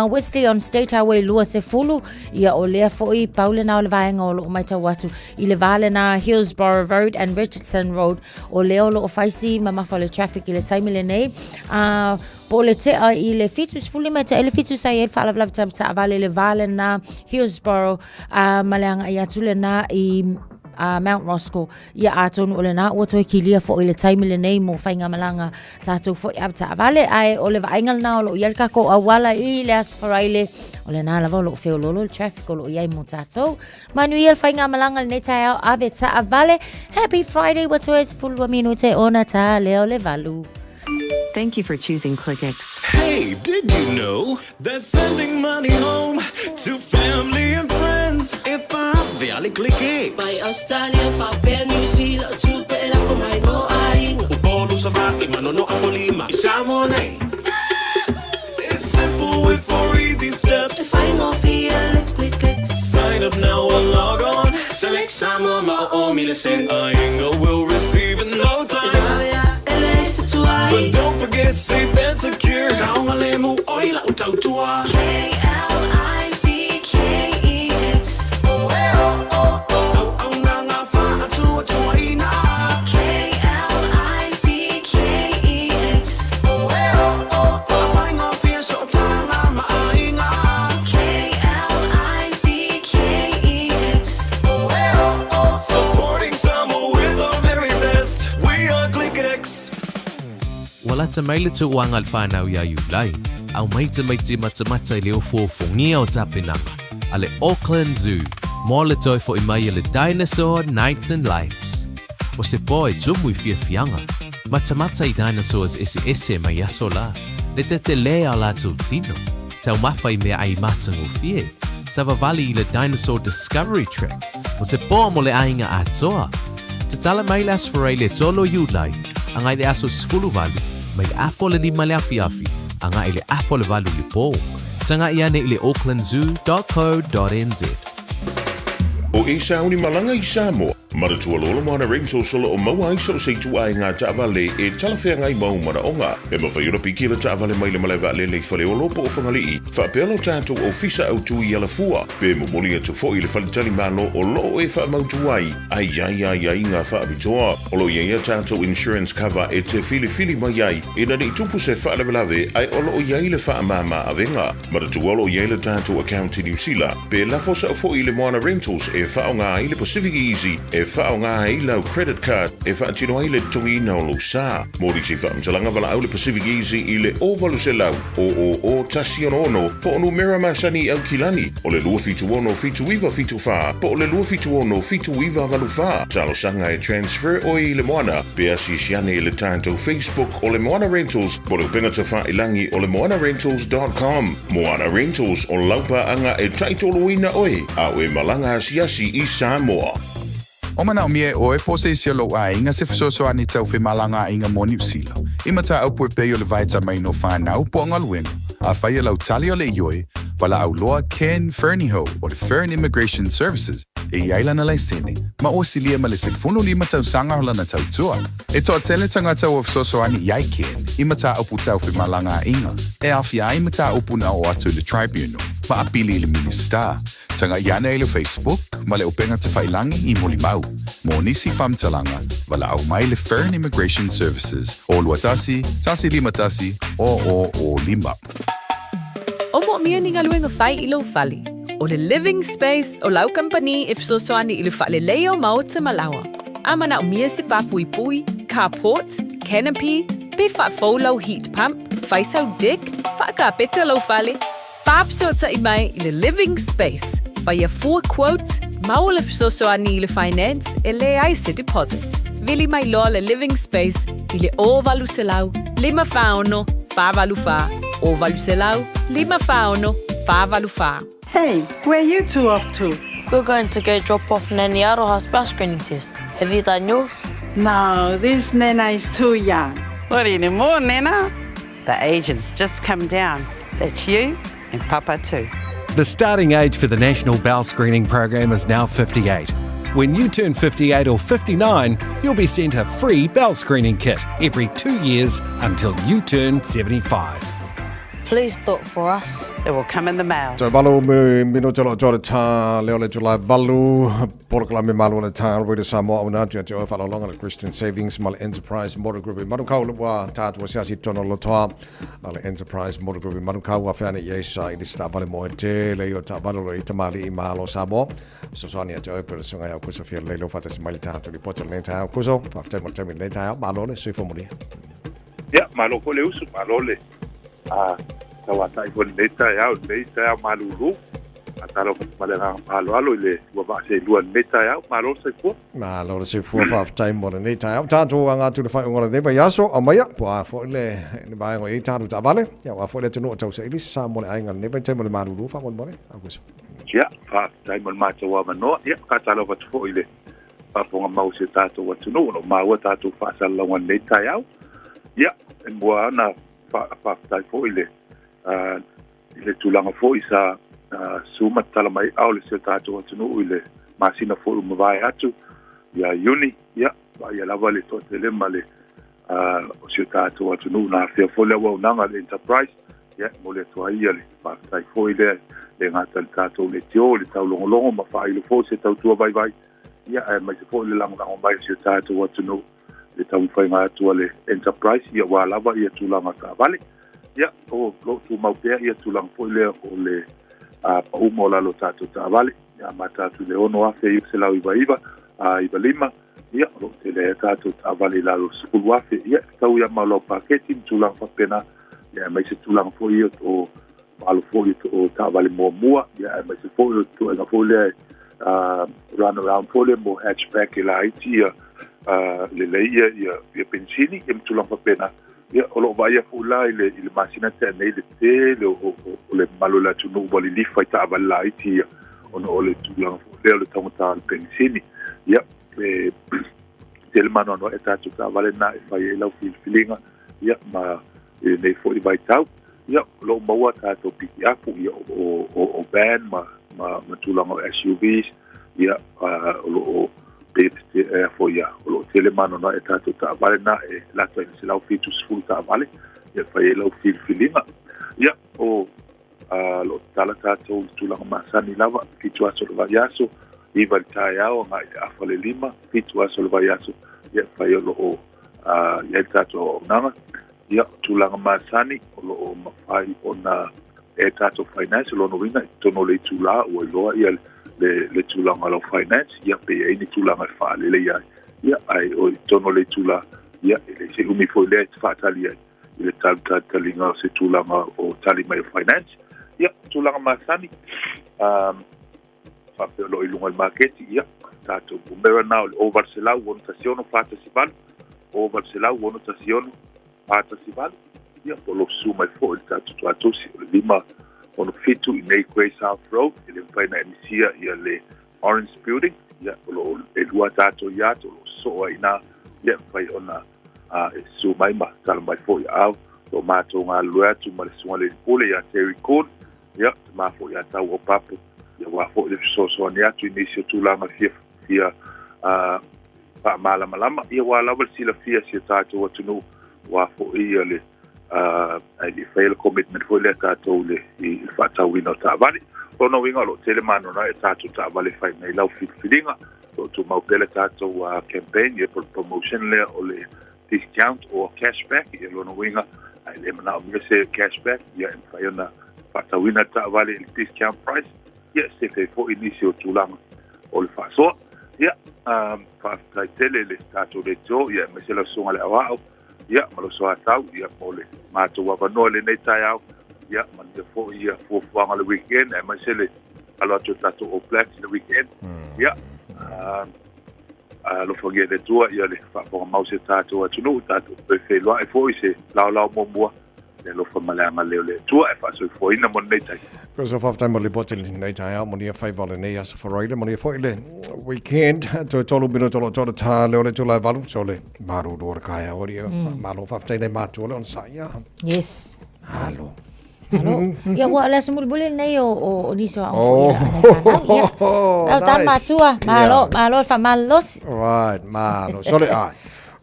Wesley on State Highway lua se fulu ia o lea fo I paule na o le vainga o lo mai tau atu I le vale na Hillsborough Road and Richardson Road o leo lo faisi mamafa le traffic I le taimi le nei po le tea I le fitus fuli mai te ele fitus ai fa la ta vale le vale na Hillsborough maleanga ia tule na I Mount Roscoe ia atonu o le na o toi kilia fo I le taimi le nei mo whainga malanga tātou fo I ta vale ai o le vaingal na o lo ialka ko awala I le asfaraile o le na lava o lo feololo le traffic o lo iai mo tātou manuel whainga malanga le nei tai au ave ta vale happy Friday wa toes fulua minute ona ta leo le valu. Thank you for choosing ClickX. Hey, did you know that sending money home to family and friends is the Ali ClickX? By Australia, for New Zealand, to pay for my no eyeing. Ubolo sa baki, manono ako lima, isa mo na It's simple with 4 easy steps. Sign off here, ClickX. Sign up now or log on. Select Samoa, ma'o send. Ainga will receive in no time. But don't forget safe and secure. Saungalemu oila utautua. KLICKEX. Nga fa atua tuaina. KLICKEX. Fafai nga fia so tanga maainga. KLICKEX. Supporting Samoa with our very best. We are ClickX. Wala ta maile tu wangal whanau ia iulai. Au maita mata I leo fuofongia o tapinanga. Ale Auckland Zoo. Mo le toi fo I mai le Dinosaur Nights and Lights. O se poe tumu I fianga. Mata I dinosaurs ese mai aso la. Le te lea la tu tino. Tau mawhai mea ai matango fie. Sava vali I le Dinosaur Discovery Trek. O se poe mo le ainga atoa. Tatala mai las forai le tolo iulai. Angai le aso sfulu valu. Mai afo le lima le afi. Anga ile afo le valu li po. Tanga iane ile aucklandzoo.co.nz. O e sauni malanga I Samoa. Maratua lolo mana rento solo o maua iso se tu ai ngā taavale e talawhea ngai mau mana onga. E mawhaiura piki la taavale mai le malaiwa le le whale o lopo o whangalii. Whaapelo tātou o fisa au tui ala fua. Pe momoli atu fo I le whalitali malo o lo e wha mautu ai. Ai ngā whaabitoa. O lo ia tātou insurance cover e te fili mai ai. E nani I tupu se whaalewelawe ai o lo iai le wha mama avenga. Maratua lo iai le tātou account I New Zealand. Pe lafosa fo I le moana rentals e wha o ngā I le Pacific Easy. E wha o ngā ilau credit card e wha tino ai le tongi na o lo sa. Mori se wha mtalanga wala au le Pacific Easy I le ovalu se lau. O tasi ono po onu mera masani au kilani. O le lua fitu ono fitu iwa fitu wha. Po le lua fitu ono fitu iwa valu wha. Talo sanga e transfer o I le moana. Pe asi siane I le tātou Facebook o le Moana Rentals. Po le upenga ta wha ilangi o le moanarentals.com. Moana Rentals o laupa anga e taitolo ina oe. Au e malanga asiasi I Samoa. O mana o mie o e pose isi lo a inga se fisoso ani tau fe malanga inga mo New Zealand. Ima ta au pue o le vaita mai no whanau po ngaluenga. A whaia lau tali o le ioi, wala au loa Ken Ferniho o le Fern Immigration Services e iaila na laisene, ma o silia ma le se funu lima tau sanga hola na tau tua. E toa tele tanga tau o fisoso ani iai Ken, ima ta upu tau fe malanga inga. E awhia ima ta upu na o atu le tribunal, ma apili le minister. Tanga iana le Facebook, ma le upenga te whailangi I molimau. Mo nisi whamtalanga, wala au mai le Fern Immigration Services. O luatasi, tasi lima tasi, o lima. O mo mia ni ngaluenga whai I lo whali. O le living space o lau company if so soani I le whale leo mao te malawa. Amana o mia se papui pui, carport, canopy, pe wha lau heat pump, whaisau deck, whaaka peta lo whale. Whaapsota I mai I le living space. Via 4 quotes, mau le fisosoani I le finance e le ai se deposit. Vili mai loa le living space I le o valu se lau, lima whaono, wha valu wha. O valu se lau, lima whaono, wha valu wha. Hey, where you two off to? We're going to go drop off Nanny Aroha's bell screening test. Have you done yours? No, this Nana is too young. What anymore, Nana? The age has just come down. That's you and Papa too. The starting age for the National Bowel Screening Program is now 58. When you turn 58 or 59, you'll be sent a free bowel screening kit every 2 years until you turn 75. Please do it for us. It will come in the mail. So valu mino jolo jolo ta leo le July valu porkla me malu le ta radio Samoa una tu te ofa longa le Christian Savings Mal Enterprise Motor Group manu kau wa ta tu sia si tono lo toa le Enterprise Motor Group manu kau wa fane yesa i sta vale mo te le yo ta valu le tamali i malo Samoa so sonia te opa so ngai ku so fia le lo fa te smile ta tu poto le ta ku so fa te mo te le ta malo le sui fo mo ya malo ko le usu malo le tawata i fon leta ya malulu atalo malenga alo le wa se luan leta ya malo se fu fa time mo le ta ta tu anga tu le fa ngora de ba yaso amaya pa fo le ni ba ngo i ta tu ta vale ya wa fo le tu no tau se ili sa mo le ai ngal ne ba time mo le malulu fa mo le agus ya fa time mo ma tawa mano ya ka talo fa fo ile fa fo ngama se ta tu wa tu no ma wa ta tu fa sa la wan leta ya en boa na fa tai fo ile ile tulanga fo isa suma tala mai au le se tato atu ile masina fo umavai atu ya uni ya ya lava le to tele male o se tato atu na fe fo le wa nanga le enterprise ya mo le to ai le fa tai fo ile le ngata tato le tio le tau longo ma fa ile fo se tau tua vai ya mai se fo le langa mai se tato atu le tau fai ngata le enterprise ya wa lava ya tulanga ta vale ya o lo tu mau pe ia tu lang foi le o le o mo la lo tato ta vale ya mata tu le ono afe i se la iba i balima ya lo te le tato ta vale la lo skulu afe ya tau ya malo paketi tu lang fa pena ya mai se tu lang foi o alo foi o ta vale mo mua ya mai se foi tu la foi le run around foi le mo hatchback la itia le ia pensini em tu lang fa pena ya o vai a fula ile masina te nei le o le malula tu no boli li fa ta vala iti o le tu la le tamata al pensini ya el mano no eta tu ta vale na fa la filinga ya ma nei fo vai tau ya lo maua ta to piki apu ya o ban ma tu la SUVs ya o for ya lo tele mano na eta to ta vale na la to se la fitu full ta vale ya fa la filinga ya o lo tala ta to tu la masani lava fitu aso lo vayaso i valta ya o mai afale lima fitu aso lo vayaso ya fa lo ya ta to na ya tu la masani lo mafai ona eta to finance lo no vina to no le tu la o lo ya le tulanga lo finance ya pe ni tulanga fa le ya ai o tono le tula ya le se umi fo le fa tali le talinga se tulanga o tali mai finance ya tulanga masani fa pe lo ilunga market ya tato bumbera now over sela votazione fatta si val over sela votazione fatta si val ya polo suma fo il tato to si lima ono fitu i nei Grace South Road ele vai na inicia ia le Orange Building ia lo e lua tato ia to so ina ia vai ona su mai ma tala mai foi au to mato nga lua tu ma so le pole ia Terry Court ia ma foi ia tau o papo ia wa foi le so nia tu inicia tu la ma fia pa mala malama ia wa la sila fia si tato tu no wa foi ia le ai fail commitment foi le tato le i fata wino ta vale ono winga lo tele mano na tato ta vale fai nei lau filinga to tu mau pele tato campaign e promotion le o le discount or cashback e lo no winga ai le mana o se cashback ia fai ona fata wina ta vale il discount price ia se fe fo inicio tu lang o le fa so ia fata tele le tato de jo ia me se lo songa le awao ya malo so atau ya mole ma to wa no le nei tai au ya man de fo ya fo wanga le weekend e ma sele alo to tato o black le weekend ya lo forget de tua ya le fa po ma se tato tu no tato pe fe lo e fo se la mo mo le lo fa malanga le le tua e fa so foi na mon nei tai ko so fa time le botel nei tai au moni fa vale nei as for right moni foi le weekend to tolo bino tolo tolo ta le tolo valu sole maru do ka ya ori malo fa tai nei matu on sa ya yes halo ya wa la semul boleh nei o ni so au ya al tama tua malo fa malos right malo sole ai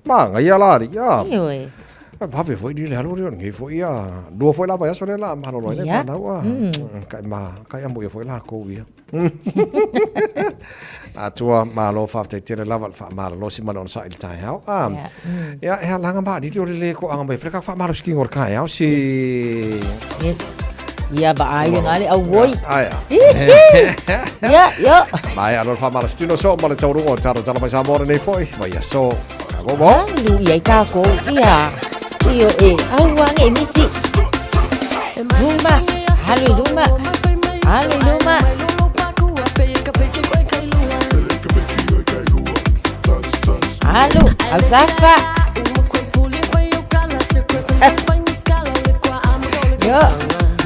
ma nga ya la ya oi va về với đi là lúc đó nghỉ với đùa với la vậy sao đấy là mà nó nói đấy mà đâu cái em bồi với la cô vậy chua mà lo pháp thì chơi la vật phạm mà lo xí mà nó sai tai hao ya ya lang ba đi đi le ko ang bay freka phạm mà lo skin or kai hao si yes ya ba ai ngali awoi ya mai lo phạm mà lo skin so mà lo chau ru charo chalo mai sa mo nei foi mai so bo lu ye ka ko ya Io awang emisi Luma Halo Luma Halo Alzafa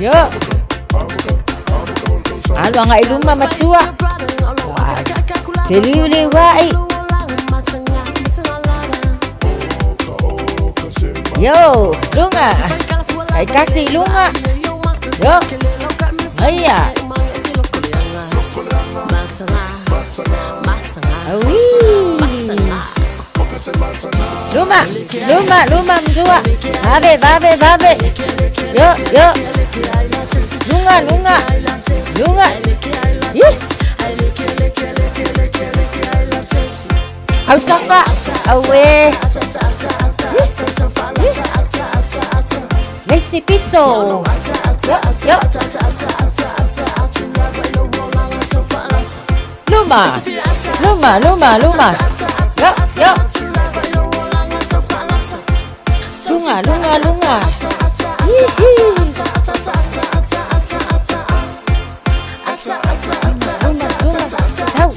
Yo Halo ngai Luma matua Feliule wai Yo, Lunga. Ay kasih Lunga. Yo. Ayah. Awi. Luma menjua. Babe. Yo. Lunga. Ih. Alsafa. Awe. Messi pizzo. Yo. Luma. Yo. Lunga. Sao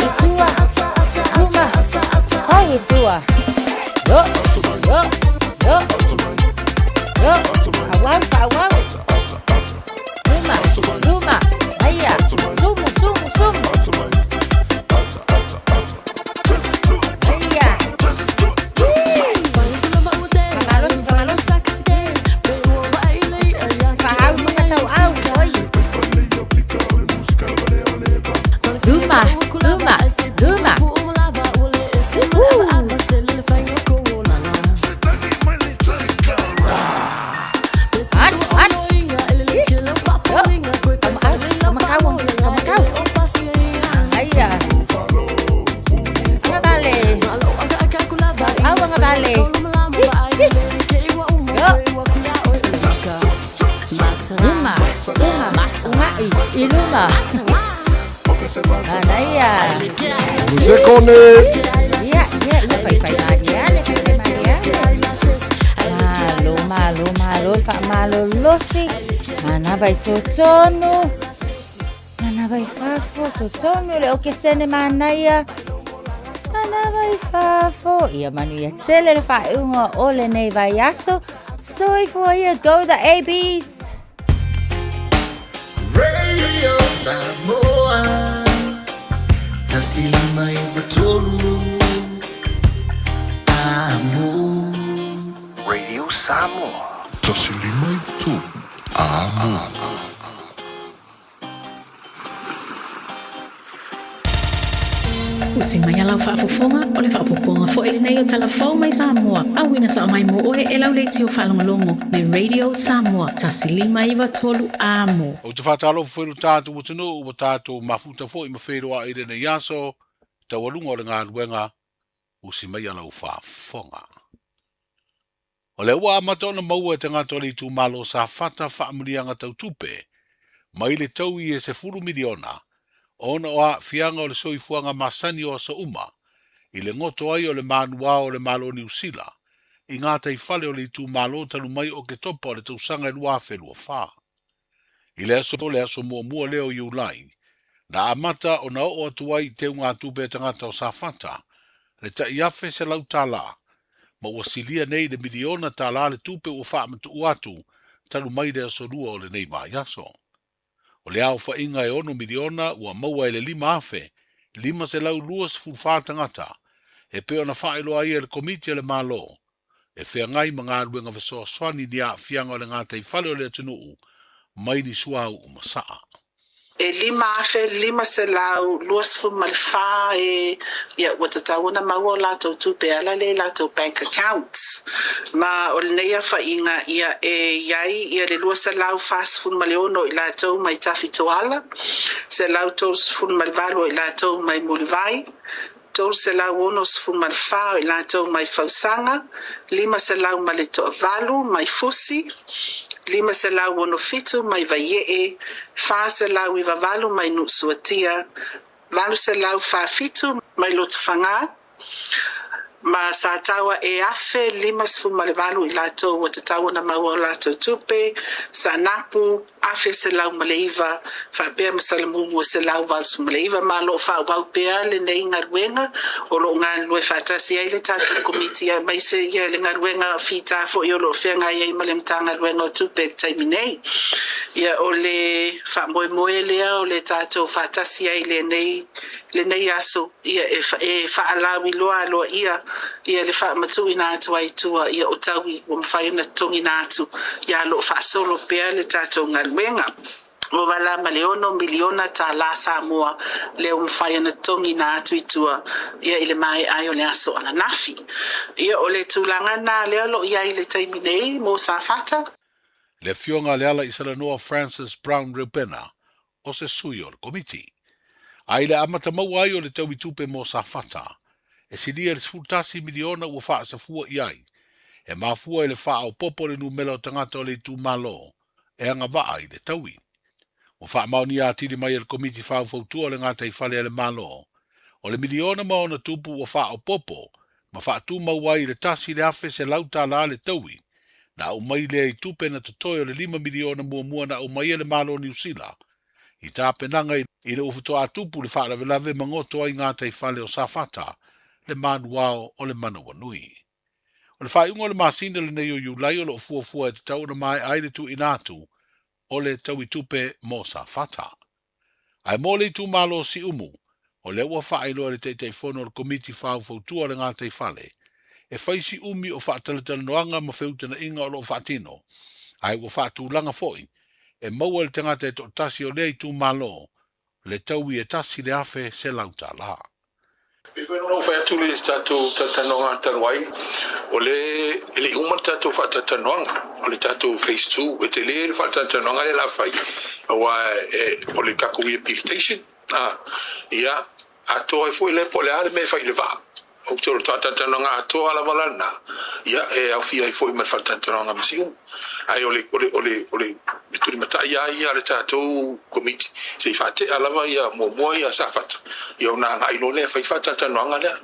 itua. Yo. Awang. Luma. Ayah. Sumu. Ayah. Malos. Faham mengacau oi. Luma. Iluma. Anaya. Musikone. Ya, phải Malo, fa malo losi. Mana vai totonu. Mana vai fafo totonu le okesene manaya. Mana vai fafo. Ia manu ia tsele le fa unga ole nei vai aso. Soi for you go the ABs. Radio Samoa Tasilima Ibatolu Amo Radio Samoa Tasilima Ibatolu Amo Usimaya lau whaafofonga o le whaapoponga fo ele nei o talafau mai Samoa. Awina sa mai mo oe e lau leiti o whalongolongo le Radio Samoa. Tasilima iwa tolu amo. O te whatalo whairu tātou watano o tātou mafuta fo i mawhiroa i rene yaso tawalunga o le ngā ruenga usimaya lau whaafonga. O le ua amata ona maua e te ngātou le tu malo sa whata whaamurianga tau tupe mai le tau i e se 10 miliona ona oa fianga o le soifuanga masani o sa uma, i le ngoto ai o le manua o le malo New Zealand, i ngā tei whale o le tu malo tanu mai o ke topa o le tausanga e lua whelua whā. I le aso mua leo i ulai, na amata o na o atuai te ngā tupe tangata o sa whata, le ta iafe se lau tala, ma ua silia nei le miliona tala le tupe o wha amatu uatu, talu mai le asolua o le nei maiaso. O le au whainga e ono miliona ua maua le 5 afe, 5 se lau luas fulfatangata, e peo na whaeloa ia le komiti le malo, e whea ngai mga aluenga fesoa swani ni a fianga o le ngata i whale o le atunuu, mai ni suau umasaa. E 5 afe, 5 se lau, luas fu malfa e ua tatauna maua lato tupe ala le lato bank accounts. Ma o le neia whainga ia e iai ia le luas se lau fast fu maleono i lato mai tafi toala, se lau tos fu malvalo i lato mai mulivai, tos se lau onos fu malfa i lato mai fausanga, 5 se lau male to valu mai fusi, 5 se lau ono fitu mai vaiee, 4 se lau i vavalu mai nusuatia, 4 se lau fa fitu mai lotofanga, ma sa tawa e afe 5 sfu malevalu i lato wa tatawa na maua lato tupe, sa napu afe se lau maleiva, fa pea masalamumu se lau valsu maleiva, ma lo fa wau pea le nei ngaruenga, o lo ngan lue fatasi ai le tatu komiti a mai se ia le ngaruenga fita fo i o lo whenga ia i malemta ngaruenga o tupe taiminei. Ia o le fa moe moe lea o le tatu fatasi ai le nei aso, ia e fa alawi loa loa ia le fa matu ina atu ai tua, ia o tawi o mwhai na tongi na atu, ia lo fa solo pea le tatu ngaruenga. O wala maleono miliona ta la Samoa le mwhai na tongi na atu itua, ia ile mai ai o le aso ana nafi. Ia o le tulanga na lea lo ia ile taiminei mo sa fata. Le fionga le ala Isalanoa Francis Brown Rupena, o se sui o le komiti. Ai le amata mau ai o le tau tupe mo sa fata, e sidia le sfutasi miliona ua faa sa fua iai, e mafua i le faa o popo le numela o tangata o le tu malo, e anga waa i le taui. O faa mauni a tiri mai le komiti faa fautua le ngata i fale le malo, o le miliona maona tupu ua faa o popo, ma faa tu mau ai le tasi le afe se lauta la le taui, na au mai le i tupe na totoyo le 5 miliona mua na au mai le malo New Zealand, i tā penanga i le ufuto atupu le whaara velave mangoto ai ngātai whale o safata le manuao o le manawa nui. O le whaiunga o le masina le nei o iulai o le ofua e te tau na mai aile tu inatu o le tau i tupe mo safata. Ai mo le tu malo si umu o le ua whaelo le teitei fono le komiti whau fautua le ngātai whale e whaisi umi o whaatalatala noanga ma whiutana inga o lo whaatino ai ua whaatulanga foi e maua le tangata e to tasi o lea i tu malo, le tau i e tasi le afe se lauta la. Pepe no whai atu le tātou tatanoanga taruai, o le uma tātou whatatanoanga, o le tātou phase 2, e te le whatatanoanga le la whai, o le kaku rehabilitation, ia, atoa e fwoi le po le ale me whai le vaa. O tō tātatanoanga atoa la walana, ia, e au fia e fwoi me whatatanoanga masiu. Ai ole turi matai ia le tātou komiti se i whate alawa ia mua ia sa fata ia una ngai lo le whai fata tanoanga lea.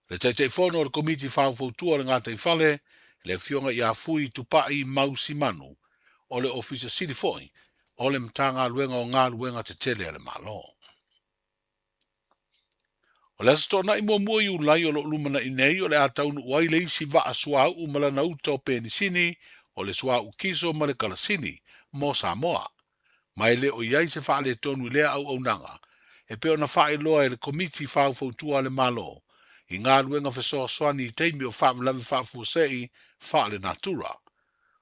Le teitei whono o le komiti whauwhautua le ngātai whale le fionga i a fui tupai mausi manu o le ofisa siri foi o le mtanga luenga o ngā luenga te tele le malo. O le asatona i mua i ulai o lo lumana i nei o le ataunu uai le isi wa asua u malana uta o penisini o le sua ukiso ma le kalasini mo Samoa. Mai le o iai se wha le tonu lea au nanga, e peo na wha loa e le komiti whau fautua le malo, i ngā luenga whesoa swani i teimi o wha lawe wha fuasei wha le natura.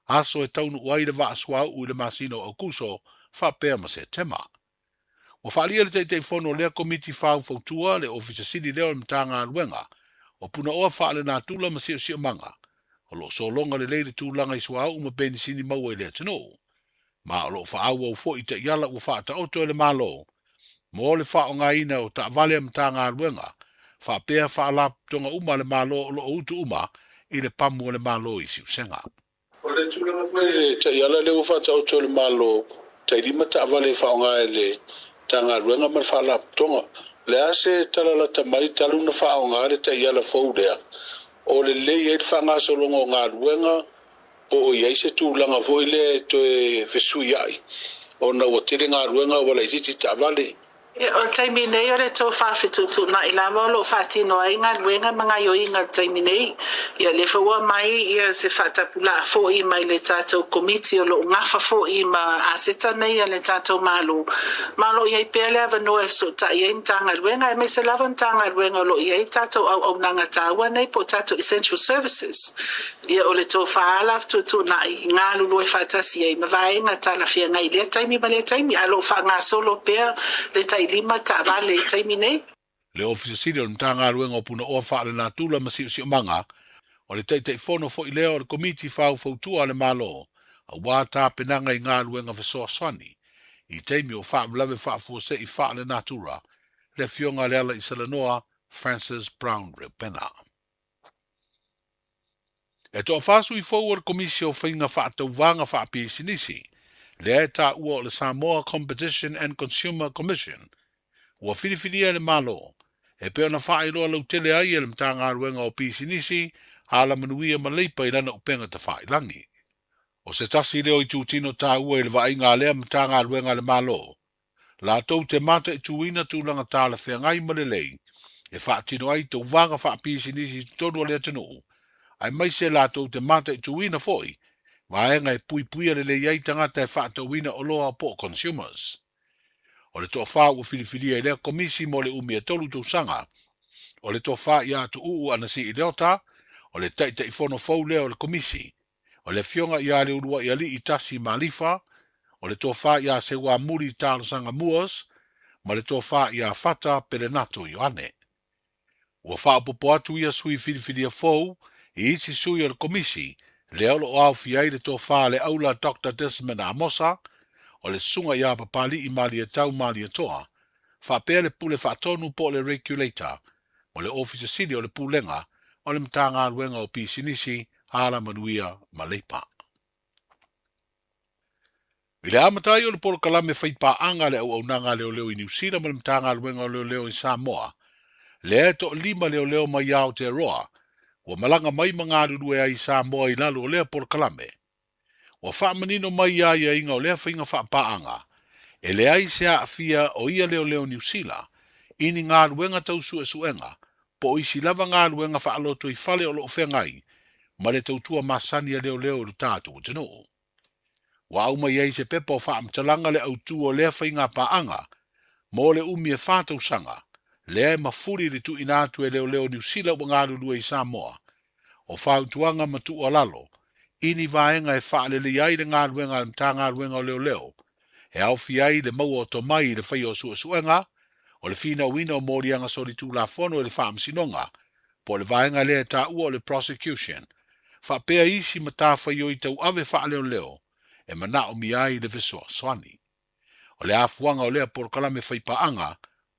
Aso e taunu uai le wa asua u le masino o kuso wha pea ma se tema. O wha lia le teitei whono lea komiti whau fautua le ofisa sidi leo le mta ngā luenga, o puna oa wha le natura ma sio manga, o lo so longa le leile tūlanga i sua au ma peni sini maua i lea tino. Ma o lo wha au au fo i te iala ua wha ta oto le malo. Mo le wha o ngā ina o ta vale am ta ngā ruenga, wha pēa wha la tonga uma le malo o lo utu uma i le pamu o le malo i siu senga. O le tūlanga fwere le te iala le ua wha ta oto le malo, te rima ta vale wha o ngā le ta ngā ruenga ma wha la tonga. Le ase talala ta mai taluna wha o ngā le te iala fau lea. O le lei e wha ngā solonga o ngā ruenga, o iai se tūlanga foi le to e fesui ai. O na o tere ngā ruenga wala i titi ta vale. O taimi nei o le tō whawhetutu na i lawa lo whatino ai ngā luenga mga yo i ngā taimi nei. Ia le whaua mai ia se whatapula fo i mai le tātou komiti o lo ngafa fo i ma aseta nei a le tātou malo. Malo iai pēle ava no e so ta iai mtanga luenga e me se lava mtanga luenga lo iai tātou au nanga tāua nei po tātou essential services. Ia o le tō whaala tutu na i ngā lulu e whatasi ai ma vaenga tala fia ngai le taimi ma le taimi alo wha ngā solo pēr le tai lima ta vale taimi nei. Le ofisa siri o mtanga ruenga o puna oa whaare nā tūla masi o manga, o le teitei whono fo i leo o le komiti whau fautua le malo, a wā tā penanga i ngā ruenga whesoa swani, i teimi o wha mlawe wha fuose i whaare nā tūra, le fionga le ala i Salanoa, Francis Brown Repena. E toa whasu i fau o le komisi o whainga wha tau vanga wha pisinisi, le e tā ua o le Samoa Competition and Consumer Commission, ua whiriwhiria le malo, e peo na wha iloa lau tele ai e le mtanga ruenga o pisinisi, hala manuia maleipa i lana upenga ta wha ilangi. O se tasi leo i tūtino tā ua i le wa inga lea mtanga ruenga le malo, la tau te mata i tuina tūlanga tāla whea ngai malelei, e wha tino ai tau vanga wha pisinisi tonu le atanu, ai mai se la tau te mata i tuina foi, vaenga e pui le iai tangata e whaatauina o loa po consumers. O le toa wha ua whiriwhiria i lea komisi mo le umi e tolu tau sanga. O le toa wha i atu uu anasi i leota, o le taita i whono fau lea o le komisi. O le fionga i ale urua i ali i tasi malifa, o le toa wha i a se wā muri i tālo sanga muas, ma le toa wha i a whata perenato i ane. Ua wha apopo atu ia sui whiriwhiria fau, i isi sui o le komisi, le olo o au fiai le tō wha le aula Dr. Desmond Amosa, o le sunga ia papali i mali e tau mali e toa, wha pēr le pule wha tonu po le regulator, o le officer sili o le pulenga, o le mtanga ruenga o pisinisi, hala manuia maleipa. I le amatai o le poro kalame whaipa anga le au nanga leo leo i New Zealand, o le mtanga ruenga o leo leo i Samoa, le e to lima leo leo mai au te roa, ua malanga mai mga ruru e ai Samoa i lalo o lea por kalame. Ua wha manino mai ai a inga o lea whainga wha paanga. E le ai se a fia o ia leo leo New Zealand, ini ngā ruenga tau sue suenga, po isi lava ngā ruenga wha aloto i fale o lo whengai, ma le tau tua masani a leo leo i tātou tino. Ua au mai ai se pepa o wha amtalanga le au tua o lea whainga paanga, mo le umi e whātau sanga, le mafuri le tu inatu e leo leo New Zealand wa ngā ruru i Samoa. O whautuanga matu o lalo, ini vaenga e whaale le iai le ngā ruenga mta ngā ruenga o leo leo. E au fiai le mau o to mai le whai o sua suenga, o le fina wina o morianga sori tu la fono e le whaam sinonga, po le vaenga le ta ua o le prosecution. Whapea isi mata whai o i tau ave whaale o leo, e mana o miai le visoa swani. O le afuanga o lea por kalame whai paanga,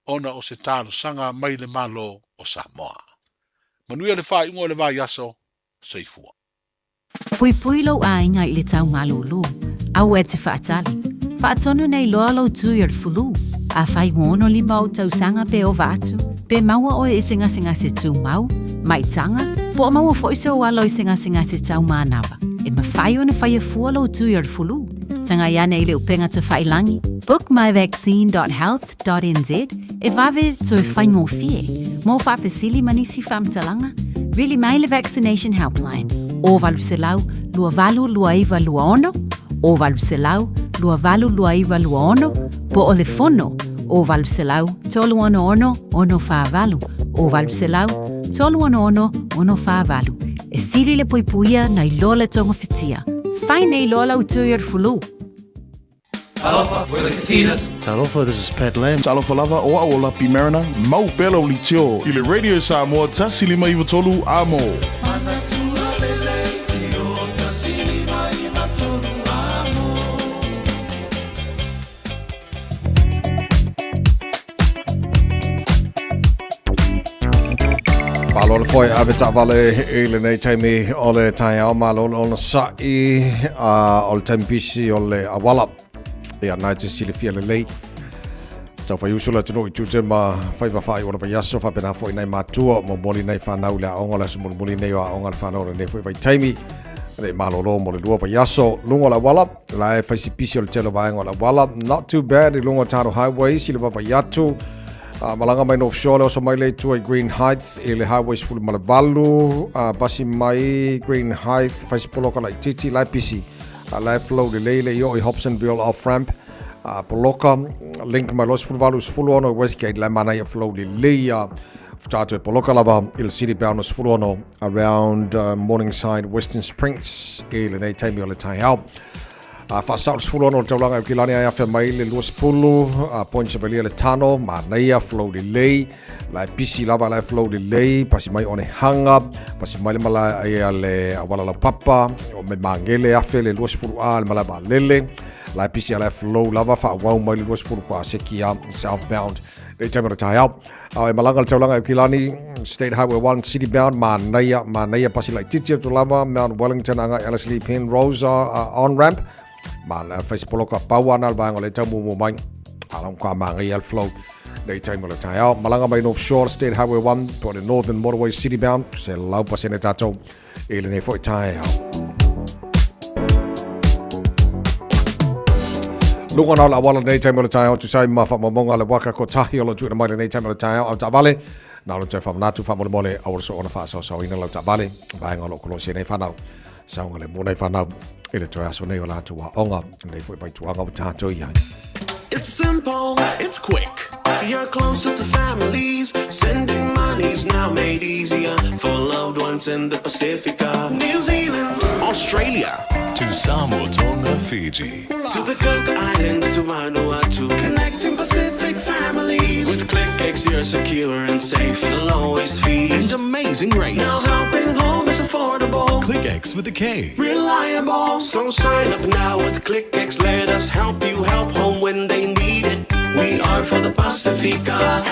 ona o se tālo sanga mai le malo o Samoa. Manuia le whai ungo le vai aso, seifua. Pui pui lau ainga i le tau malulu, au e te whaatali. Whaatonu nei loa lau tui ar fulu, a whai ngono li mau tau sanga pe o vatu, pe maua o e singa se tū mau, mai tanga, po maua foise o alo i singa se tau mānawa, e ma whai o ne whai e fua lau tui ar fulu, tanga iane i le upenga te whailangi, bookmyvaccine.health.nz, e vave to e whai ngō fie, mō whapesili manisi whamtalanga, really mai le vaccination helpline, o valu se lau, lua valu lua iwa lua ono, o valu se lau, lua valu lua iwa lua ono, po o le fono, o valu se lau, tolu ono ono wha valu, o valu se lau, tolu ono wha valu, e siri le puipuia na i lola tonga fitia, whai nei lola utui ar fulu. Talofa, we're the Casinas. Talofa, this is Pat Lamb. Talofa lava o aola pimerana, mau pela o litio. I le Radio Samoa, tasi lima iwa tolu amo. Malolo foi ave tavale ele nei taimi ole tai au malolo ona sai ole tampisi ole awala ia nai te sili fia lelei tau fai usula tunu i tute ma fai whai ona vai aso whapena foi nei matua mo moli nei whanau le aonga la se moli nei o aonga le whanau nei foi vai taimi Le malolo mo le lua pa yaso lungo la wala la fa si pisi o telo vai ngola wala not too bad lungo taro highways ile pa yatu malanga mai North Shore so mai le to a Green Heights ile highways full malavalu pasi mai Green Heights fa si poloka la titi la pisi la flow de le yo I Hobsonville off ramp poloka link mai los full valus full on Westgate la mana ya flow de le Futato poloka lava il city bound full on around Morningside Western Springs ile nei taimi o le tai hau fa south full on taulanga kilani ya fa mai le luas fulu points of le tano ma nei flow delay la pisi lava la flow delay pasi mai one hanga pasi mai mala ya le awala la papa o me mangele afe le luas fulu al mala ba lele la pisi la flow lava fa wa mai le luas fulu kwa sekia southbound they time to tie out malanga taulanga kilani State Highway 1 city bound manaya pasi like titi to lava Mount Wellington anga Ellerslie Penrose on ramp man face poloka pawana bang ole tamu mo mai alam kwa mangai flow they time to tie out malanga by North Shore State Highway 1 for the Northern Motorway city bound se lau pasene tato ele ne foi tie out lunga na la wala nei time to tie out to sai ma fa monga le waka ko tahi o lo tu mai nei time to tie out ta vale na lo te fa na tu fa mo mole a so ona fa so ina lo ta vale ba ngalo ko lo se nei fa na sa ngale mo nei fa na ele to aso nei ola tu wa onga nei foi pai tu anga ta to ya. It's simple, it's quick. You're closer to families. Sending money's now made easier for loved ones in the Pacific, New Zealand, Australia, to Samoa, Tonga, Fiji, to the Cook Islands, to Vanuatu, connecting Pacific families. With ClickX, you're secure and safe, the lowest fees, and amazing rates. Now helping home is affordable. ClickX with a K. Reliable. So sign up now with ClickX. Let us help you help home when they need it. We are for the Pacifica.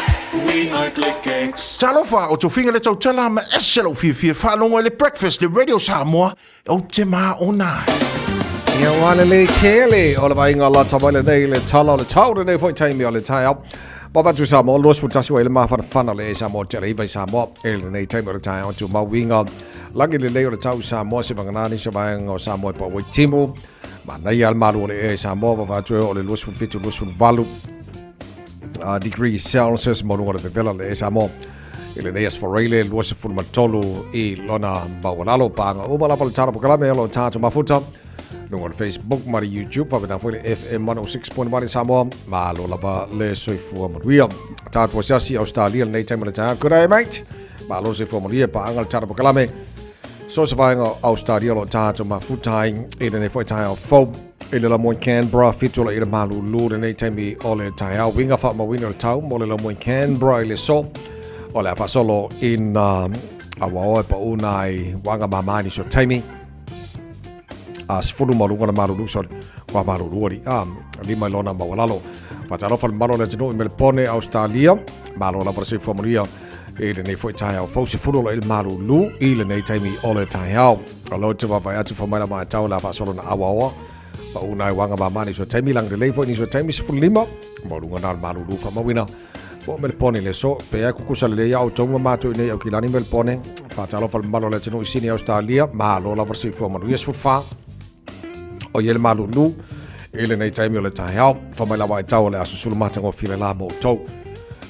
We are ClickX. Talofa o tofinga le tau tala ma eselo fia whanonga le breakfast le Radio Samoa o te maa o nā. Ia wana le tele o le vainga la tawale nei le tala o le tau nei foi taimi o le tai au. Baba tu Samoa los futasi wa ile maa whana le Samoa tele iwai Samoa ele nei taimi o le tai au tu mawinga langi le leo le tau Samoa se vanganani se vainga o Samoa pa wai timu ma nei al malu o le Samoa baba tu o le los fufitu los fuvalu degrees Celsius mo ngore vela le Samoa ile nei asfarele los fulmatolu I lona bawalalo panga o bala pala tara pokala me lo tatu mafuta on Facebook mari YouTube fa bena foi FM 106.1 Samoa ma lo lava le soifua maria tatu wasiasi Australia nei time le ta good day mate ma lo soifua maria pa angal tara pokala me so se vai Australia lo tatu mafutai ile nei foi tai fo ile la mo Canberra fitola ile malu lu nei time ole tai au winga fa ma winga tau mo le la mo Canberra ile so ole fa solo in awa pa unai wanga mama ni so time sifuru malunga na malulu sorry kwa malulu ori lima lona mawalalo fatalo fal malo le tino Melbourne Australia malo la prese formulia ele nei foi tai au fo sifuru le malulu ile nei taimi ole tai au alo te va vai atu formala ma tau la fa solo na awa pa una wanga ba mani so taimi lang de le foi ni so taimi sifuru lima malunga na malulu fa mawina po Melbourne le so pe aku kusale le au tonga ma tu nei au kilani Melbourne fatalo fal malo le tino sini Australia malo la prese formulia sfufa o yele malulu ele nei taimi o le tahau fa mai lawa tau le asusulu matango file la mo tau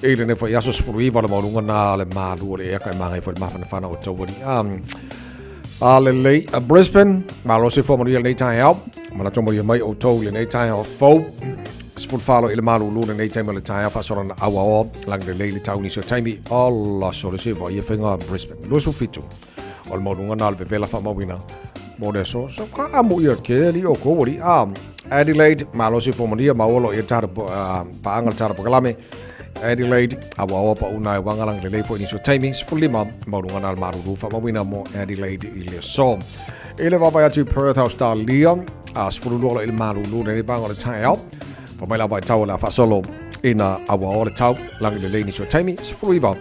ele ne foi aso sprui vala malunga na le malu le eka mangai foi mafana fana o tau bodi ale Brisbane malo se fo mo nei tahau mala tomo mai o tau le nei tahau fo spul falo ele malulu le nei taimi le tahau fa sora na awa o lang le tau ni so taimi alla so le se vo ye fenga Brisbane lo so fitu o malunga na le vela fa mo wina Modeso so ka amu ia keri o ko wori Adelaide malo si formulia maolo ia tar pa angal tar pa kalame Adelaide awa pa unai wangalang le fo ni so taimi fulima maurunga na maru fa mawina mo Adelaide ile so ele baba ya tu Perth Australia as fululo ile maru lu ne ba ngol tai out fa mai la ba tau la fa solo ina awa le tau lang le ni so taimi fuliva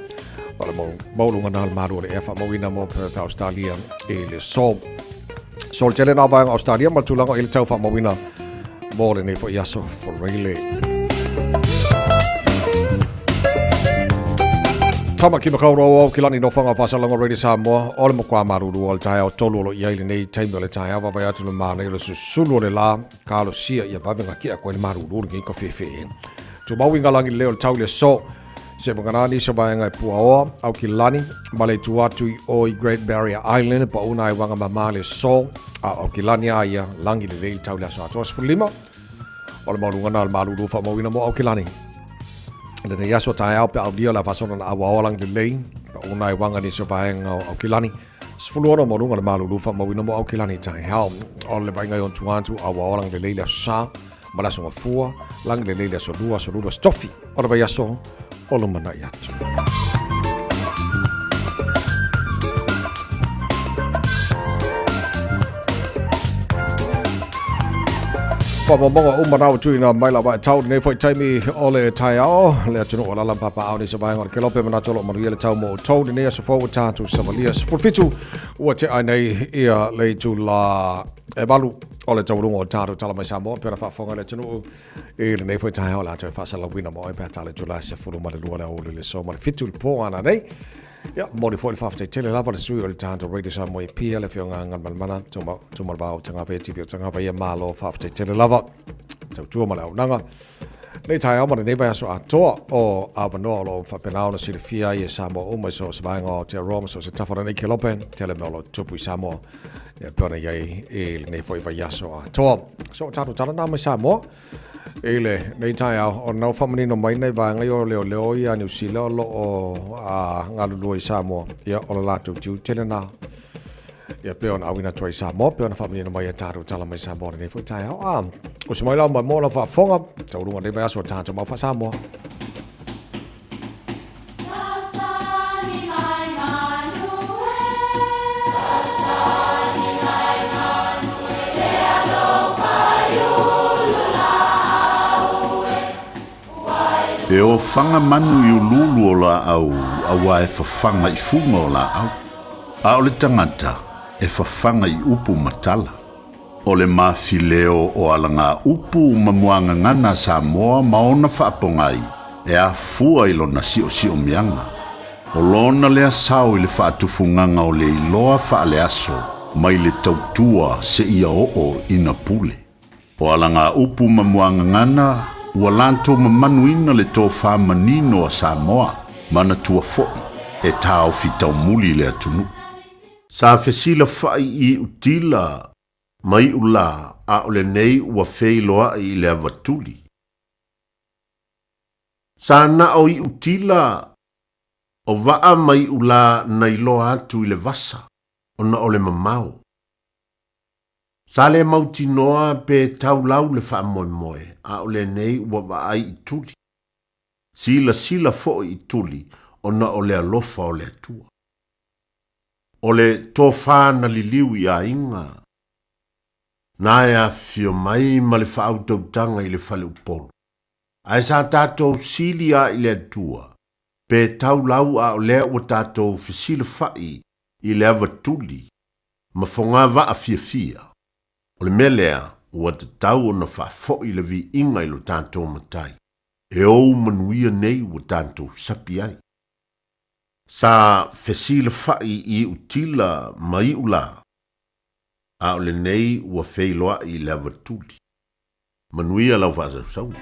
wala mo maurunga na maru le fa mawina mo Perth Australia ile so Sol tele na ba Australia mal tulang il tau fa mawina mole ne fo yaso for really Tama ki makauro o kilani no fanga fasalanga radio Samoa ole mo kwa maruru o tai o tolu lo ia ile nei taimi o le tai ava vai atu ma nei lo susulu le la kalo sia ia bavenga ki a ko le maruru ngi ko fefe tu bawinga langi le o tau le so se mangana ni so bainga pu o au kilani male tu atu o Great Barrier Island pa una wanga mama le so au kilani ia langi le tau le so tos fulima ole marunga na maruru fa mo wina mo au kilani le ne yaso tai au pe au dia la fasona na awa lang de lane pa una wanga ni so bainga au kilani sfuluoro mo runga le maruru fa mo wina mo au kilani tai hao ole bainga on tuantu awa lang de le sa mala so fua lang de le so dua stoffi ole ba yaso ole mana yatu Pabonga umanau tuina maila ba tau nei foi taimi ole taiao le tunu ola la papa au ni sabai ngor kelope mana tolo maru le tau mo tau ni so fo tatu savalia sporfitu o te ai nei ia le tu la e balu ole tau rungo tatu tala mai samo pera fa fonga le tunu e le nei foi taiao la tau fa sala wina mo e pa tala tu la se fulu ma le luala o le so ma fitu po ana nei ya modi 45 tele lava le sui o le tanto radio sa mo e pia le fionga ngal mana tuma ba tanga pe tipi tanga ba ia malo 50 tele lava tau tu ma la nanga nei tai o ma nei va so ato o avano lo fa penao na si le fia ia sa mo o mai so sa ba ngo te rom so se tafara nei kelopen tele melo tupu sa mo ya pona ia e nei foi va ya so ato so tatu tala na mai sa mo ele nei tai o no famani no mai nei va ngai o leo ia New Zealand lo o a ngalu i Samoa ia o la tu tele na ia pe on awina toi Samoa pe on famani no mai taru tala mai Samoa nei foi tai o se mai la mo la fa fonga tau runga nei va so tatu ma fa Samoa E o whanga manu i ululu o la au, awa e whawhanga I funga o la au. A o le tangata, e whawhanga I upu matala. O le mawhileo o alanga upu mamuanga ngana Samoa maona whaapongai, e a fua I lona si o mianga. O lona lea sao I le whaatufunganga o le iloa whaale aso, mai le tautua se ia o ina pule. O alanga upu mamuanga ngana, ua lanto mamanuina le tō whamanino a Samoa, mana tua foi, e tāo fitau muli le atunu. Sa fesila whai I utila, mai ula a ole nei ua wheiloa I le avatuli. Sa na o I utila, o waa mai ula na iloa atu I le vasa, o na ole mamau. Sa le mauti noa pe tau lau le wha moe, a ole nei ua waai I tuli. Sila fo I tuli, o na ole alofa o le atua. Ole tō whāna li liu I a inga. Nā ea fio mai ma le wha autautanga I le whale upolu. Ai sa tātou sili a I le atua, pe tau lau a ole ua tātou fisila whai I le avatuli, ma whonga wa a fia. O le melea, ua te tau o na whaafo I le vi inga I lo tātou matai. E ou manuia nei ua tātou sapi ai. Sa fesila whai I utila mai ula. A o le nei ua wheiloa I le avatuli. Manuia lau whaasau.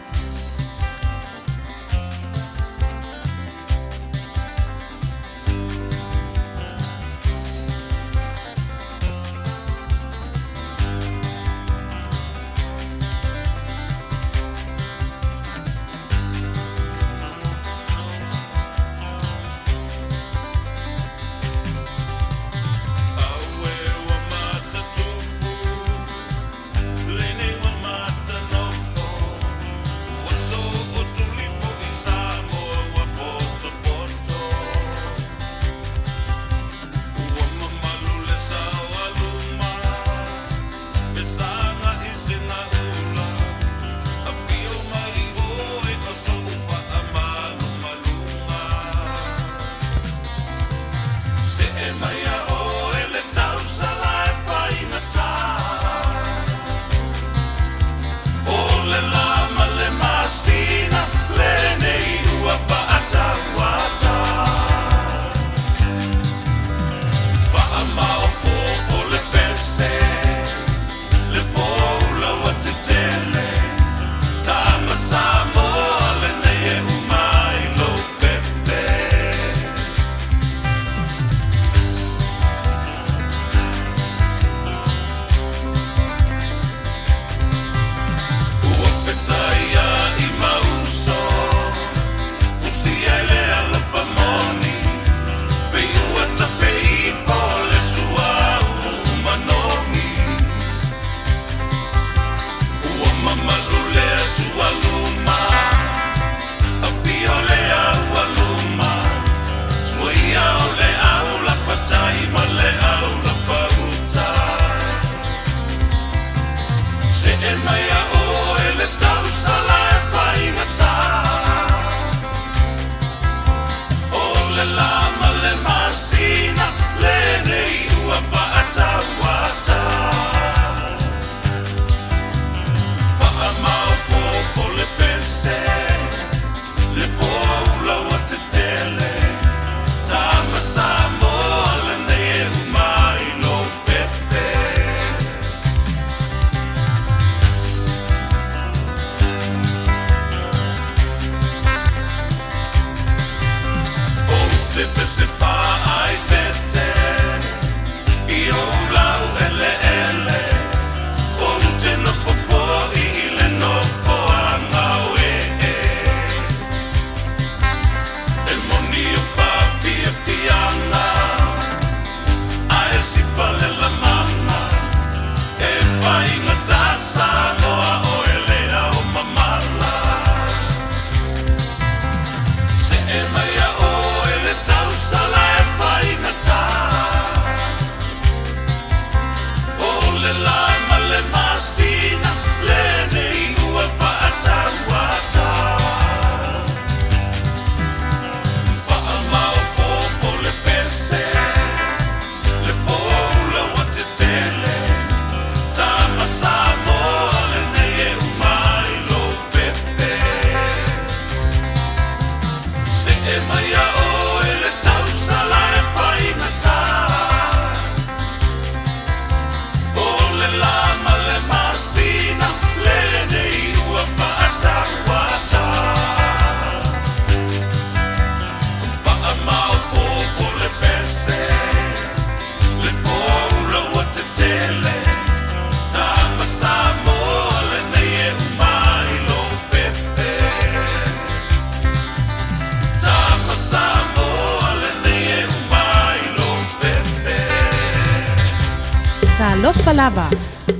sa lofa lava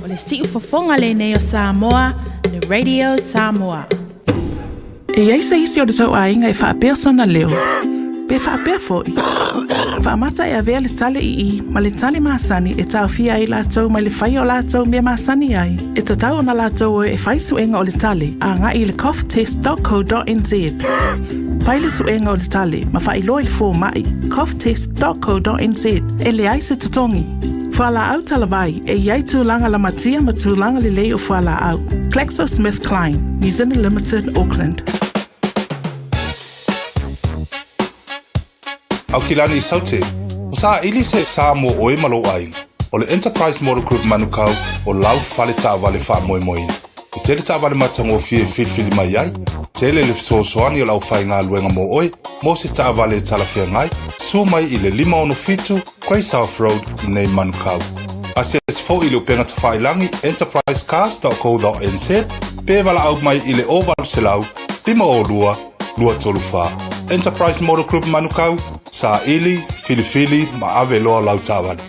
o le si'u fofonga le nei o Samoa le Radio Samoa. E ai se isi o le tau ainga e whaapea sona leo. Pe whaapea foi. Whaamata e avea le tale i ma le tale maasani e tau fia ai lātou ma le whai o lātou mea maasani ai. E ta tau na lātou e whai suenga o le tale a ngā i le coughtest.co.nz. Pai le suenga o le tale ma whai loa le fō mai coughtest.co.nz e le ai se tatongi. Whala au talavai e iai tūlanga la matia ma tūlanga le lei o whala au. GlaxoSmithKline, New Zealand Limited, Auckland. Au kilani I saute, o sa ili se Samoa oe malo ai, o le Enterprise Model Group manukau o lau fale ta vale wha moe moe. O tele ta vale matango fie filfili mai ai, tele le fisosoani o lau whai ngā luenga mo oe, mo se ta vale talafia ngai, su mai I le 5 Grey South Road I nei manukau. A se fo I le upenga ta whailangi enterprisecars.co.nz, pe wala au mai I le ovalu se lau, 5 lua tolu wha. Enterprise Model Group manukau, sa ili, filifili, ma ave loa lau tāwani.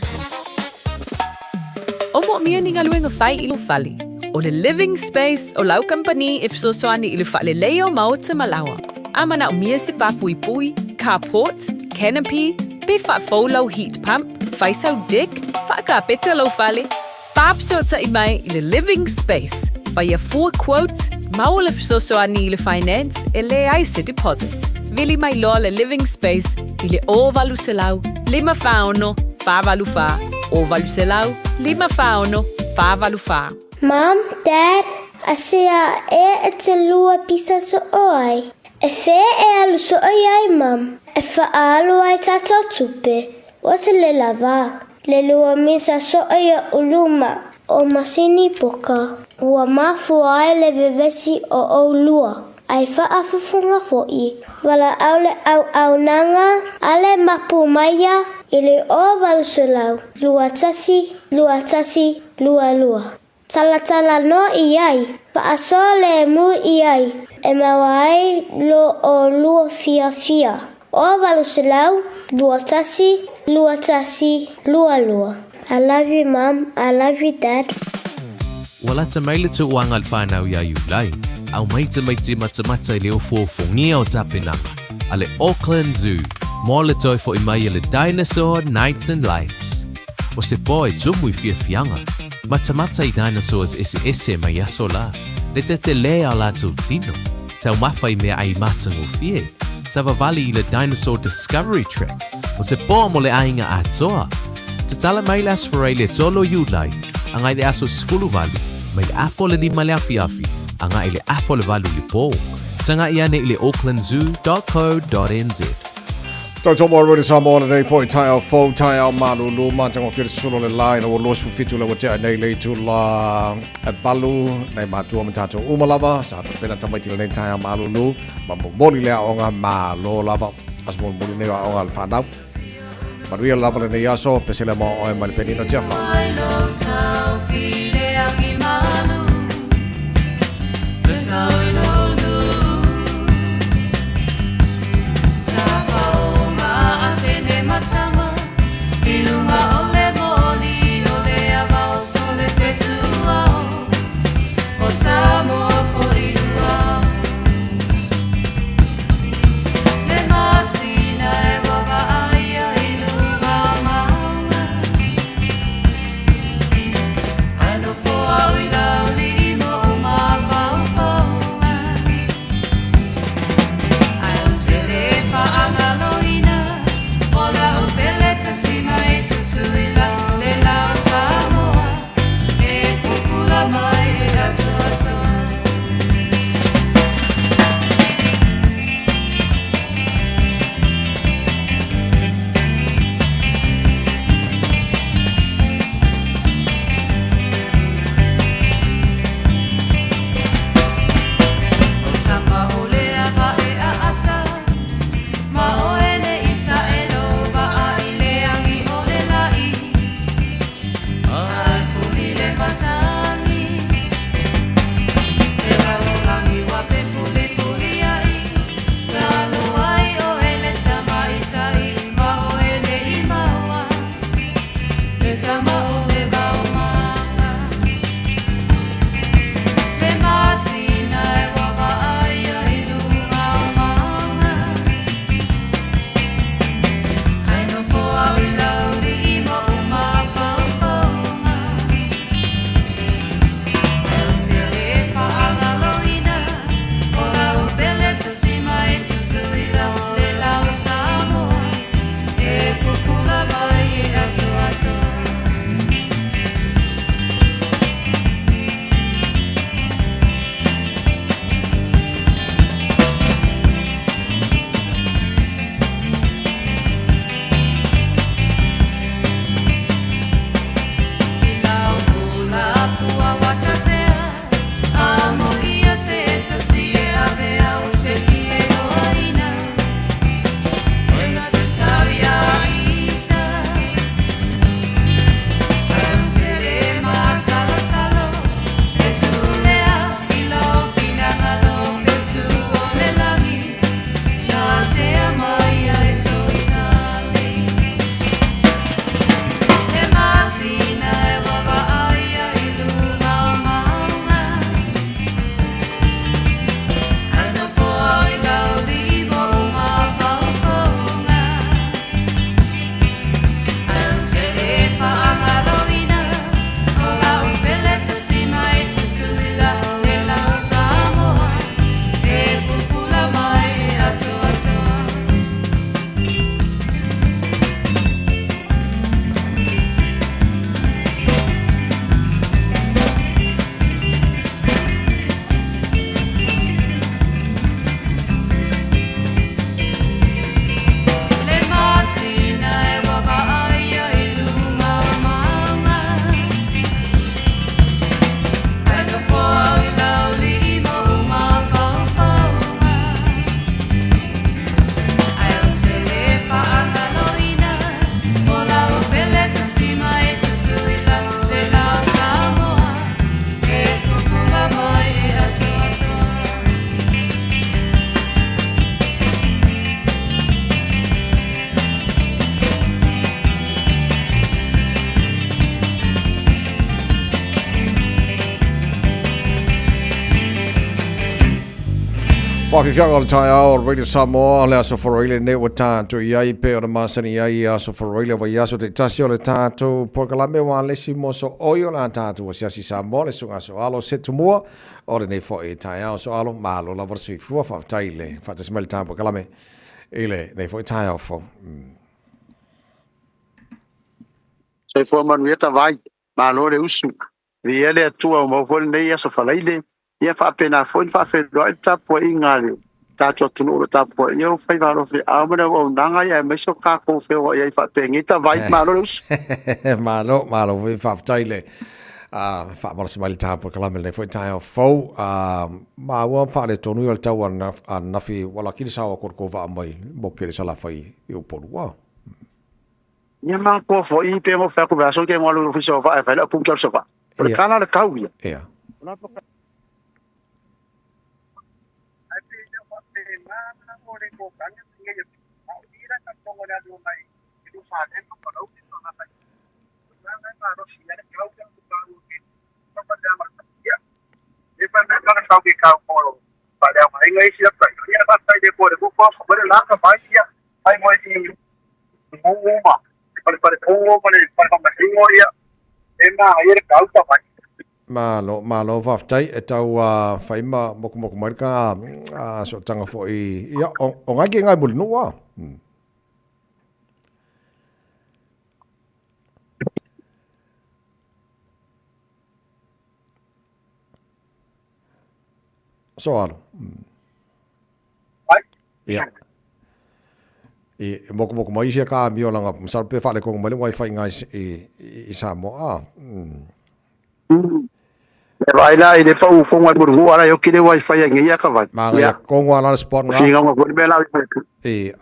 O mo mia ni ngaluenga whai ilu whali. O le living space o lau company if so soani ilu whale leo mao te malawa. Amana o mia se papui pui, carport, canopy, pe wha faulau heat pump, whaisau deck, whaaka peta lau whale. Whaapso ta I mai I le living space. Whaia 4 quotes, mao le so soani ilu finance, e le ai se deposit. Vili mai loa le living space I le ovalu se lau, 5 whaono, whavalu wha, ovalu se lau, 5 whaono, whavalu wha. Mom, Dad, asia e te lua pisa so oi. E whē e alu so oi ai, Mom. E whaalu ai tātou tupe. O te le lava. Le lua misa so oi a uluma o masini poka. Ua mafu ai le vevesi o o lua. Ai whaafufunga fo'i. Wala aule au nanga, ale mapu maia, ili o valusulau. Lua tasi, lua. Tala no iai, paaso le mu iai. E mawai lo o lua fia. O valusulau, lua tasi, lua. I love you, Mom. I love you, Dad. Wala ta maile tu uangal whanau ia iulai. Au maita mata I leo fōfongia o tapinanga. A le Auckland Zoo. Mō le toi fo I mai le Dinosaur Nights and Lights. O se pō e tumu I fianga. Mata I dinosaurs ese mai aso la. Le te lea la tu tino. Tau mawhai mea ai matango fie. Sa vavali I le Dinosaur Discovery Trek. O se pō mo le ainga atoa. Te tala mai las farai le tolo iulai. Angai le aso sfulu vali. Mai le afo le 5 le afi. Anga I le afo le valu li pō. Tanga I ane I le aucklandzoo.co.nz. Tau tomo aruri Samoa nei fo I tai au fau, tai au malulu, mātango whira sulo le lai, na o los fufitu le watea nei le tu la e balu, nei mātua matato umalava, sa ata pena tamaiti le nei tai au malulu, ma moli lea o ngā malo lava, as moli lea o ngā le whanau. Manuia lava le nei aso, pesele mo oe mali penino tiafa. Samoa for Irua. Le masina e wawa aia I lunga maunga. Whaki whianga o le tai ao Radio Samoa le aso wharoile ne o tātou iai pe o le masani iai aso wharoile wa iaso te tasi o le tātou porkalame wa lesi mo so oi o la tātou o siasi Samoa le sunga so alo setu mua o le nei fo e tai ao so alo malo la varsi fua whaftai le whatasmel tātou porkalame ele nei fo e tai ao fo. Sai fo manueta vai malo le usu vi ele atua o mo fo nei aso whalaile ia fa pena foi fa fe roi tapo ingale tato tunu tapo eu fai varo fe amana o nanga ia me so ka ko fe o ia fa pengita vai malo malo vi fa taile fa mo se mal tapo kala me foi tai fo ma wa fa le tonu o tau na fi wala ki sa ko ko va mai mo ke sa la fai eu por wa ia ma ko fo i pe mo fa ko va so ke mo lo fi so fa fa la pu ke so fa por kana le kauia ia malo whaftai e tau whaima moko mai ka so tanga fo i ia o ngai ki ngai muli nua so alo ia e moko mai sia ka mi o langa sa pe fa le ko mai wifi ngai i Samoa e vai lá e depois com a burgu ara eu queria wifi ngi ia ka vai ia ko ngala sport nga singa mo be la e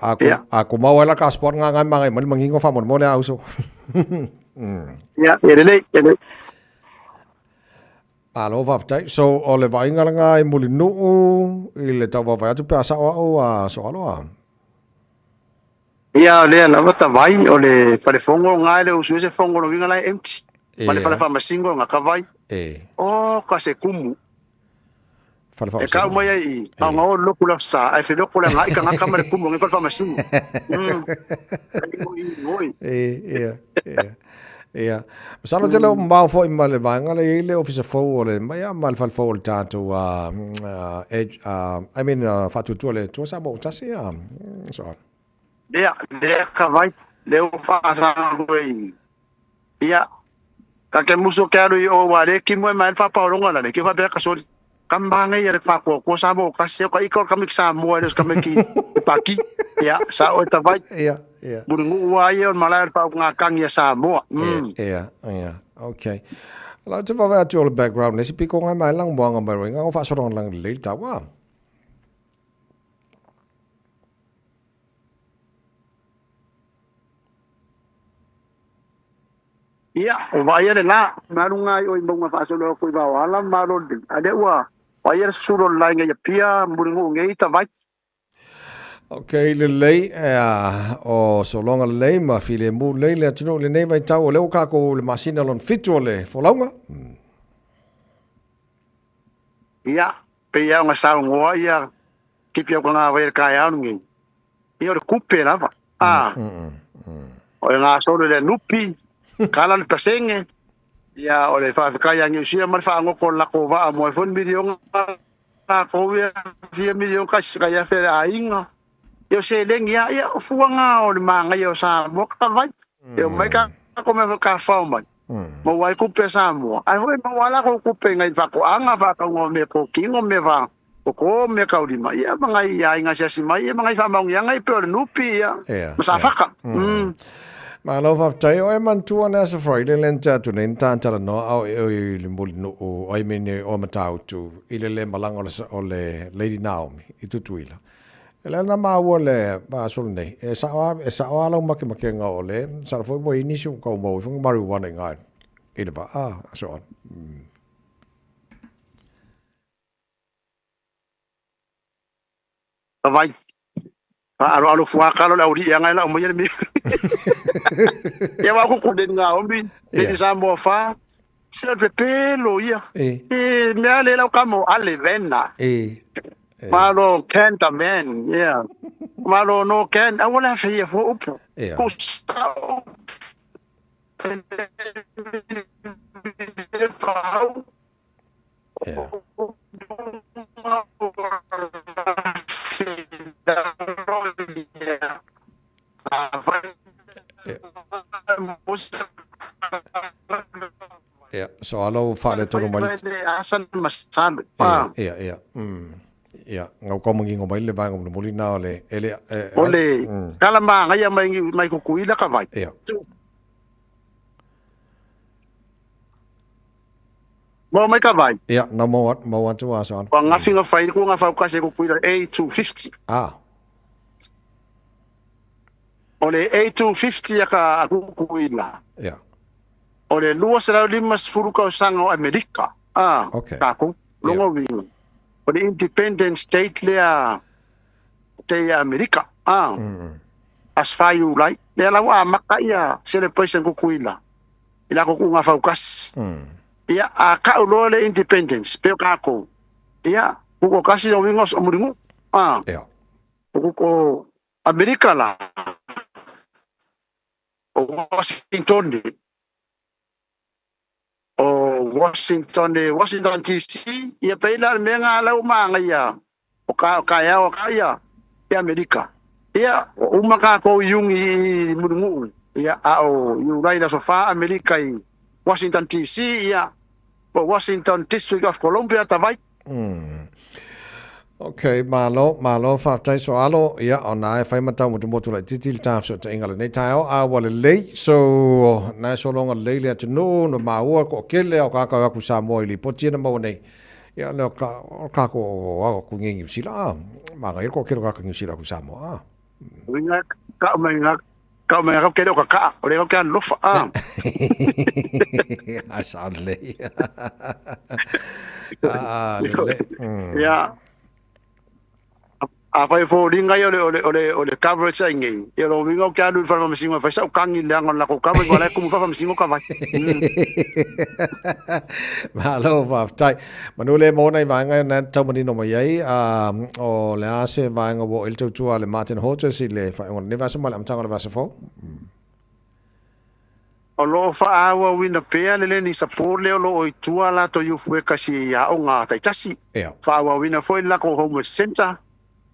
aku mau la ka sport nga ngai mangai mai mangingo fa mo le auso ia ele alo vaftai so o le vai nga i muli no i le tau vai tu pasa o so alo ia le na vata vai o le pare fongo nga le usu se fongo no vinga la empty pale fala fa masingo nga ka vai o ka se kumu e ka mo ia i nga o lokula sa ai fe lokula nga i ka nga kamera kumu nga fa masingo ia sano te lo mau fo i male vanga le ile officer fo le mai mal fal fo le tato I mean fatu tu le tu sa bo tasi so le ka vai le o fa sa ngoi ia ka ke muso ka ro o ware ki mo mai fa pa ronga le ki fa be ka so kambanga ia fa ko sa bo ka se ka ikor ka miksa mo le ka meki pa ki ia sa o ta vai ia burungu wa ia malai pa nga kang ia Samoa ia okay la te va tu le background le piko nga mai lang mo nga mai nga fa so lang le ta wa ia o vai ele la marunga o imbonga fa so lo ko va wala maro ade wa vai ele suro la nga pia burungu ngai ta vai. Okay, le lei o so longa lei ma file mu lei le tino le nei vai tau le o ka ko le masina lon fitu le folaunga. Ia, pe ia nga sa ngoa ia ki pia ko nga vai ka ia ngi. Ia le kupe lava. O nga so le nupi kala le pasenge. Ia o le fa ka ia ngi sia mar fa ngo ko la ko va mo fon milion ko via 4 milion ka ia fe ainga. Eu sei lengia ia fuanga o le manga eu sa mo ka vai eu mai ka ko me ka fa mai mo wai ku pe sa mo ai hoi mo wala ko ku pe ngai va ko anga va ka ngo me ko kingo me va ko me ka uri mai ia manga ia inga sia si mai ia manga fa mau ia ngai pe nupi ia sa fa ka ma lo va tai o man tu ana sa Friday lenta tu nen tan tala no au e le mul no o ai mene o matau tu ile le malango le Lady Naomi I tu tuila ele na mau le ba so nei e sa ala ma ke nga ole sa foi bo inicio ko mo fo marijuana ngai ele ba so on vai alo fua kalo la uri ngai la mo yemi ya wa ko den nga ombi e sa mo fa se pe pelo ia me ale la kamo ale venna Malo can tamen, yeah. Malo no can. I wala fia fo upo. Yeah. Yeah. Yeah, so alo fale tonu mai. Asan masal. Yeah. Yeah, ngau ko mangi ngomai le bang ngom muli na ole ele ole kala ma ngai mai ko kuila ka vai. Yeah. Mo mai ka vai. Yeah, no mo want to ask on. Ko ngafinga fai ko ngafa ka se ko kuila A250. Ole A250 ka aku kuila. Yeah. Ole luas ra limas furu ka sanga Amerika. Okay. Ka ko longo wingo. The independent state lea te Amerika. As far you like. Lea lawa maka ia celebration ko kuila. Ila ko kunga faukas. Ia a ka ulo le independence. Pero ka ko. Ia ko kasi no wingos amuringu. Yeah. Ko Amerika la. Washington ni. Washington DC ia peila menga lau manga ia o kaya ia Amerika ia umaka ko yungi murungu ia au United Sofa Amerika i Washington DC ia Washington District of Columbia tavai. Okay, malo fa tai so alo ia ona fai mata mo mo tu la titil ta so te ingala nei tai a wale lei so na so longa lei le no ma o ko kele o ka ku sa mo ili potina mo nei ia no ka ko ku ngi sila ma ga ko kero ka ngi sila ku sa mo winga ka mai ka kero ka o le ka lo fa a sa lei ya apa fo ringa ole coverage ngi e lo wingo ka lu fa masingo fa sa kangi langon la ko coverage wala ko fa masingo ka vai malo va tai manule mo nei vanga na tomani no mai o le ase vanga wo el tu ale Martin Hodges le fa on ne va se mal am tanga va se fo o lo fa awa wina pea le ni support le lo o tua la to yu fue kasi ya onga tai tasi fa awa wina foi la ko home center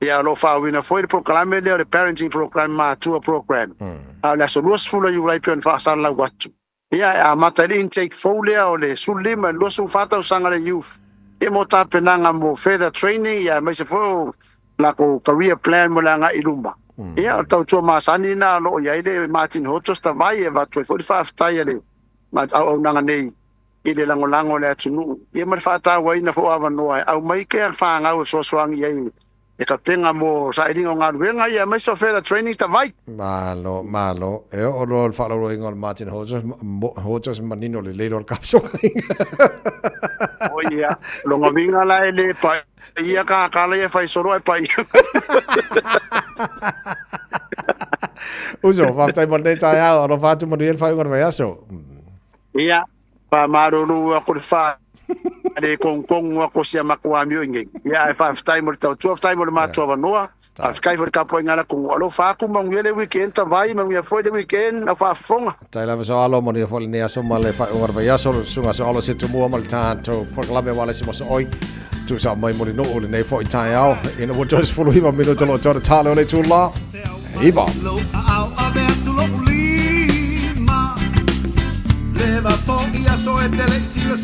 ya lo fa wina foi le proclame le parenting program ma tua program la so los fulo yu right pen fa sala watu ya a mata le intake folia o le sulima lo su fata usanga le youth e mo ta penanga mo further training ya mai se fo la ko career plan mo la nga ilumba. Ia tau tua masani na lo ia ile Martin Hodges ta vai e va 45 tai le ma au nanga nei ile lango le tunu ia mar fata wai na fo ava no au mai ke fa nga o so swang ia e ka penga mo sa idinga nga wenga ia mai so further training ta vai malo e o lo fa lo ngol Martin Hodges manino le le ka so o ia lo ngavinga la ele pa ia ka kala ia fai soro e pa uso fa tai mo nei tai a ro fa tu mo dia fa ngor vai aso ia pa maruru ko fa ale kong ko sia makwami ngi ia fa tai mo tau 12 tai mo ma to va noa a sky for ka po ngala ko alo fa ku mo ngele weekend ta vai mo ia foi de weekend a fa fonga tai la so alo mo dia fo ne aso male fa ngor vai aso sunga so alo se tu mo mal tanto proclame wala se mo so oi tu sa mai mo no le nei fo tai ao in o just follow him a minuto lo to talo le tu la Iba. Leva fogi a so e tele sila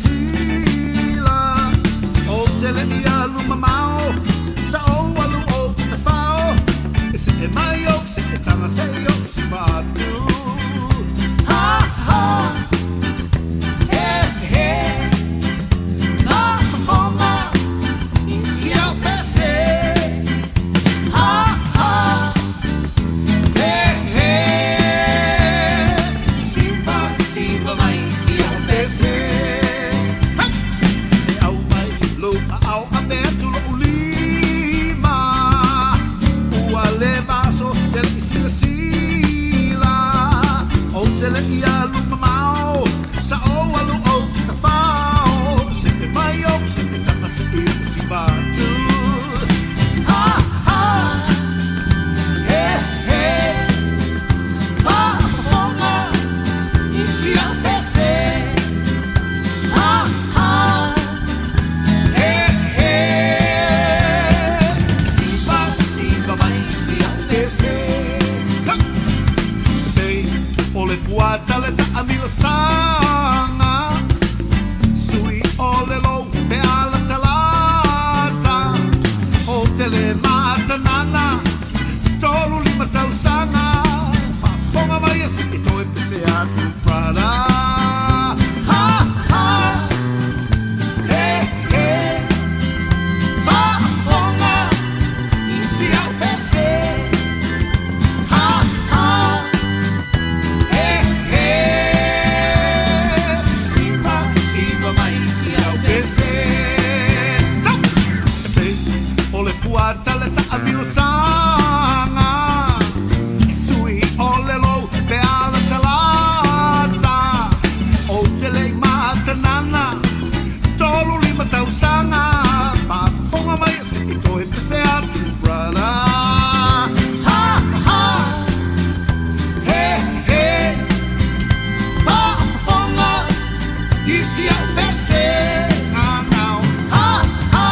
o tele ia luma mau sa o alu o te fao se e mai o se e tanga se o se batu ha ha na forma isi ao pese isi au pese now ha ha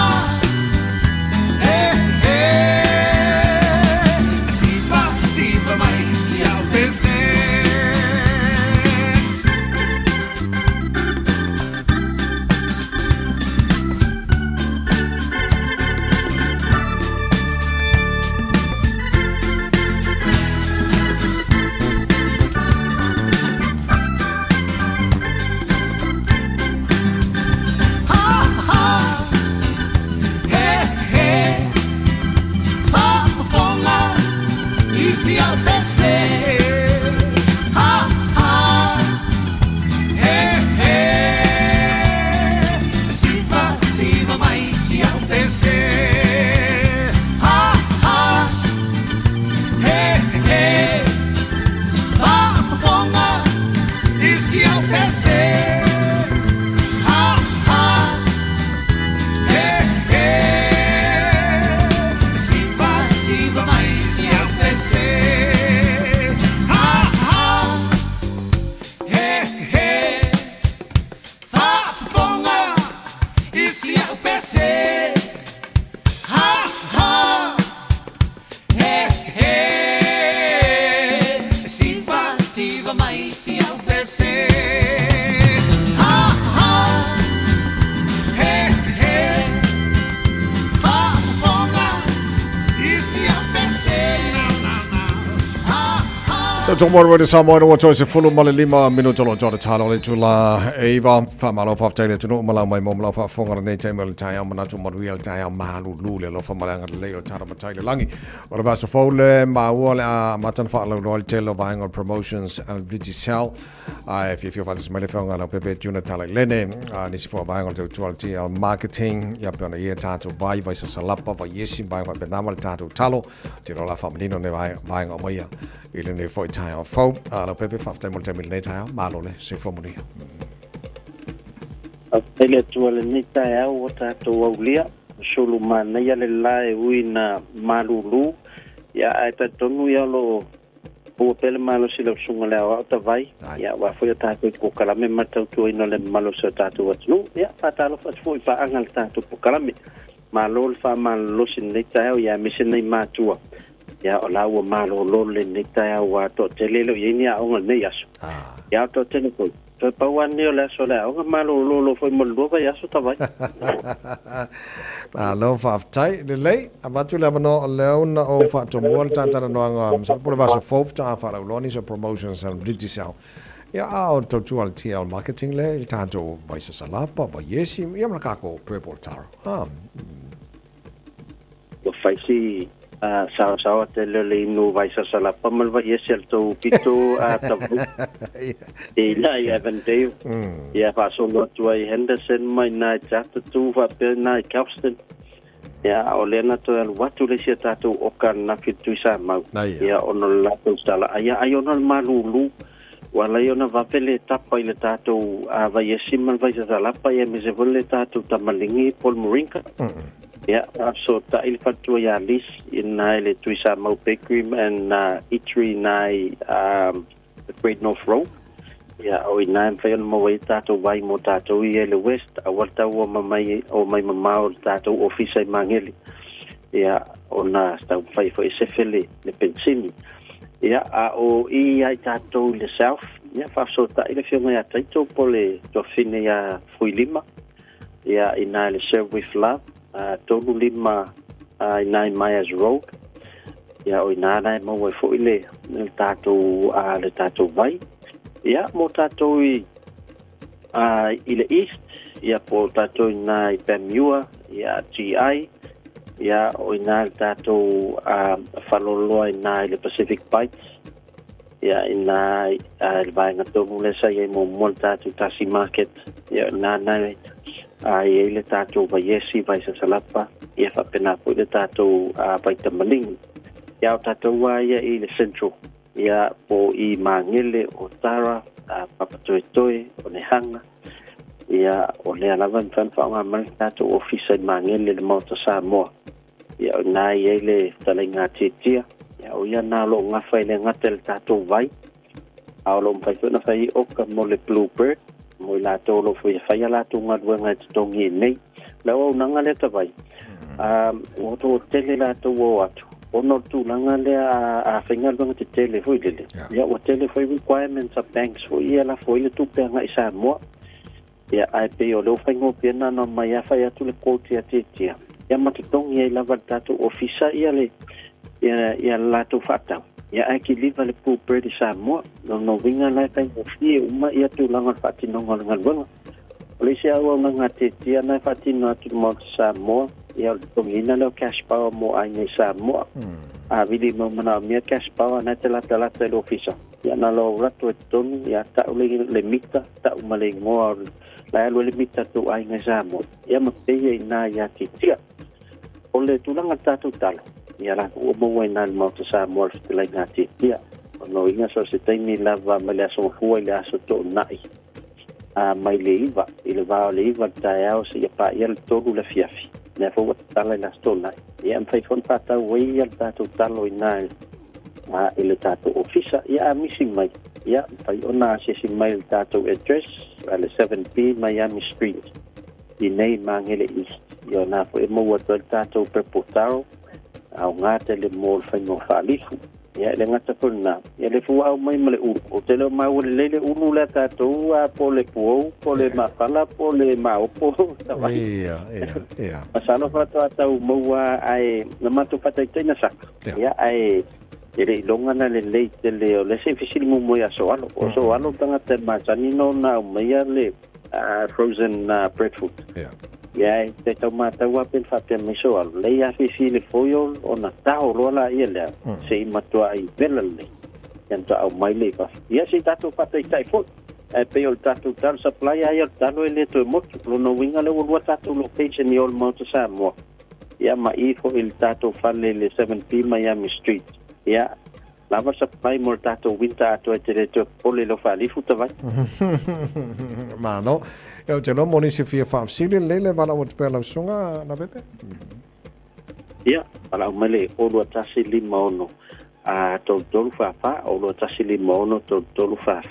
siva mai isi au pese isi al pese ha ha siva mai isi al pese ha ha fonga isi al pese ha ha siva mai isi al pese Tomorrow with Samoa no choice full male 5 minuto lo jora talo le tula Eva fa malo fa tele tuno mala mai mo mala fa fonga ne tai mal tai amana tu mo real tai malu lule lo fa mala ngal le tara matai le langi ora ba so fole ma wala matan fa lo royal tele buying on promotions and Vigicel if you feel this mele fonga na pepe tuna tala lene ni si for buying on to TL marketing ya pe na ye tato buy vai sa lapa va yesi buying va benamal tato talo tiro la family no ne buying on moya ile ne foi tai of fo la pepe fa tai mo temil ne tai malo le se fo monia ele tuale ni tai o tato aulia solo mana ya le lai uina malulu ya ai tonu ya lo o pele malo silo sunga le o ta vai ya wa foi tato ko kala me mata tu ino le malo so tato watu ya patalo fa foi fa angal tato ko kala me malo fa malo sin ne tai ya mission nei matua ya ola wa malo lo le ne tai wa to tele lo yini a on ne yaso ya to tele ko to pa wan ne la so la o malo lo foi mo lo va yaso ta vai malo fa tai le le abatu le no le una o fa to mo ta ta no ngam sa por va so fof ta fa lo ni so promotions and Vigicel ya au to al TL marketing le il tanto vai sa la pa va yesi ya ma ka ko purple tar lo fai si sao tele le no vai sa sala pa mal va yesel to pito ta e la ya vende ya fa so lo tu ai Henderson mai na chat tu va pe na Capstan ya olena to al watu le sia tatu okan na fitu sa mau ya onol la to sala ya ayonol malulu wala yona va pele tapa ile tatu va yesimal vai sa sala pa ya me se volle tatu tamalingi Paul Morinka yeah, so ta il fatto ya lis in ile tuisa mau bakery and eatery nai the Great North Road ya o ina fail mo wai tato vai mo tato ile west awalta wo mamai o mai mamau tato office mangeli ya ona sta fai foi se fele le pensini ya o i ai tato le south ya fa so ta ile fiona ya taito pole to fine ya fuilima ya ina le serve with love tolu lima nai Myers Road ya o ina nai mo we fo ile le tato vai ya mo tato ile east ya po tato nai Bermuda ya GI ya o ina tato falolo ina le Pacific Bites ya ina le vai ngato mule sa ye mo tato Tasi Market ya nai ai le tato va yesi vai sa salapa ia fa pena po le tato vai tamaling ia tato wa ia i le central ia po i mangele o tara papatoe o ne hanga ia o le alavan fan fa nga mal tato office mangele le mota Samoa ia na ia le talenga titia ia o ia na lo nga fa le ngatel tato vai a lo mfa na fa i o ka mo le Bluebird mo la to lo fai la to ngaluenga to ngi nei la o nanga le tawai o to tele la to o atu ono tu langa le a fenga luenga te tele foi lele ya o tele foi requirements of banks foi ia foi le tu penga isa mo ya ai pe o lo fengo pena no mai fa ya tu le koti ya titia ya matutong ia la vatato ofisa ia le ia la to fata ya aki liva le pu predi sa mo no winga la kai o fie uma ia tu langa fati no ngol ngol le sia o nga titia na fati no tu mo sa mo ia to ngina lo cash power mo ai nei sa mo a vidi mo mana mi cash power na tela le ofisa ya na lo rato ton ya ta le mita ta umale ngo la lo le mita tu ai nei sa mo ya ma pe na ya titia ole tu langa tatu talo ya la o mo na mo sa mo le ngati ya no inga so se tini lava mele so fu ile aso to nai mai leiva ile va leiva ta se ya pa ya to la fiafi ne fo tala la sto nai ya fai fon pata we ya tatu talo ina ile tatu ofisa ya missing mai ya fai ona se si mai tatu address ale 7B Miami Street nei mangele east yo na fo mo wa tatu prepotaro au ngate le mol fai no falifu ya le ngata puna ya le fu au mai male o te le mau le unu la tatu a pole pole mafala pole mau po ia masalo fa tatu mo ai na matu pata tena sak ya ai ele longa na le o le se fisili mo ya so alo tanga te masani no na mai le frozen breadfruit ya te tomata wa pen fa te miso al le ya fi le foyo ona tao lo la ile se matua I velale yanto au mai le pa ya se tato pata tai fo pe ol tato tal supply ya talo ele to mo no winga le wo tato location ni ol mo to sa mo ya ma I fo il tato falle le 7B Miami Street ya lava supply mo tato winta to te to pole lo fa li futa vai ma no eu te lo monisi fia fa sili lele vala o te pela sunga na bebe ya para mele o lo tasi lima ono a to tolu fa o lo tasi lima ono to tolu fa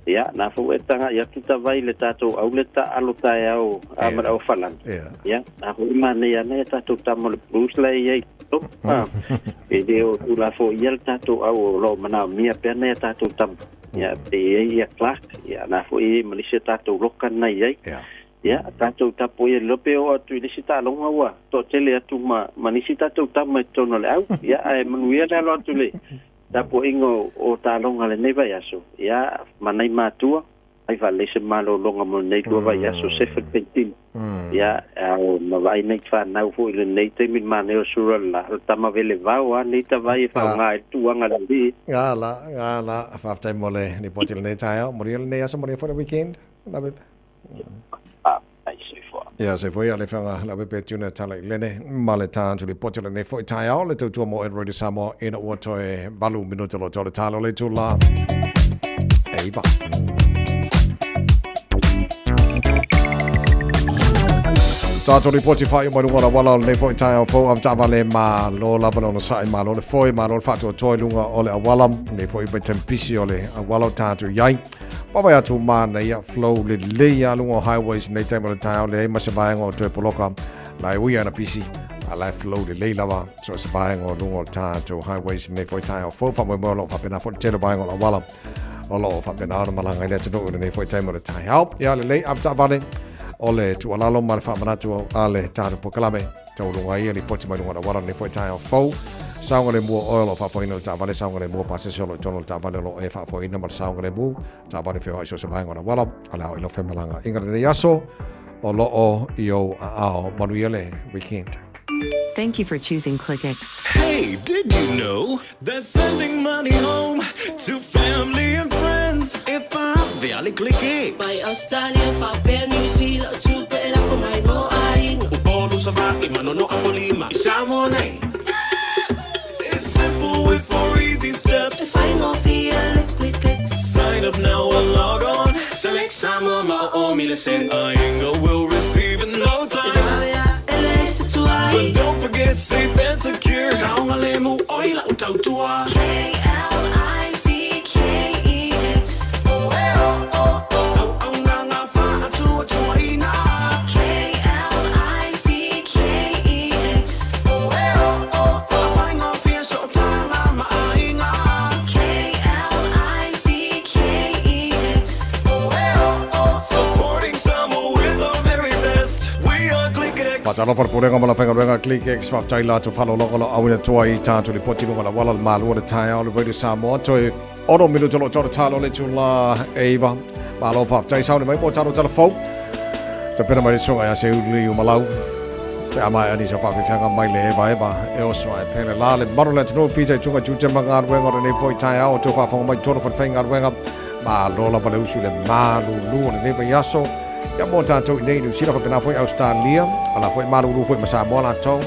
ya na fo etanga ya tuta vai le tato au le ta alota ya o amara o falan ya na fo mane ya ne tato tamol bruce le ye to video ula fo yel tato au lo mana mia pene tato tam ya te ya clark ya na fo I Malaysia tato lokan na ye ya tato tapo ye lope o tu lisita longa wa to tele atu manisi tato tam to no le au ya ai manuia le lo tu le tapo ingo o ta longa le neva yaso ya manai matua ai va le se malo longa mo nei lo va yaso se fetin ya o ma vai nei fa na fo ile nei te min mane o sura la tama vele va wa nei ta vai fa nga tu anga la di gala fa time mole ni potil nei tayo moriel nei asa moriel for the weekend la bebe ya se foi ale fanga la bebe tuna tala lene male tan tu le potil nei foi tayo le tu mo en radio samo in o to e balu minuto lo to le talo le tu la ei ba Tato ripoti fai mo lunga wala le foi tayo fo am tavale ma lo la bano sai ma lo le foi ma lo fatu toi lunga ole awala le foi betem pisi ole awala tato yai papa ya tu ma na ya flow le ya lunga highways nei time le tayo le ma se vai ngo to poloka lai wi ana pisi ala flow le lava so se vai ngo lunga tato highways nei foi tayo fo fa mo lo fa pena fo tele vai ngo awala olo fa pena na malanga le to nei foi time le tayo ya le am tavale ole tu alalo mal fa manatu ale taro pokalame tau lunga ia li poti mai lunga wala ne foi tai fo saunga le mo oil fa foi no ta vale saunga le mo pase solo tono ta vale lo e fa foi no mal saunga le mo ta vale fe so se vai ngona wala ala o fe malanga inga de yaso o lo o io a manuele weekend. Thank you for choosing ClickX. Hey, did you know that sending money home to family and friends if I'm the Ali ClickX? By Australia, for New Zealand, to better for my no eyeing. Ubolu sa baki, manono apolima, isamo na. It's simple with 4 easy steps. Sign off here, ClickX. Sign up now or log on. Select Samo, Maomi, send Inga will receive in no time. But don't forget safe and secure. Saunga lemu oila utautua. KLICKEX. Matalo for purenga mala fenga renga click X fa chaila to follow logo awina toy ta to report no la wala malu the tai all radio Samoa to ono minu to to talo le tula eva malo fa chai sound mai po talo telefone te pena mai songa ya se uli o malau pe ama ani sa fa fenga mai le ba e o so ai pena la le maru le no fi chai chunga chu chema ngar wenga ne foi tai au to fa mai to fa fenga wenga ma lo la pale usu le malu lu ne va yaso ya mo tanto nei nu sira pena foi Australia ala foi malu foi masa mo la to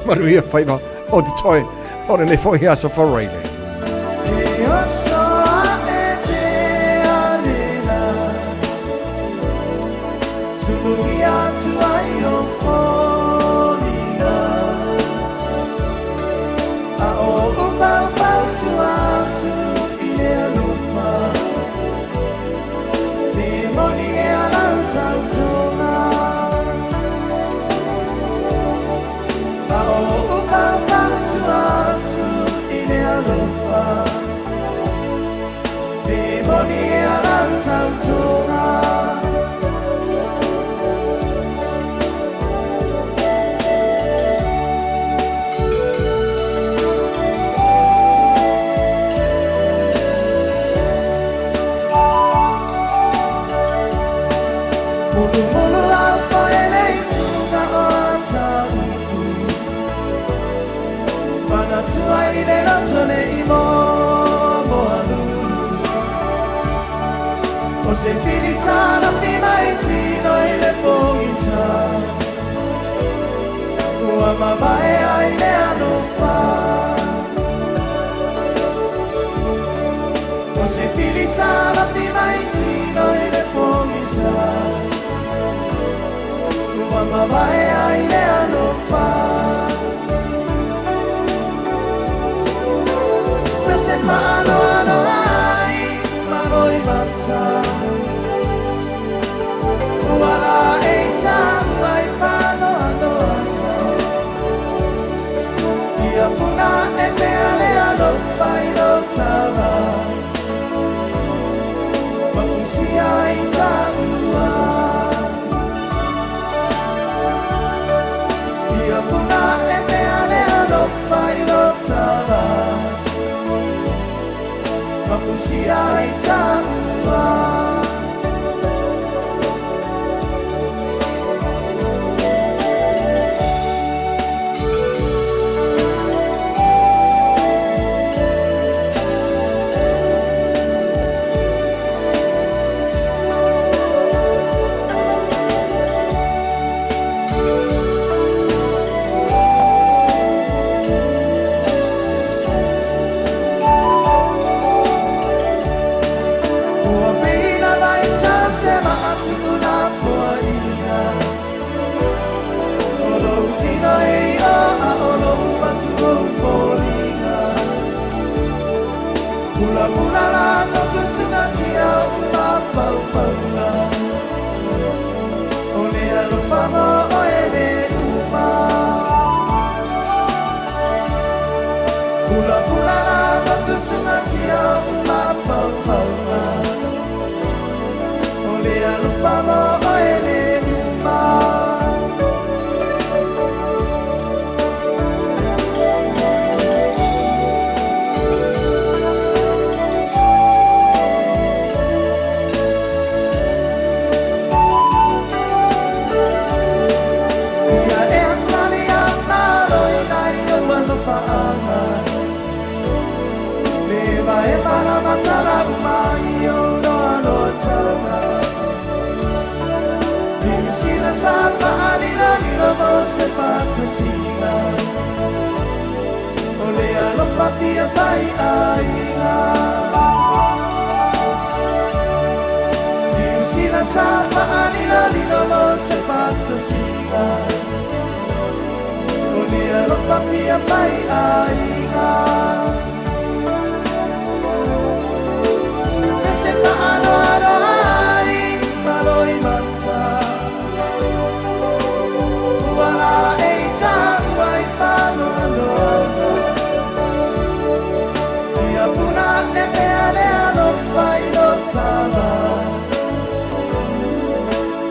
maria foi no o de toy o ne foi yaso for rating Se finisana prima e tino e le pogisa Ua mamae ai le anofa Se finisana prima e tino e le pogisa Ua mamae ai le anofa Se mano ai Magoi batsa Wala e tang mai palo ano Ia puna e me ale alo pai no tava Makusia e tangua Ia puna e me ale alo pai no tava Makusia e tangua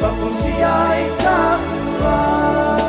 Bakusia itakuwa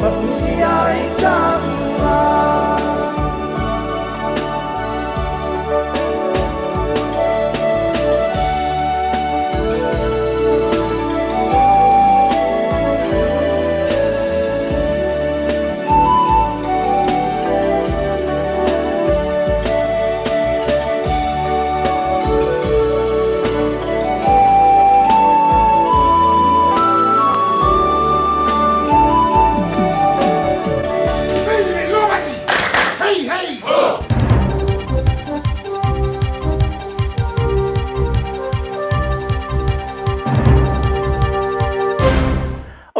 mafusi ai tāpua.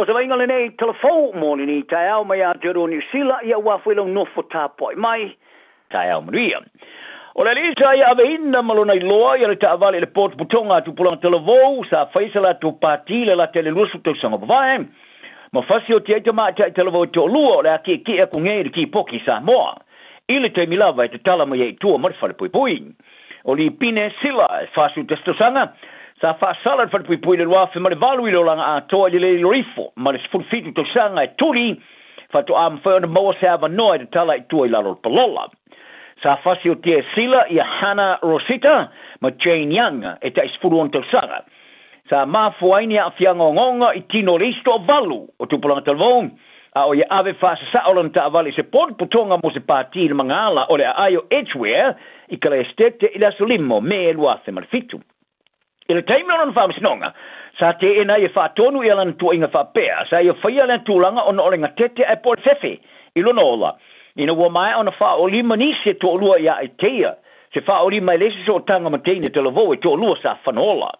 O se vainga nei telefon moni ni tai au mai a Tero New Zealand ia wafwelo nofo tāpoi mai tai au maria. O le lisa ia ave inna malona i loa ia le taavale le port putonga tu pulang televou sa faisala tu pati le la tele lusu tu sanga bae. Ma fasi o te ma tai televou to lua le aki ki e kungei ki poki sa moa. Ile te milava e te tala mai e tua marfale pui pui. O li pine sila fasu testo sanga. Sa fa salad fat pui le wafe ma le valu i lo langa a toa le lorifo ma le sful fitu to sanga e turi fa to am fa mo se ava no e tala i tua i lalo palola. Sa fasi o te sila i Hannah Rosita ma Jane Young e ta isfuru on to sanga. Sa ma fuaini a fianga ngonga i tino listo valu o tu polanga talvon a o ia ave fa sa olan ta avali se pod putonga mo se pati le mangala o le ayo Edgeware i kala estete i la solimo me e luafe ma le fitu. Ile taimi ona fa misnonga sa te ena e fa tonu ia lan tu inga fa pea sa ia fa ia lan tulanga ona olenga tete e por fefe ilo nola ina wa mai ona fa o lima ni se to lua ia itea se fa o lima lesi so tanga matene te lovo e to lua sa fanola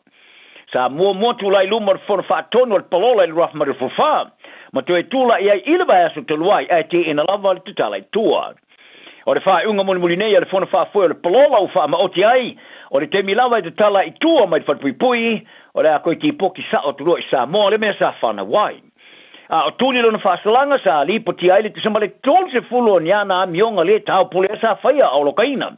sa mo tu lai lumar for fa tonu al palola il raf mar fa ma to e tula ia ile ba so te lua ia te ina lava te tala tua o le fa unga mon mulinea le fona fa fo le palola o fa ma o ti ai o le te milava i te tala i tua mai te whatpui pui, o le a koe ki poki sa o turo i sa moa, le mea sa whana wai. O tūni lona whasalanga sa li po ti aile te samale tōl se fulo ni ana mionga le tau pule sa whaia au lokaina.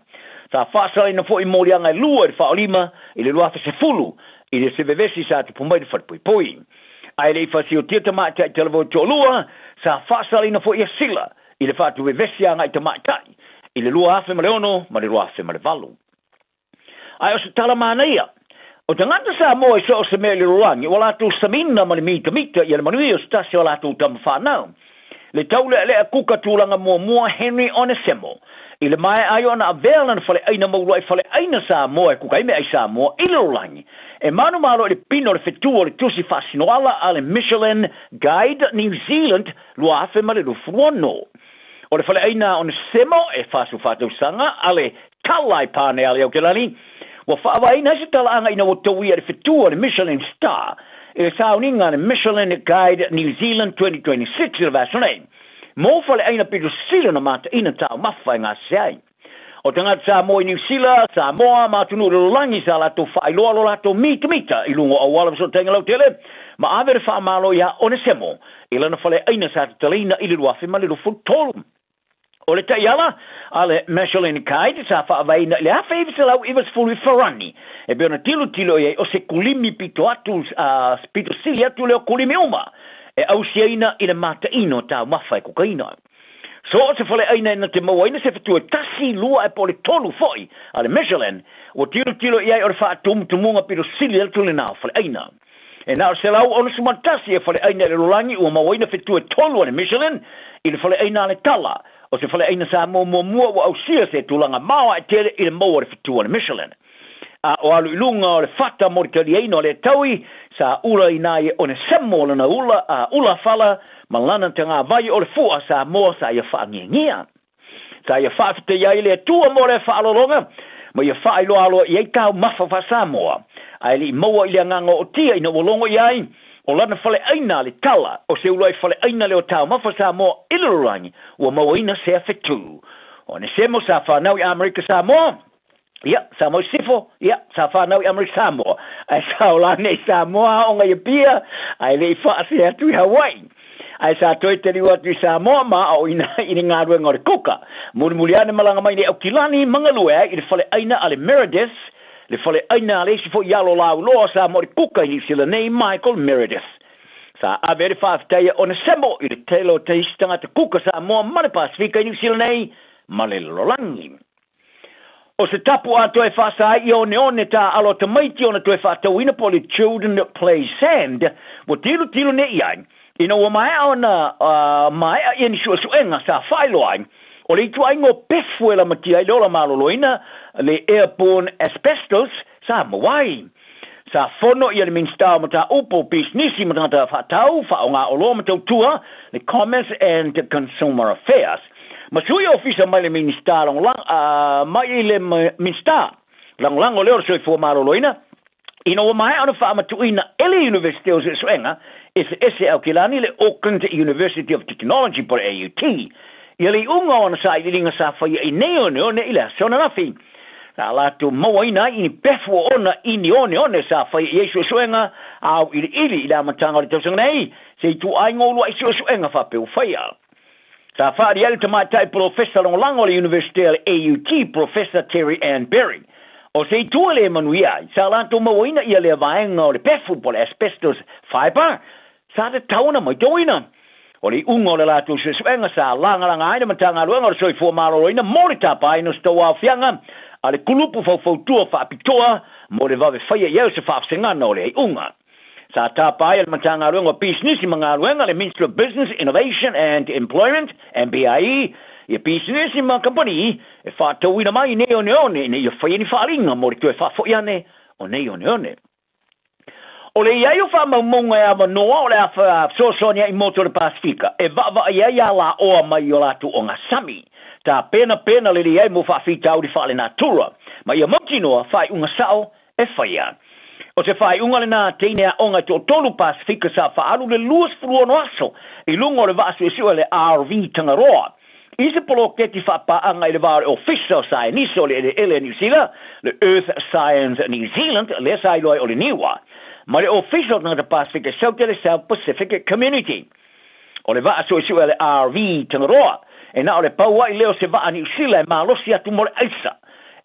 Sa whasala ina fo i morianga i lua i whaolima, i le luafa se fulu, i le se vevesi sa te pumai te whatpui pui. Aile i whasi o tia tamai te televo tō lua, sa whasala ina fo i a sila, i le whatu vevesi anga i tamai tai, i le lua afe ma le ono, ma le lua afe ma le valu. Ai o se tala mana ia. O te ngata sa moe so o se mea le rorangi, o latu samina ma le mita ia le manui o stasi o latu tama whanau. Le taule le a kuka tūlanga mua Henry Onesemo. I le mai ai ona a vela na fale aina maurua i fale aina sa moe kuka ime ai sa moe i le rorangi. E manu malo le pino le fetua le tusi fasinoala a le Michelin Guide New Zealand lua afe ma le lufuano. O le fale aina Onesemo e fasu fatau sanga a le talai pane ale au ke lani. Wa whaawai nasi tala anga ina o tawi ari fitua le Michelin Star. E sauninga le Michelin Guide New Zealand 2026 i le vasonei. Mo fale aina pitu sila na mata ina tau mawhai ngā seai. O tangata sa mo i New Zealand, sa moa matunu le langi sa lato whailoa lo lato mita i lungo au wala so tenga lau tele. Ma avere whaamalo ia Onesemo. I lana fale aina sa te talina i le ruafi ma le rufu tolu. O le taiala, a le Michelin Guide, sa whaavaina, le hawha iwi se lau iwas fulu wharani. E beona tilo e o se kulimi pito atu, pito sili atu leo kulimi uma. E au siaina i le mata ino tau mawhai kokaina. So o se whale aina ina te mawaina se whatua tasi lua e pole tolu foi, a le Michelin, o tilo e o le wha tumunga pito sili atu le nao whale aina. E nao se lau ono sumantasi e whale aina le rolangi ua mawaina whatua tolu a le Michelin, i le whale aina le tala. O se whale aina sa mua wa au sia se tūlanga mawa e tere i le maua le fitua le Michelin. O alu ilunga o le fata mori tali eino le taui, sa ula inai o ne semo o lana ula fala, ma lana te ngā vai o le fua sa mua sa ia wha ngia. Sa ia wha fite iai le tua mo le wha alolonga, ma ia wha ilo alo i eikau mafa wha sa mua. Ai li maua ili anganga o tia ina wolongo iai, o lana fale aina le tala, o se ulai fale aina leo tau mafa sa moa ilirurangi, ua maua ina se afetu. O ne semo sa whanau i Amerika sa moa, ia, sa moa sifo, ia, sa whanau i Amerika sa moa. Ai sa o lane sa moa o ngai pia, ai le i wha se atu i Hawaii. Ai sa toi te riwa tu sa moa ma o ina ngā rua ngore kuka. Muri ane malanga mai ne au kilani mangalue, i le fale aina ale Meredith, le fale aina le si fo ialo lau loa sa mori kuka i sila nei Michael Meredith. Sa avere whaafitai o na semo i le telo te istanga te kuka sa moa mane Pasifika i New Zealand nei, ma le lolangi. O se tapu ato e whasa i o ne ta alo te maiti o na to e whaatau ina po le children that play sand, mo tilu ne iai, ina o mai o na mai i ni suenga sa whailo ai, o le itu ai ngō pefu e la matia i lola maloloina, le airborne asbestos sa mawai. Sa fono i le minstau mata upo businessi mata whatau, whaonga o lo mata tua, le Commerce and Consumer Affairs. Masui ofisa mai le minstau mai le minstau, lang o leo soi fo maroloina, ina o mai ana whaamatuina ele University o Suenga, ese au kilani le Auckland University of Technology por AUT, i le unga ona sa i ringa sa whaia i neo ne ila, sona nafi, Sa latu mawaina ini pefu ona ini one sa fai Yesu Suenga au ili ila matanga le tosang nei se tu ai ngolu ai Suenga fa pe faia. Sa fa di alta mai professor on lango le University AUT Professor Terry Ann Berry. O se tu le manuia sa latu mawaina ia le vaenga le pefu por asbestos fiber sa de tauna mai doina. O le ungo le latu Suenga sa langa ai matanga luenga so fo malo ina morita pa ino sto wa fianga. Ale kulupu fautua whaapitoa, mo le vawe whaia iau se whaafsengana o le unga. Sa tāpai al matanga ruenga business I mga ruenga le Ministry of Business, Innovation and Employment, MBIE, I business I mga company, e whaatauina mai ne one, ne I whaia ni whaaringa mo le tue whaafoiane o ne one. O le iau whaamaumunga e awa noa o le a sosonia I moto le Pasifika, e vawa ia la oa mai o latu o ngā sami. Ta pena le liai mo whaafitau di whaale natura. Ma ia mauti noa whai unga sao e whaia. O se whai unga le nā teinea onga to tolu Pasifika sa whaalu le luas furua no aso. I lungo le vasu e siwa le RV Tangaroa. I se polo keti whapaanga I le vare official science o le ele New Zealand, le Earth Science New Zealand, le sailoi o le niwa. Ma le official na te Pasifika sau te le South Pacific Community. O le vasu e siwa le RV Tangaroa. E na o le paua I leo se vaa ni usila e malosi atu mo le aisa.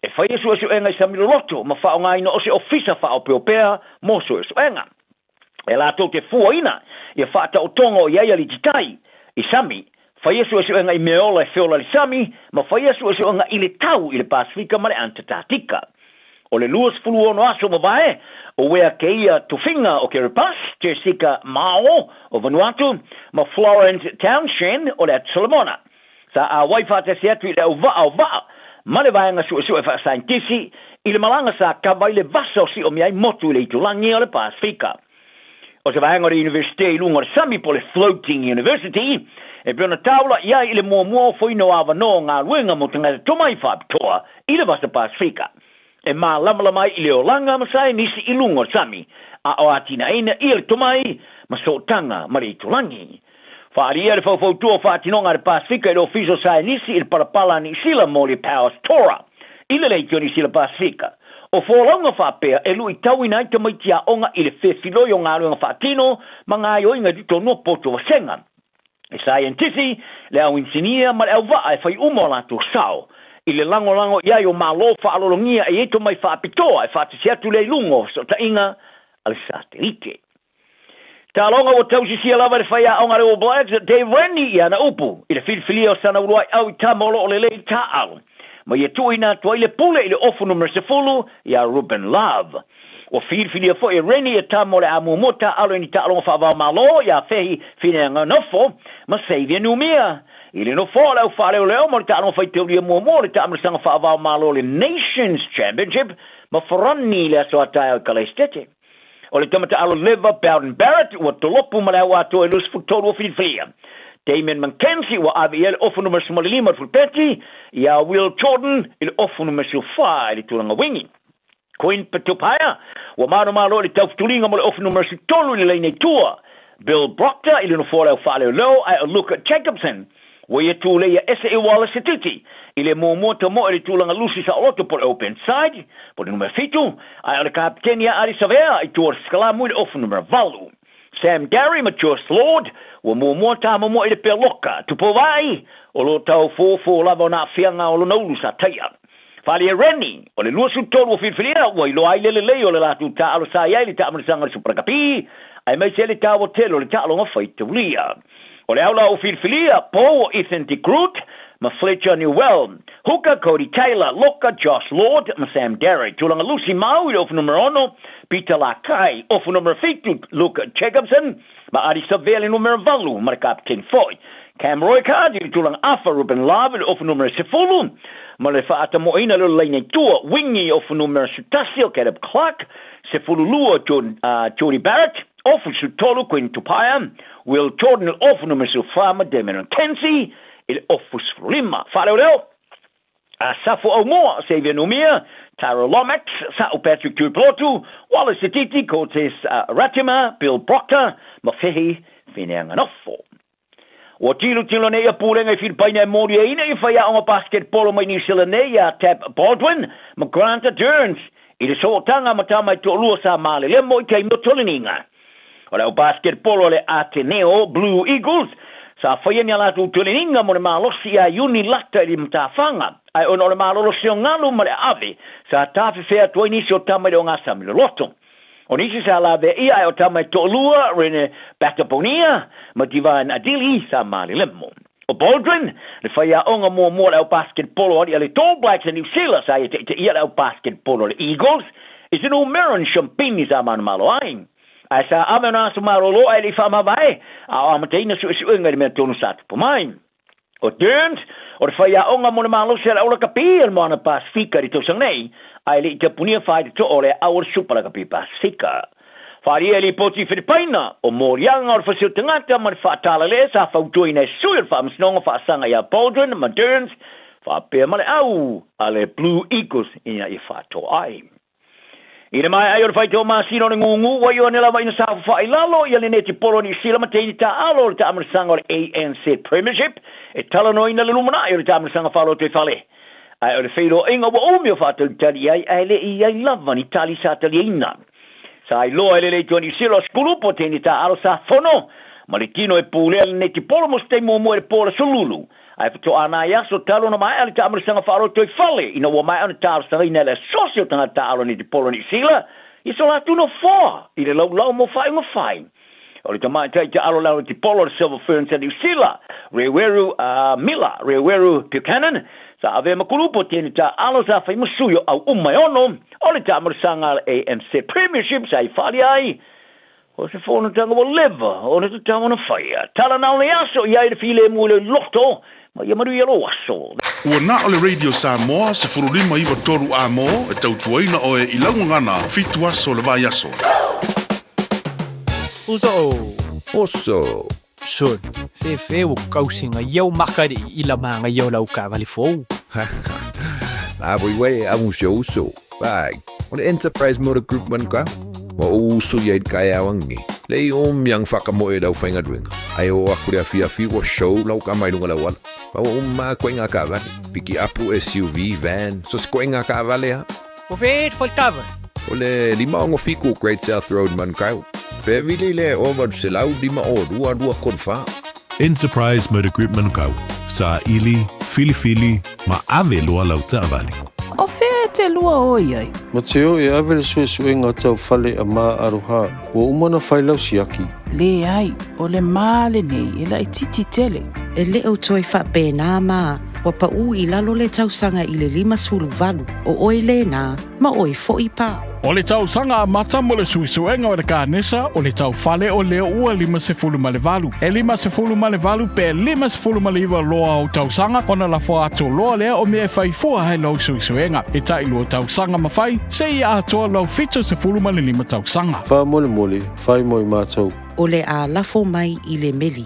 E whai esu enga I samiloloto, ma whao ngai no o se ofisa whao peopea, mo su enga. E la tau te fua ina, I whaata o tonga o iaia li titai, I sami, whai esu enga I meola e whiola li sami, ma whai esu enga I le tau I le Pasifika ma le Antarctica. O le luas fulu ono aso ma vae, o wea ke ia tuwhinga o Kiribati, Jessica Mao o Vanuatu, ma Florence Townshend o le Solomona. Sa a waifa te se atu I le au vaa, male vaenga su e wha saintisi, I le malanga sa kawai le vaso si o miai motu le itulangi o le Pasifika. O se vaenga o le University I lunga le sami po le Floating University, e peona taula ia I le mua foino awa no ngā ruenga mo tangata tomai whaapitoa I le vasa Pasifika. E mā lamalama I le o langa masai nisi I lunga le sami, a o atina ina I le tomai, ma so tanga ma le itulangi. Whaaria le whautua whaatinonga le Pasifika I le official science I le parapala ni sila mo le Powers Tora. I le leitio ni sila Pasifika. O wholaunga whaapea e lui tauina I te maitia onga I le whewhiloi o ngā runga whaatino ma ngā ioinga dito no poto wa senga. E scientisi le au insinia ma le au waa e whai umola tu sao. I le lango iai o malo whaalolongia e eto mai whaapitoa e whaatisiatu le lungo so ta inga al satelite. Ta longa o tausi sia lava le whaia o ngare o Blacks, Dave Rennie I ana upu, I le whilwhili o sana uruai au I tamolo o le lei ta alu. Ma I tuina tua I le pule I le ofunu mersefulu I a Ruben Love. O whilwhili o fo I Rennie I tamole a mumota alu ni ta alonga whaavao malo I a fehi whine nganofo, ma seivia numia. I le no fo lau whare o leo mo le ta alonga whaiteuria mua le ta amrisanga whaavao malo le Nations Championship, ma wharani le aso atai o Kalestete. O le tamata alo leva Bowden Barrett ua tolopu ma le au ato e lus futolu o whilwhilia. Damien McKenzie ua avi ele ofu numero sumali lima fulpeti, ia Will Jordan ele ofu numero sufa ele tulanga wingi. Queen Petupaya ua malo ele taufutulinga mo le ofu numero tolu ele leine tua. Bill Proctor ele no fora au whale o leo ai Luke Jacobson. Ua ia tu leia ese I wala setiti. Ile mo'omota mo ele tulanga lusi sa oloto por open side, por numero fitu, ai ole kapitenia Ari Savea I tuor skalamu ele ofu numero valu. Sam Gary ma Jost Lord, ua mo'omota mo ele peloka, tupovai, o lo tau fofo lava na fianga o lo naulu sa taia. Fali e Rennie, o le luasu tolu o whilwhilia, ua ilo ai lele o le latu ta alo sa iai le ta amarisanga le suprakapi, ai mai se le tawa telo le ta'alonga faitaulia. O le aula o Filifilia, Paul Ethan de Groot, ma Fletcher Newell, Hooker Cody Taylor, Loka Josh Lord, ma Sam Derrick, tulanga Lucy Maui ofu numero 1, Peter Lakai, ofu numero 5, Luke Jacobson, ma Adi Saveli numero 2, ma Captain Foy, Cam Roy Cardi, tulanga Afa Ruben Lave, ofu numero 10, ma le faata moina le leine tua, Wingy ofu numero 7, Caleb Clark, Sefululua Jody Barrett, ofu sutolo Quinn Tupaya, Will Jordan ofu numero 5, Damien Tensi, il offus lima. Fale oreo. Safo Omoa, Xavier Numia, Tara Lomax, Sao Patrick Tuiplotu, Wallace Titi, Cortes Ratima, Bill Proctor, Mafehi, Fineanganofo. O tilo ne ia pūrenga I Filipaina Moria ina I whaia o basketball mai New Zealand ia Tab Baldwin, ma Granta Durns, I le sootanga ma tamai to lua sa male le mo I kei motolininga. O le o basketball o le Ateneo Blue Eagles, sa whaiania latu tulininga mo le malosi a uni lata I mtawhanga. Ai ono le malosi o ngalu ma le ave, sa tafi whea tua nisi o tamai o ngasa mi le loto. O nisi sa la ve ia o tamai to lua rene Bataponia, ma divan adili sa mali lemo. O Baldwin, le whaia onga mua mua le o basketball o le All Blacks a New Zealand sa te ia le o basketball o le Eagles, is an Umeran champini sa manu malo aing. Ai sa amena su marolo ai li fama vai a amateina su ngai me tonu sat po mai o turns o faia onga mo malo se la ola kapir mo na Pasifika ri to sangnei ai li te punia fai to ole our super kapi Pasifika fari eli poti Filipaina o morianga o fasil tangata man fatala le sa fa joina suir fa msnonga fa sanga ya Baldwin ma turns fa pe male au ale Blue Eagles ina I fa to ai. Ina mai ai o fai to masino ngungu wa yo nela vai na sa fa ilalo ya le neti polo ni sila matei ta alo ta amrsanga o ANC Premiership e talano ina le lumana ai ta amrsanga fa lo te fale ai o feiro inga wa o mio fa to tali ai le ai lava ni tali sa tali ina sa ai lo ele le toni silo skulu poteni ta alo sa fono maritino e pule le neti polo mo ste mo e polo sululu ai to ana ya so talo no mai ali ta amrsanga fa lo te fale ina wa mai ana ta sa ina le socio tanga ta alo ni te polo ni sila I so la tu no fo I le lau mo fai o le tamai tai te alo lau te polo le Silver Ferns a New Zealand Reweru Miller Reweru Buchanan sa ave makulupo teni ta alo sa fai masuyo au umai ono o le ta amrsanga ANC Premiership sa I fali ai o se fono tanga mo leva o le ta mo na fai tala na le aso ia I file mo le loto ma ia maru ia lo aso. Ua na o le Radio Samoa se furulima iwa toru a mo e tautuaina o e ilangu ngana fitu aso le vai aso. Oso. Son, fe o kausinga iau makari ila manga iau lau ka vali fou. La voi a un show so. Bye. O le Enterprise Motor Group man ka. Wa uso ia kai awangi. Lei yang whakamoe dau whainga duenga. Ai o akure a fia o show lau ka mai lunga lau ala. Pa o koenga ka vale. Piki apu SUV, van. So koenga ka vale ha. O feet for cover. O le lima ongo fiku Great South Road man kau. Pe vile le over se lau lima o dua korfa. Enterprise Motor Group Manukau. Sa ili, fili, ma ave loa lau ta vale. O fe te lua oi ai. Mateo e ave le sue ngā tau fale a mā aroha. Wa umana whai lau siaki. Le ai, o le male nei, e la I titi tele. E le au toi wha pēnā mā, wa pa u I lalo le tausanga I le 5 o oi le nā, ma oi fo I pā. O le tausanga a mata mo le suisuenga o le kānesa, o le tau fale o leo ua 5 E 5 pe 5 loa o tausanga, ona la fo ato loa lea o mea whai fua hai lau suisuenga. E tai lua tausanga ma whai, se I atoa lau fito 5 tausanga. Wha mole, whai moi mātou. O le a lafo mai I le meli.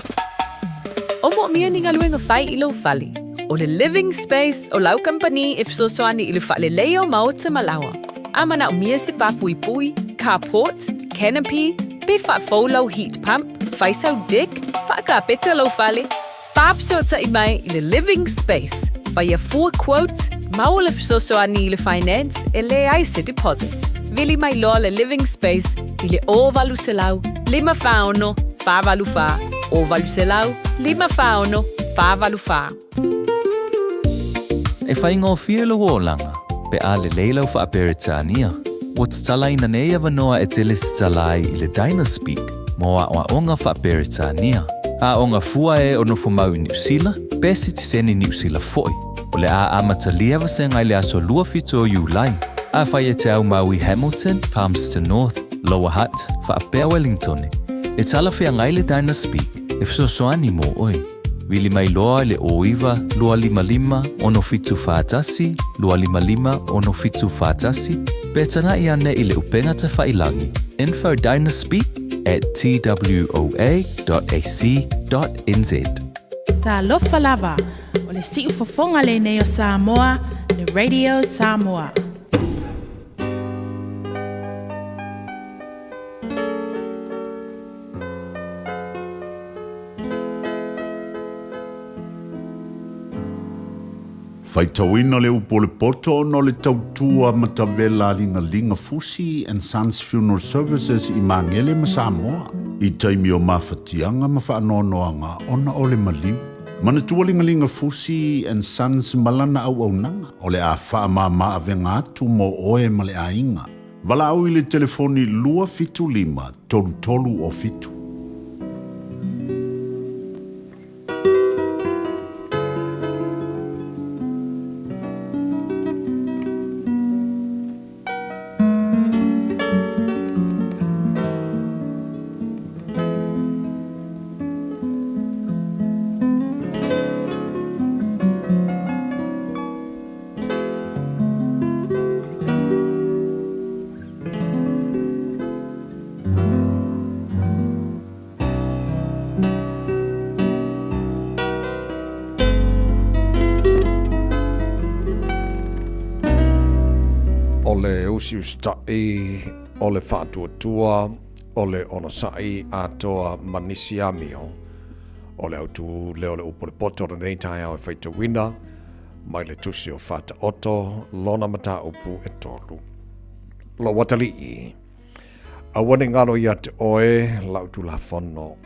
O mo mia ni ngaluenga whai I lau fali. O le living space o lau company if so soani I le whale leo maota malawa. Amana o mia se papui pui, carport, canopy, be wha lau heat pump, whaisau deck, whaka peta lau whale, whaapsota I mai I le living space. Whaia 4 quotes, mau le sosoani I le finance, e le aise deposit. Vili mai loa le living space, I le o valu se lau, 5 whaono, wha valu wha, o valu se lau, 5 whaono, wha valu wha. E whaingo whielo o langa, pe a le leilau wha aperitania. What's tala ina nei ava noa e teles talai I le Dynaspeak. Moa o onga whaperitania. A onga fua e o nofo mau i New Zealand, pesi ti seni New Zealand foi. O le a amata liava se ngai le aso lua fitu o Iulai. A whai e te au mau i Hamilton, Palmerston North, Lower Hutt, whaapea Wellington. E tala whea ngai le Dinah Speak, e wsosoani mo oi. Wili mai loa le oiva, lua lima lima, ono fitu whaatasi, lua lima lima, ono fitu whaatasi. Betana i ane i le upenga te whailangi. Info Dinah Speak at twoa.ac.nz. Ta lofa lava, o le siu fofonga le nei o Samoa, le Radio Samoa. Faitauina le upo le poto no le tautua matavela linga Fusi and Sons Funeral Services i Mangele ma Samoa. I taimi o mawhatianga ma whaanoanoanga ona o le maliu. Mana tua linga Fusi and Sons malana au nanga o le a whaamama avenga atu mo oe ma le ainga. Wala au i le telefoni lua fitu lima tolu o fitu. Siustai o le whaatuatua o le onasai atoa manisiamio o le autu leo le upo le poto na nei tai au e whaitawina mai le tusi o whata oto lona mata upu e tolu. Lo watalii a wane ngalo ia te oe lautu la whono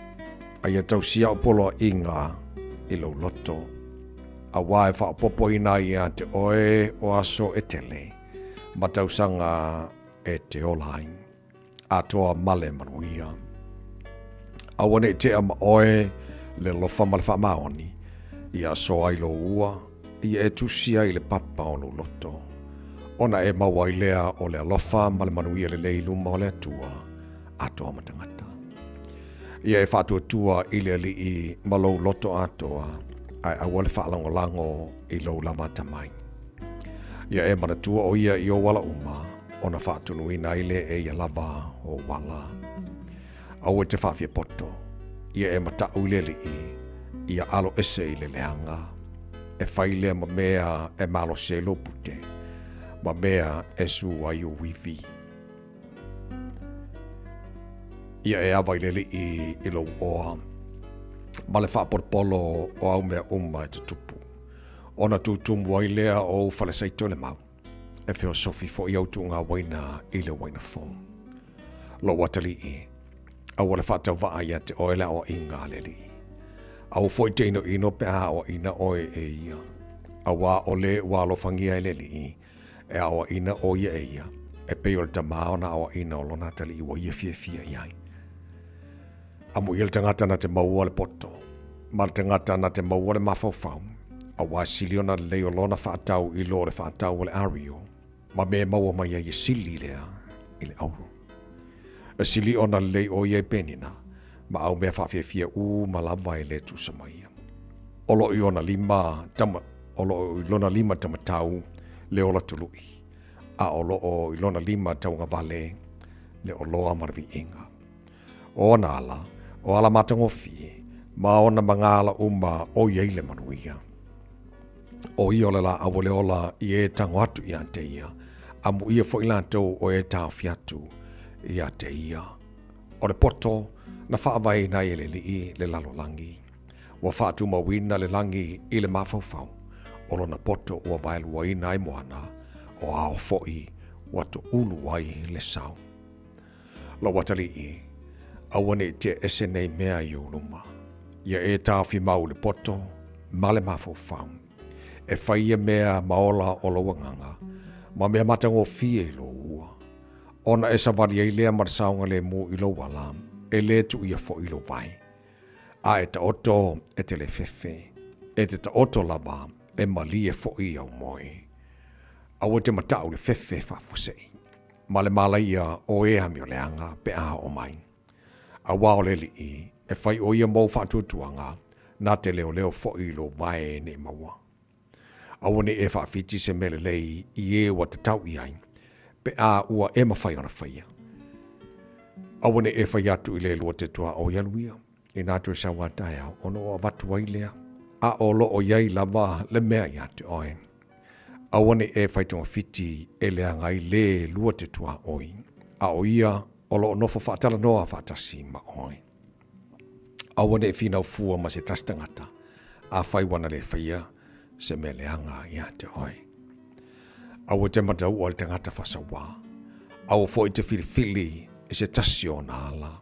a ia tausia upolo inga i lo loto a wae whaapopo ina ia te oe o aso e tele matausanga e te olain atoa male manuia. A wane te ama oe le lofa male wha maoni ia soa ilo ua ia e tusia i le papa o lo loto. Ona e maua i lea o le alofa male manuia le leiluma o le atua atoa matangata. Ia e whaatua tua i le li i malou loto atoa ai awale whaalangolango i lo lama tamai. Ia e manatua o ia i o wala uma, ona whaatunu i naile e ia lava o wala. Au e te whaafia poto, ia e matau le li ia alo ese i le leanga. E whaile ma mea e malo se lopute, ma mea e su ai o wifi. Ia e awa i le li i lo oa, ma le whaapotpolo o au mea uma e te tupu. Ona tutumu wai lea o whalesaito le mau. E whio sofi fo i autu ngā waina i le waina fō. Lo watali i. A wale whātau waa ia te oe la o i ngā leli. Au fo i te ino pe a o ina oe e ia. A wā o le wā lo whangia e leli i. E a o ina o ia e ia. E peo le tamao na o ina o lona tali i wa ia fia iai. A mu il tangata na te maua le poto. Ma le tangata na te maua le mawhauwhau. A wasili ona leo lona whaatau i lo le whaatau le ario. Ma me maua mai ai sili lea i le auru. A sili ona lei o iei penina. Ma au mea whawhiawhia ma lawa e le tusa mai. Olo i ona lima tamatau le ola tului. A olo o i lona lima taunga vale le oloa marvi inga. O ona ala, o ala matango fie, ma ona mangala uma o iei le manuia. O i ola la awole ola i e tango atu i ante ia. Amu ia fo ilantou o e tau fiatu i ante ia. O le poto na whaawai na i le li le lalolangi. Wa whaatu mawina le langi i le mawhauwhau. Olo na poto ua wailu wai na i moana o ao foi watu ulu wai le sau. Lo watali i. Awane te ese nei mea i uluma. Ia e tau fi mau le poto ma le mawhauwhau. E whaia mea maola o lo wanganga, ma mea matango fie i lo ua. Ona e savali ei lea marsaunga le mu i lo wala, e le tu ia fo ilo vai. A e ta oto e te le fefe, e te ta oto lava e mali e fo ia o moi. A o te matau le fefe whafusei. Ma le mala ia o e hami o leanga pe aha o mai. A wao le li i e whai o ia mou whatutuanga na te leo leo fo ilo vai ne maua. A wane e whaafiti se mele lei i e wa te tau i ai, pe a ua e mawhai ona whaia. A wane e whai atu i le lua te tua o ialuia, i nātu e sawa tai au, ono o watu ai lea, a o lo o iai lava le mea i atu oe. A wane e whai tonga fiti e lea ngai le lua te tua oi, a o ia o lo nofo whaatala noa whaatasi ma oe. A wane e whina fua ma se tastangata, a whai wana le whaia, se me leanga ia te oi. Au te matau o le tangata whasawa. Au fo i te whiriwhili e se tasi o na ala.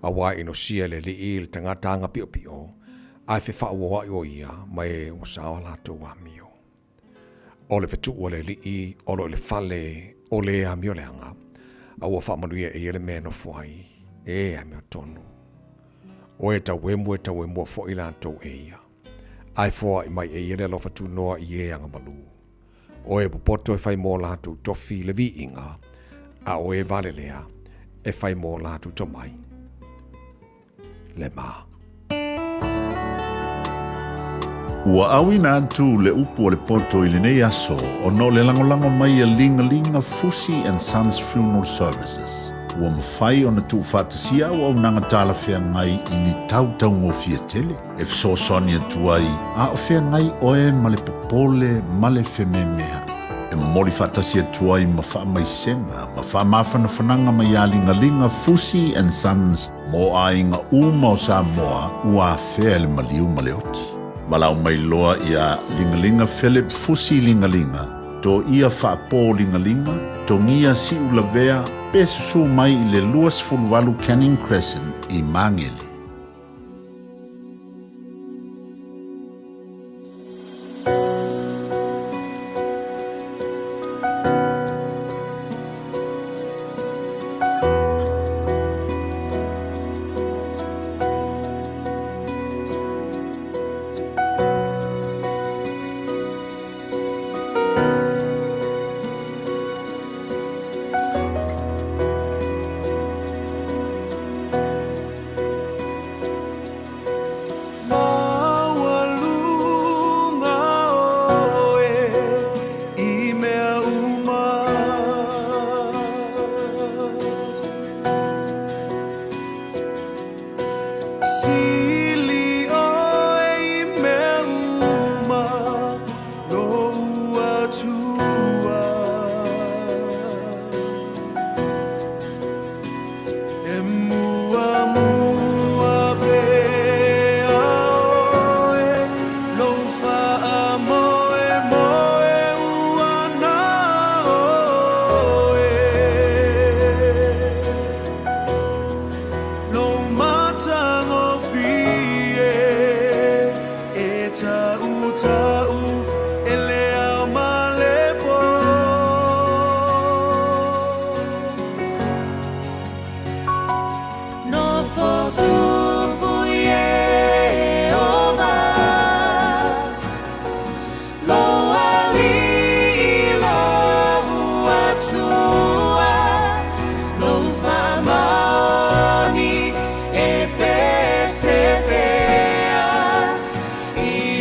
Awa ino sia le li i le tangata anga pio pio. Ai whi whaua o ia mai o sawa lato wa mio. O le whetu o le li i o le fale o le a mio leanga. Au a whamanuia e ele mea no fuai. E a mio tonu. O e ta wemu fo i lato e ia. Ai foa i mai e iere lofa tu noa i e anga malu. O e pupoto e whai mō lātu tofi le vi inga, a o e vale lea e whai mō lātu to mai. Le mā. Ua awi na atu le upu o le poto i le nei aso o no le langolango mai a linga Fusi and Sons Funeral Services. Ua mawhai o na tu whātasia o au nanga tāla whea ngai i ni tautau ngō fia tele. E fso soni atu ai, a o whea ngai oe ma le popole ma le wheme mea. E mori whātasia atu ai ma wha mai senga, ma wha mawhana whananga mai a linga Fusi and Sons mo a inga uma o Samoa ua whea le maliu ma le oti. Malau mai loa i a linga Philip Fusi linga, to ia whaapō linga, to ngia si ulavea pe susu mai i le luas fulvalu Canning Crescent i Mangele.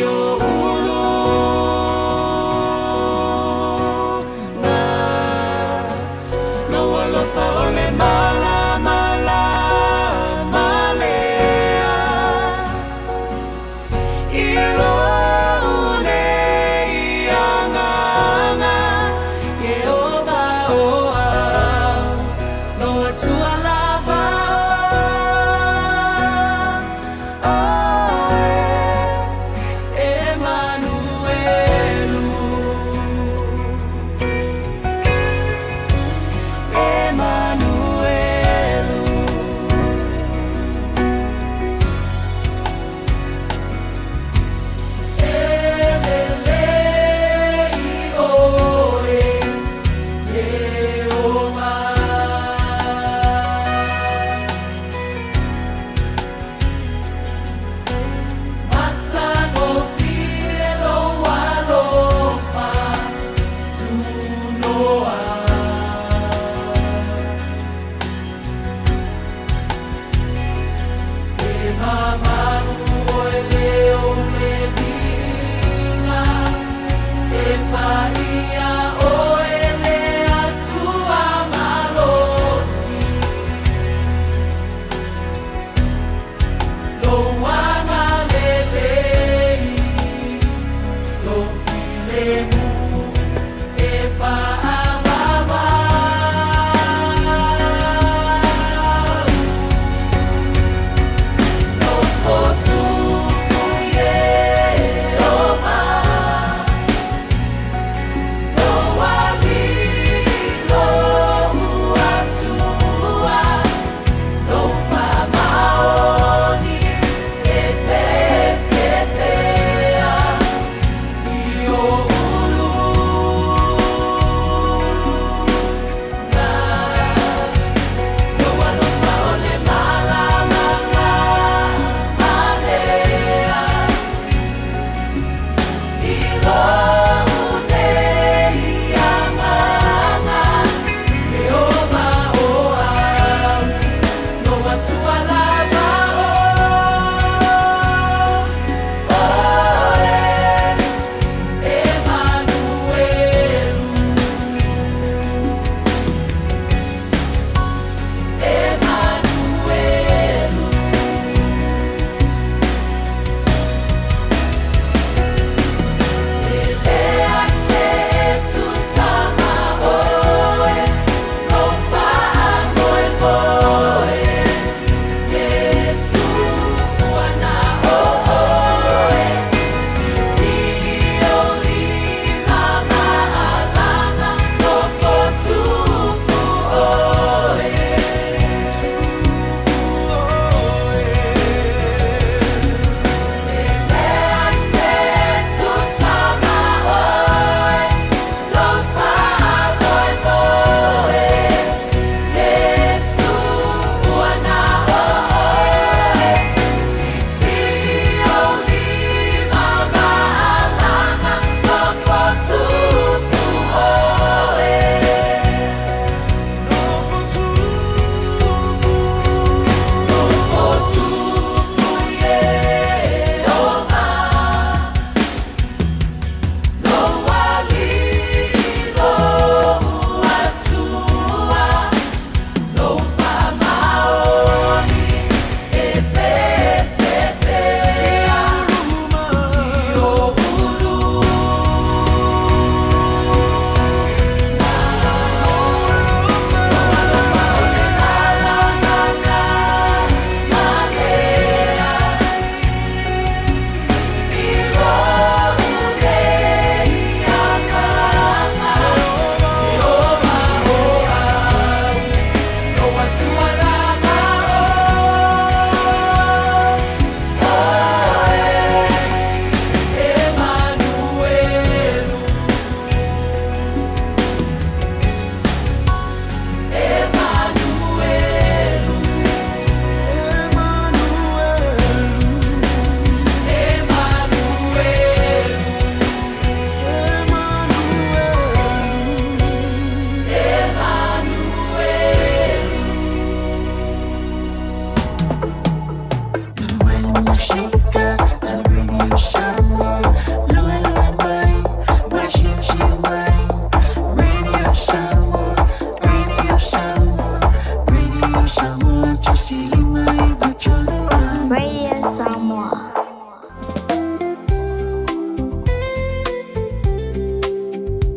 Io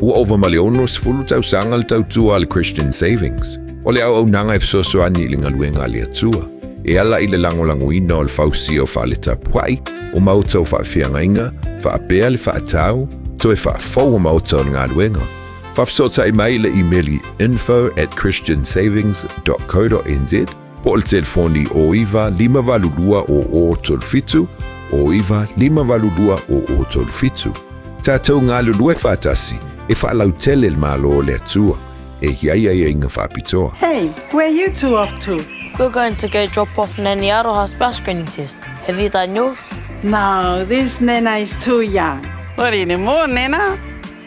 ua ova maleono sfulu tausanga le tautua le Christian Savings. O le au nanga fesoasoani i le galuega a le atua. E ala i le langolangoina o le fausi o wha le tapuai, o mautau whaafeangaiga, whaapea le whaatau, toe whaafou o mautau o le galuega. Whafsota i mai le emaili info@christiansavings.co.nz po o le telefoni o iwa 5valulua o tolfitu, o iwa 5valulua o tolfitu. Tātou ngā lulua whātasi e whaalautele le malo o le atua, e iaia inga whapitoa. Hey, where you two off to? We're going to go drop off Nanny Aroha's bus screening test. Have you done yours? No, this Nena is too young. Not anymore, Nena.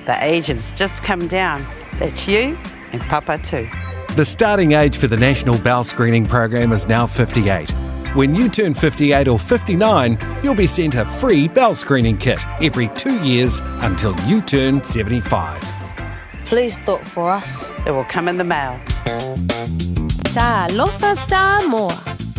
The age has just come down. That's you and Papa too. The starting age for the National Bowel Screening Program is now 58. When you turn 58 or 59, you'll be sent a free bowel screening kit every 2 years until you turn 75. Please do it for us. It will come in the mail. Talofa Samoa.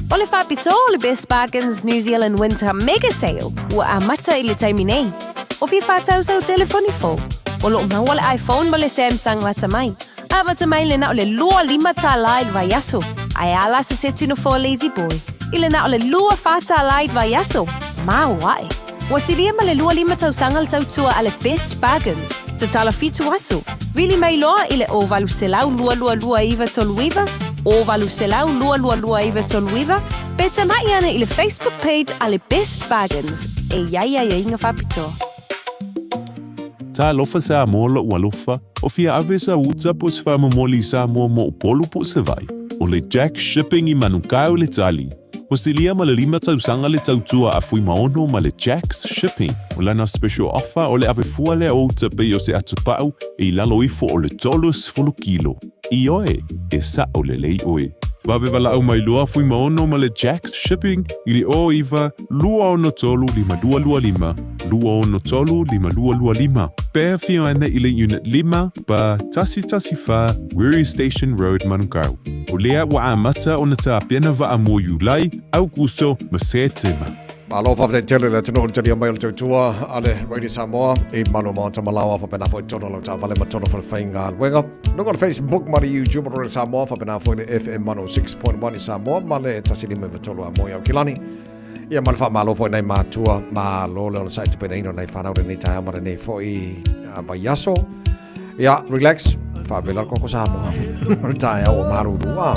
O le whapito o le Best Bargains New Zealand Winter Mega Sale ua amata i le taimi nei. O fi whātau sau telefoni fo. O lo maua le iPhone ma le Samsung matamai. A matamai le na o le lua 5 tālaid vai aso. Ai ala se setu no for Lazy Boy. I le na o le lua 4 tālaid vai aso. Ma wae. Wa siria ma le lua 5 tausanga le tautua a le Best Bargains. Te tala fitu aso. Vili mai loa i le o valu selau lua iwa toluiva. O valu selau lua iwa toluiva. Beta mai ana i le Facebook page a le Best Bargains. E iaia inga whapitoa. Ta lofa sa mola ua lofa, o fia ave sa uta po se whamamoli sa mo polu po se vai. O le Jack Shipping I manukau le tali. O se lia ma le 5 tausanga le tautua a fui maono ma le Jack's Shipping. O lana special offer o le ave fua le o te pe o se atupau e lalo ifo o le tolus fulu kilo. I oe, e sa o le lei oe. Wawe wala au mai lua fui maono ma le Jack's Shipping I le o iwa lua ono tolu 5225, lua ono tolu 5225. Pea fio ana I le unit 5 ba tasi fa Weary Station Road Manukau. O lea wa amata o na ta pena wa amo Julai, Augusto, ma se tema. Malo fa tele le tino tele mai le tua ale Radio Samoa e malo mo ta malawa fa pena fo tono lo ta vale ma tono fa fainga wenga no on Facebook ma YouTube Radio Samoa fa pena fo le FM 106.1 I Samoa ma le tasili me tolo a moya kilani ia mal fa malo fo nei ma tua ma lo le site pe nei no nei fa na nei ta ma nei fo I Bayaso ia relax fa bela ko Samoa ta ia o maru dua.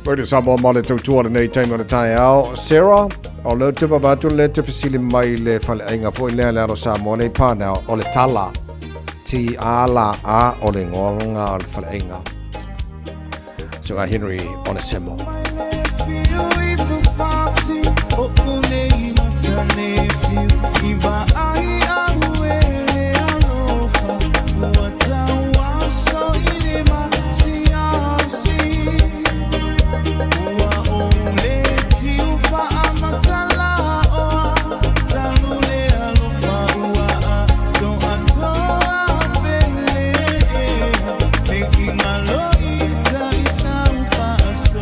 Radio Samoa male tautua le nei taimi o le tae au. Sarah, o leo te babatu le te fasili mai le fale ainga fo i lea leo Samoa nei pana o le tala. Ti a la a o le ngonga o le fale ainga. So a Henry o le semo. Making a low eater is so fast.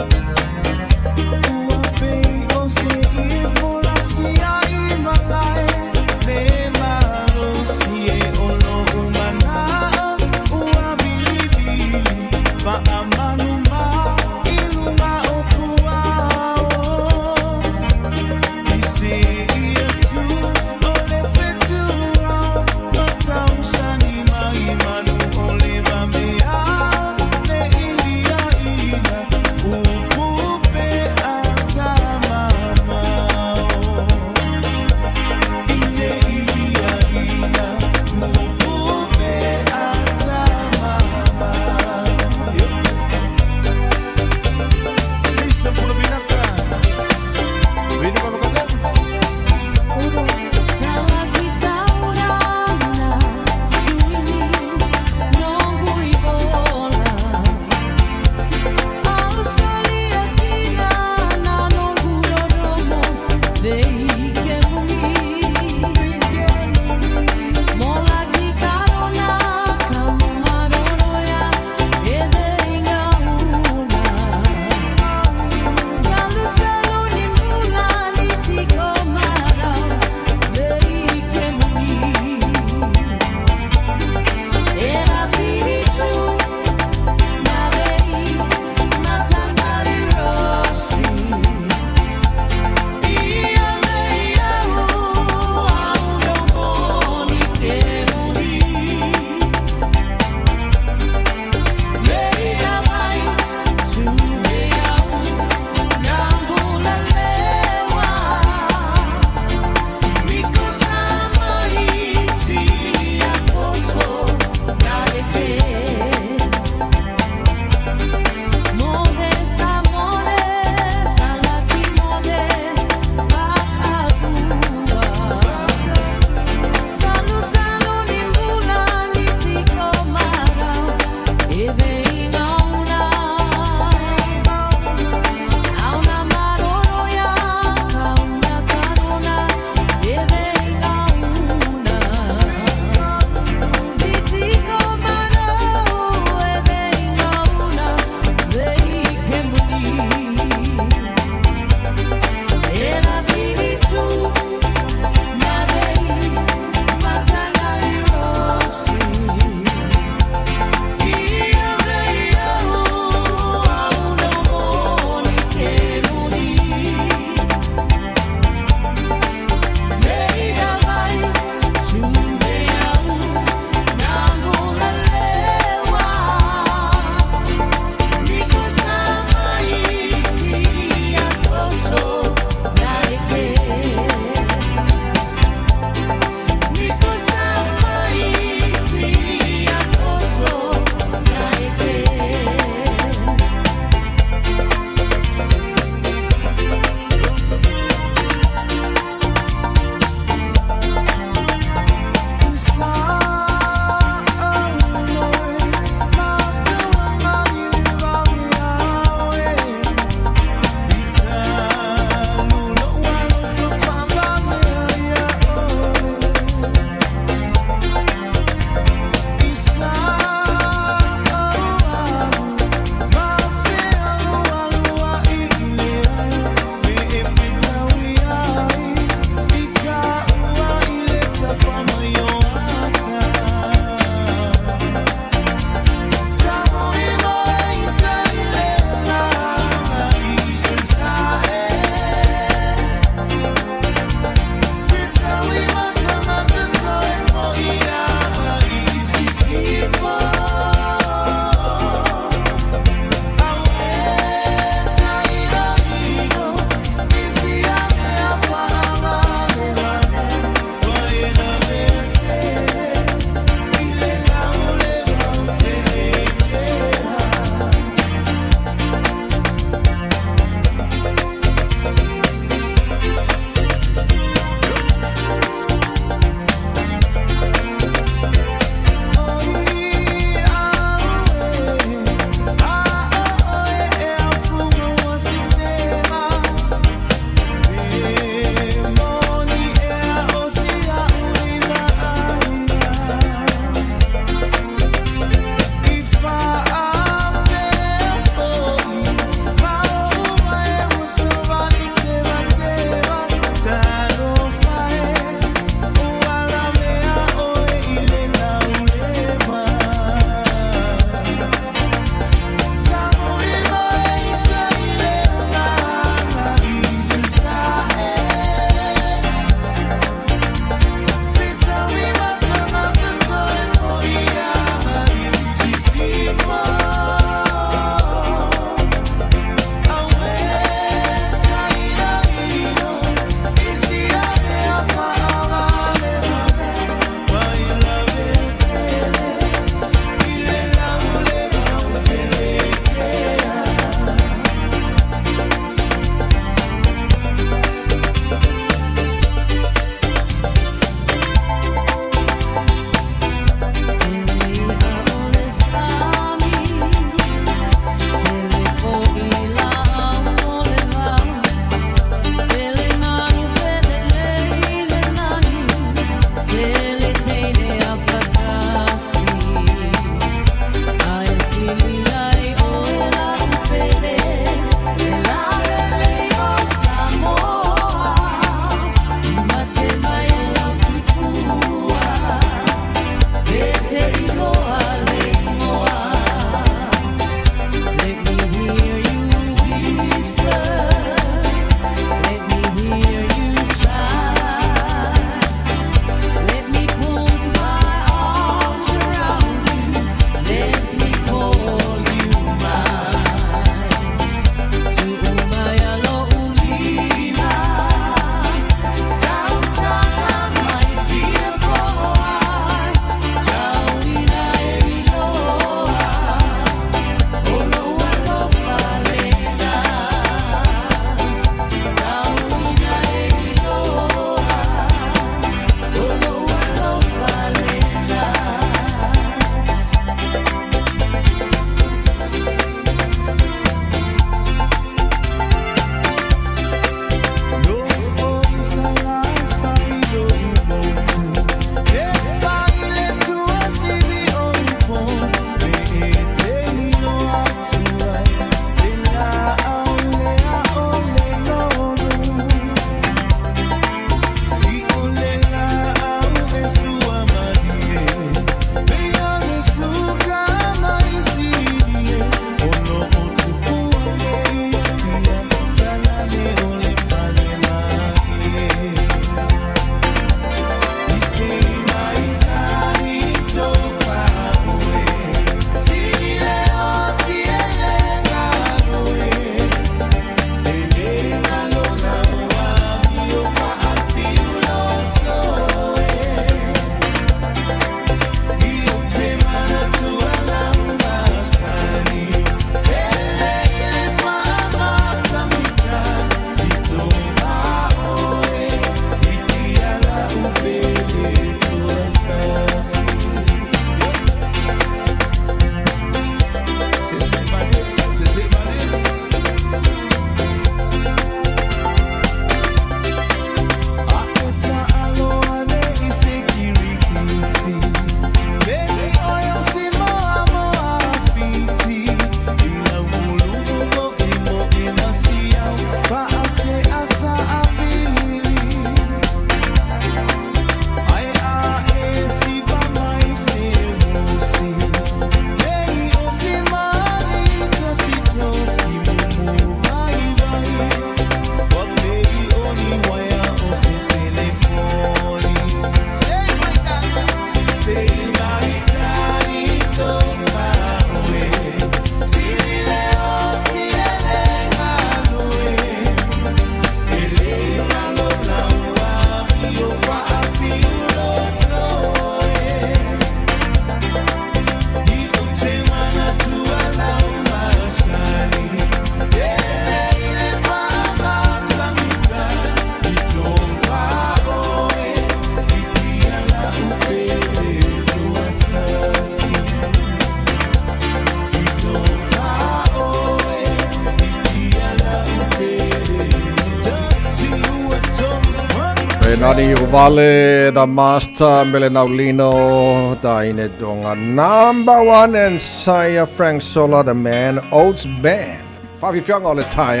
Ai nani uvale the master Melanaulino Daine Donga #1 and Saya Frank Sola the man Oats Band. Favi Fiang all the tie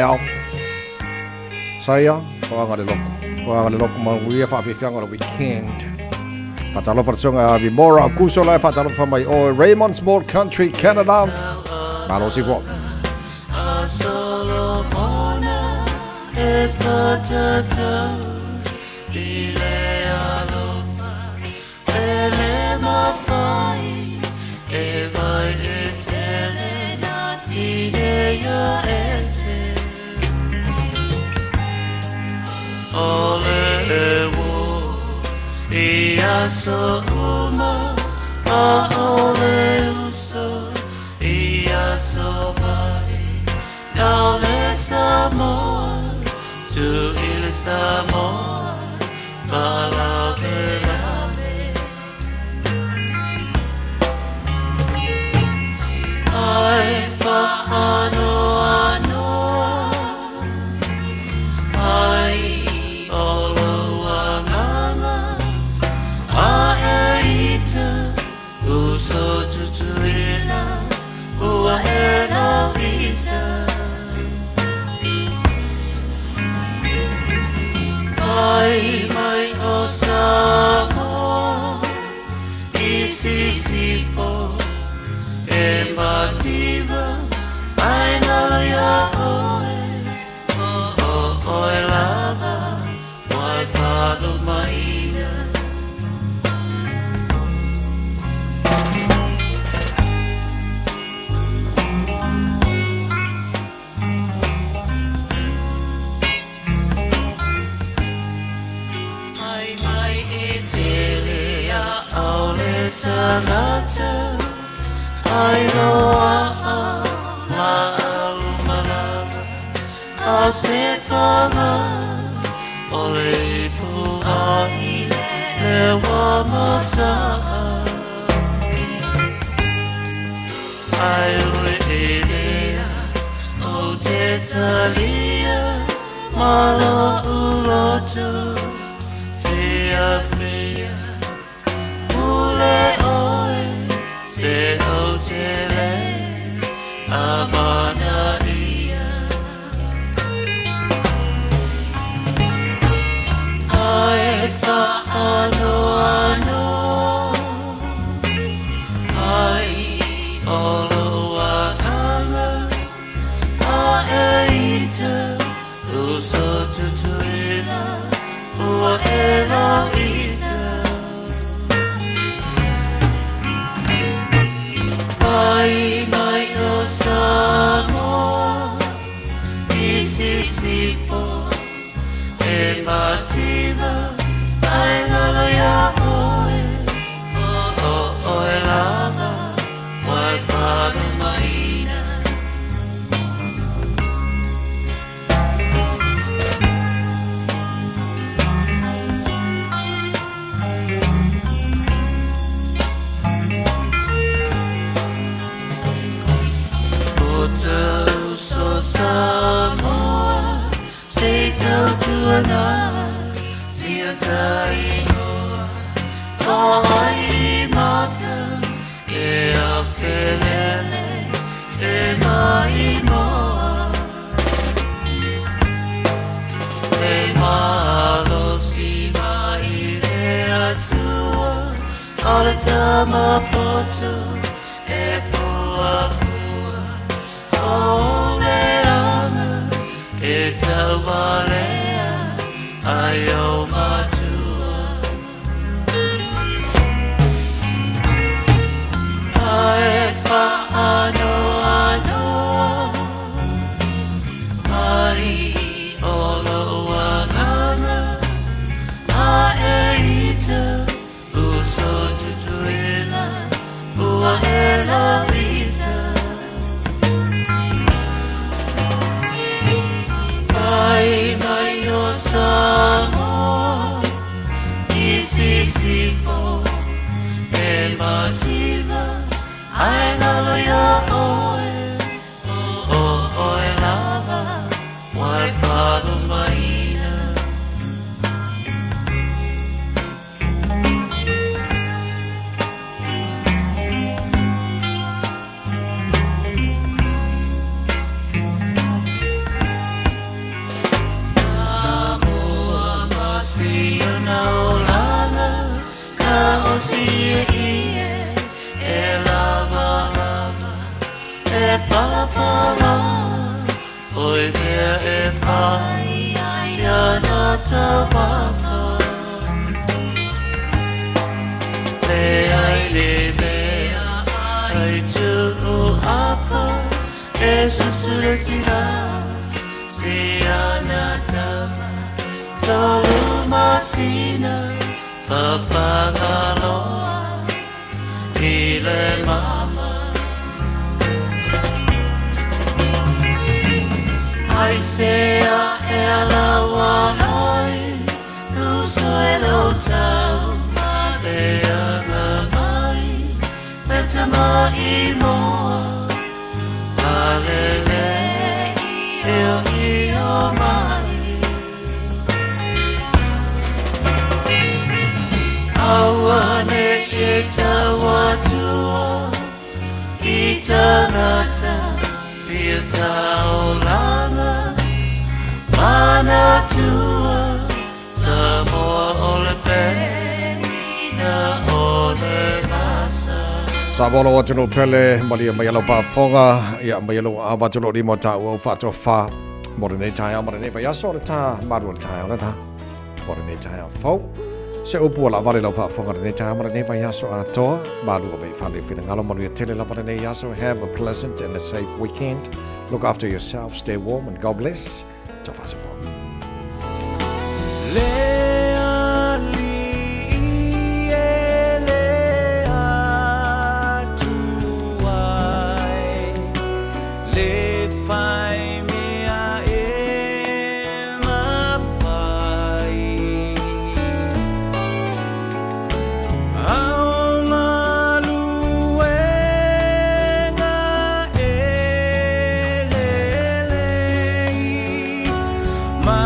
Saya Wang the local we have Favi Fiang on the weekend. Fatalo for Songa Vimora Kusola Fatalo for my old Raymond Small Country Canada. Malosi Walk. So uma ole uso so body now let's more to il more follow I follow so tutuila ua ela vita mai osamo isisipo emativa ai naloya oe lava mai falo maina Tanata, I know malama, I said ole puai le wamasa. I will o tetalia, malo ulotu, fia. Se otele abanaia ai fa ano ai olo agala aita uso tutuila ua ela Ai mai osamo isisipo emativa ai naloya oe lava mai fano maina So Samoa, say tell to another, see a taino, kawai mata, e a felele, e mai moa, e malo si mai le atua, all the time a poto, e fua. E taualea ayo matua Ai pa ano Ai olo wangana Aeita uso tutuila Ua ela vita Ai mai osamo isisipo emativa ai naloya oe lava mai falo maina si e lava e pala oi mea e whai ia na tawaka le ai le mea ai tu apa e susure tira si ana tama tolu masina papagaloa ile mama ai sea e ala wanai tu suelo tau e ana mai metama imoa alele io mai awane e tawatua i tangata si taolanga mana tua Samoa ole pena ole masa Sabolo watuno pele malia mayalo fa fonga ya mayalo awatuno limo ta o fa to fa morene tai morene fa yaso ta maru tai ona ta morene tai fo se upu la vale la fa fonga ne ta morene fa yaso to maru be fa le fina ngalo malu tele la morene yaso. Have a pleasant and a safe weekend. Look after yourself, stay warm, and God bless. Ta fa se fo Ma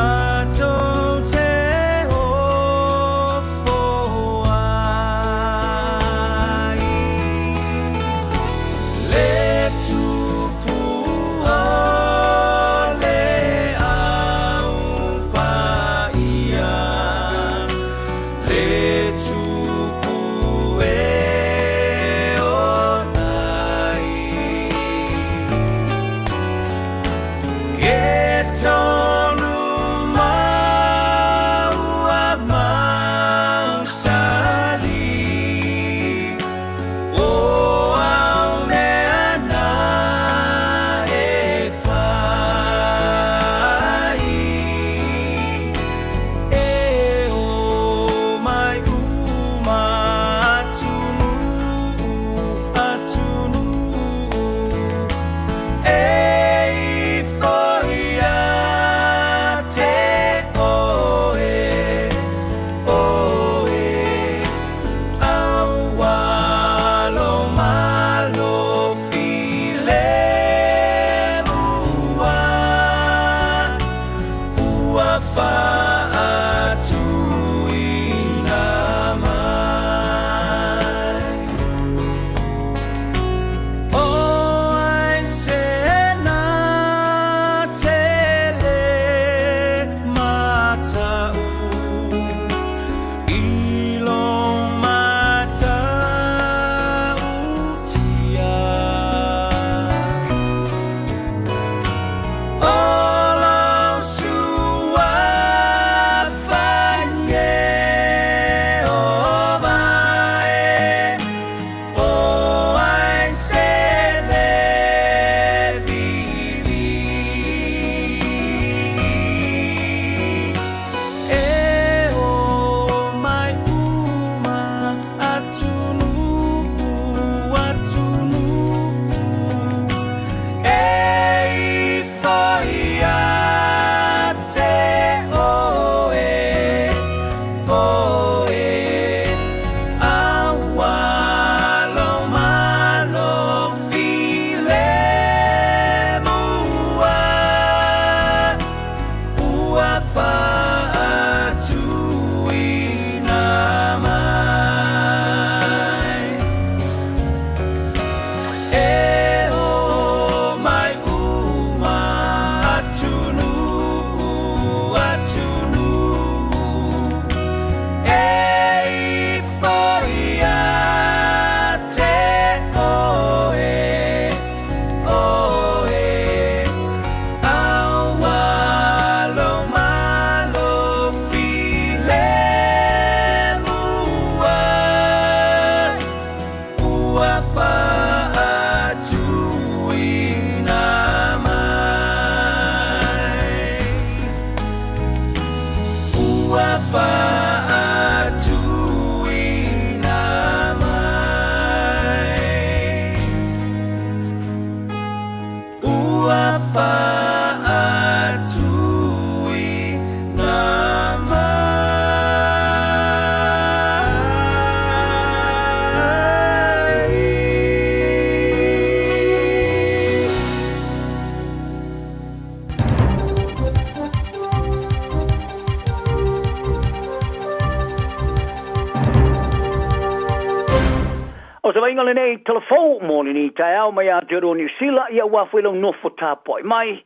O sa vainga le nei telefon moni ni tai au mai a te ro New Zealand ia wafwelo nofo tāpoi mai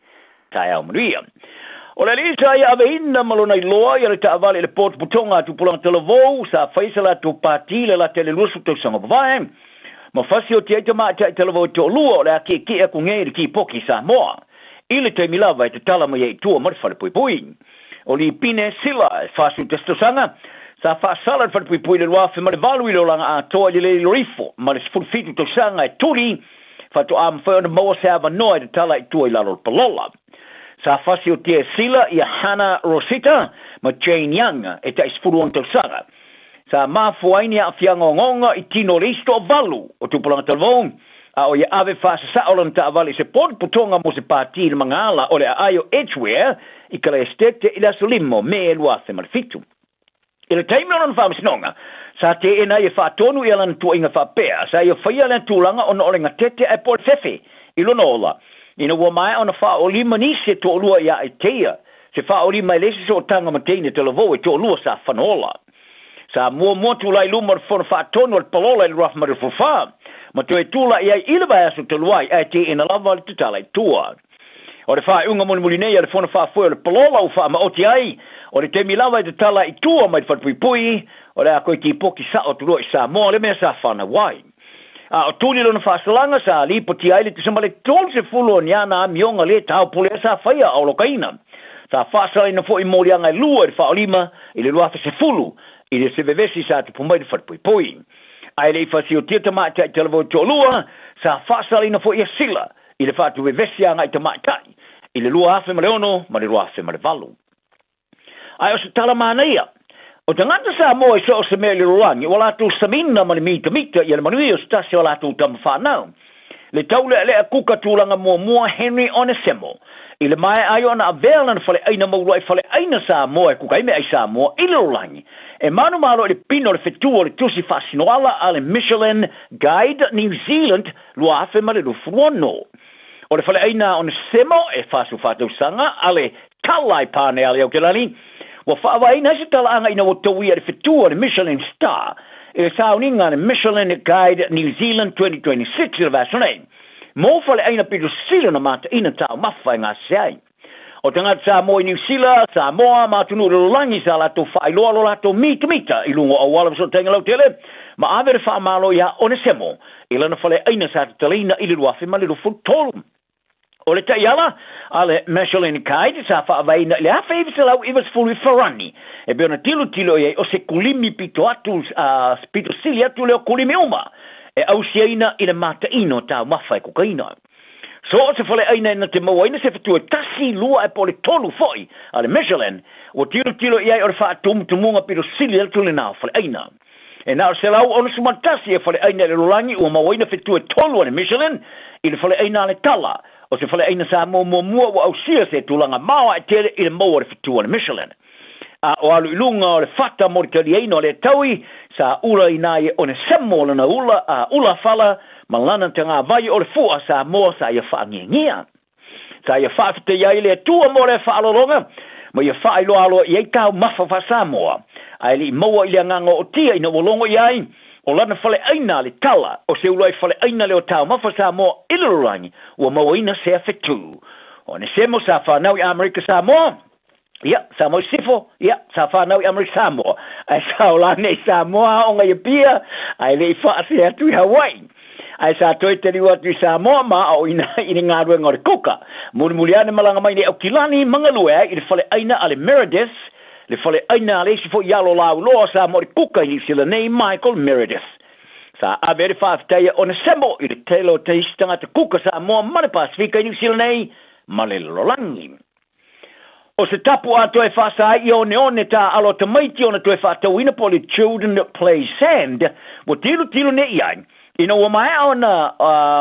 tai au maria. O le lisa ia ave inna malona i loa ia le taavale le port putonga tu pulang televou sa faisala tu pati le la tele lusu tu sanga pavae. Ma fasi o te maa te televou te o lua o le a ki e kungei ki poki sa moa. Ile te milava e te tala mai e tua marifale pui pui. O li pine sila e fasu testo sanga. Sa fa salad fa pui le wafe ma le valu i lo langa a toa le rifo ma le sfulfitu to sanga e turi fa to am fa na mo se ava noa de tala i tua i lalo palola. Sa fa si o te sila i Hannah Rosita ma Jane Young e ta isfuru on to sanga. Sa ma fuaini a fianga ngonga i tino listo valu o tu polanga talvon a o ia ave fa sa olan ta avali se pod putonga mo se pati le mangala o le ayo Edgeware i kala estete i la solimo me el wafe ma le fitu. I le taimi ona wha masinonga, sa te ena i wha tonu i alan tua inga wha pēa, sa i whaia lan tūlanga ona o lenga tete e pol fefe, i lona ola. Ina ua mai ona wha o lima nisi to olua ia i teia, se wha o lima i lesi so tanga mateine te lavo e to olua sa whanola. Sa mua tūlai luma whona wha tonu al palola i raf mara fufa, ma to e tūla i ai ilaba aso te luai e te ena lava le tutala i tua. O le wha unga moni nei le whona wha fwoi le palola u wha ma oti ai, o le te milawa i te tala i tua mai whatpui pui, o le a koe ki poki sa o turo i sa moa le mea sa whana wai. O tūni lona whasalanga sa li poti ai le te samale tol se fulu o niana a mionga le tau pule sa whaia au lokaina. Sa whasala ina fo i morianga i lua i whaolima i le luafe se fulu, i le se vevesi sa te pumai le whatpui pui. Ai le i whasi o tia tamai tai televo to lua, sa whasala ina fo i a sila, i le whatu vevesi anga i tamai tai, i le lua afe ma le ono, ma le lua afe ma le valu. Ai o se tala mana ia. O te ngata sa moa i so o se mea li rorangi, o lātou samina ma le mita i le manui o stasi o lātou tama whanau. Le taule le a kuka tūlanga mua Henry Onesemo. I le mai ai ona a vela na whale aina maurua i whale aina sa moa e kuka ime ai sa moa i le rorangi. E manu malo i le pino le fetua le tusi whasinoala a le Michelin Guide New Zealand lua afe ma le rufuono. O le whale aina Onesemo e whasu whatau sanga a le kalai pāne ale au ke lani. Wa whaawaina se tala anga ina o tawia le fetua le Michelin Star. E sauninga le Michelin Guide New Zealand 2026 le vasonei. Mo fale aina pido sila na mata ina tau mawhai ngā seai. O tangata sa mo i New Zealand, sa moa matunu le langi sa lato whailoa lo lato mita i lungo au wala so tenga lau tele. Ma avere whaamalo ia Onesemo. Ila na fale aina sa talina ili luafe ma le rufu tolu. O le taiala, a le Michelin Guide, sa whaavaina, le hawha ewi se lau iwas fulu i wharani. E beona tilo e o se kulimi pito atu, pito sili atu leo kulimi uma. E au siaina i le mata ino tau mawhai kukaina. So o se whale aina ina te maua ina se whatua tasi lua e pole tolu foi, a le Michelin, o tilo e o le wha tumunga pito sili atu le nao whale aina. E nao se lau o le sumantasi e whale aina le rolangi ua maua ina whatua tolu a le Michelin, i le whale aina le tala. O se whale aina sa mua wa au sia se tūlanga maua e tere i le maua le fitua le Michelin. O alu ilunga o le whata mori tali eino o le taui, sa ula inai o ne semo lana ula fala, ma lana te ngā vai o le fua sa mua sa ia whaangengia. Sa ia whaafite iai le tua mo le whaalolonga, ma ia whailo alo i ei tau mafa wha sa mua. Ai li maua i le nganga o tia ina wolongo iai, o lana whale aina le tala, o se ulai whale aina leo tau mafa sa moa ilirurangi, ua maua ina se awhetu. O ne semo sa whanau i Amerika sa moa, ia, sa moa sifo, ia, sa whanau i Amerika sa moa. Ai sa o lane sa moa o ngai pia, ai le i whaase atu i Hawaii. Ai sa toi te riwa atu i sa moa ma o ina ngā rua ngore kuka. Muri ane malanga mai ne au kilani mangalua i le whale aina ale Meredith, le whale aina le si fo ialo lau loa sa mori kuka i sila nei Michael Meredith. Sa avere whaafteia o Onesemo i le telo te histanga te kuka sa moa mare Pasifika i sila nei Malele Rolangi. O se tapu ato e whasa I one ta alo te maiti ona to e whatauina po le children that play sand, mo tilu ne iai. Ina o mai ona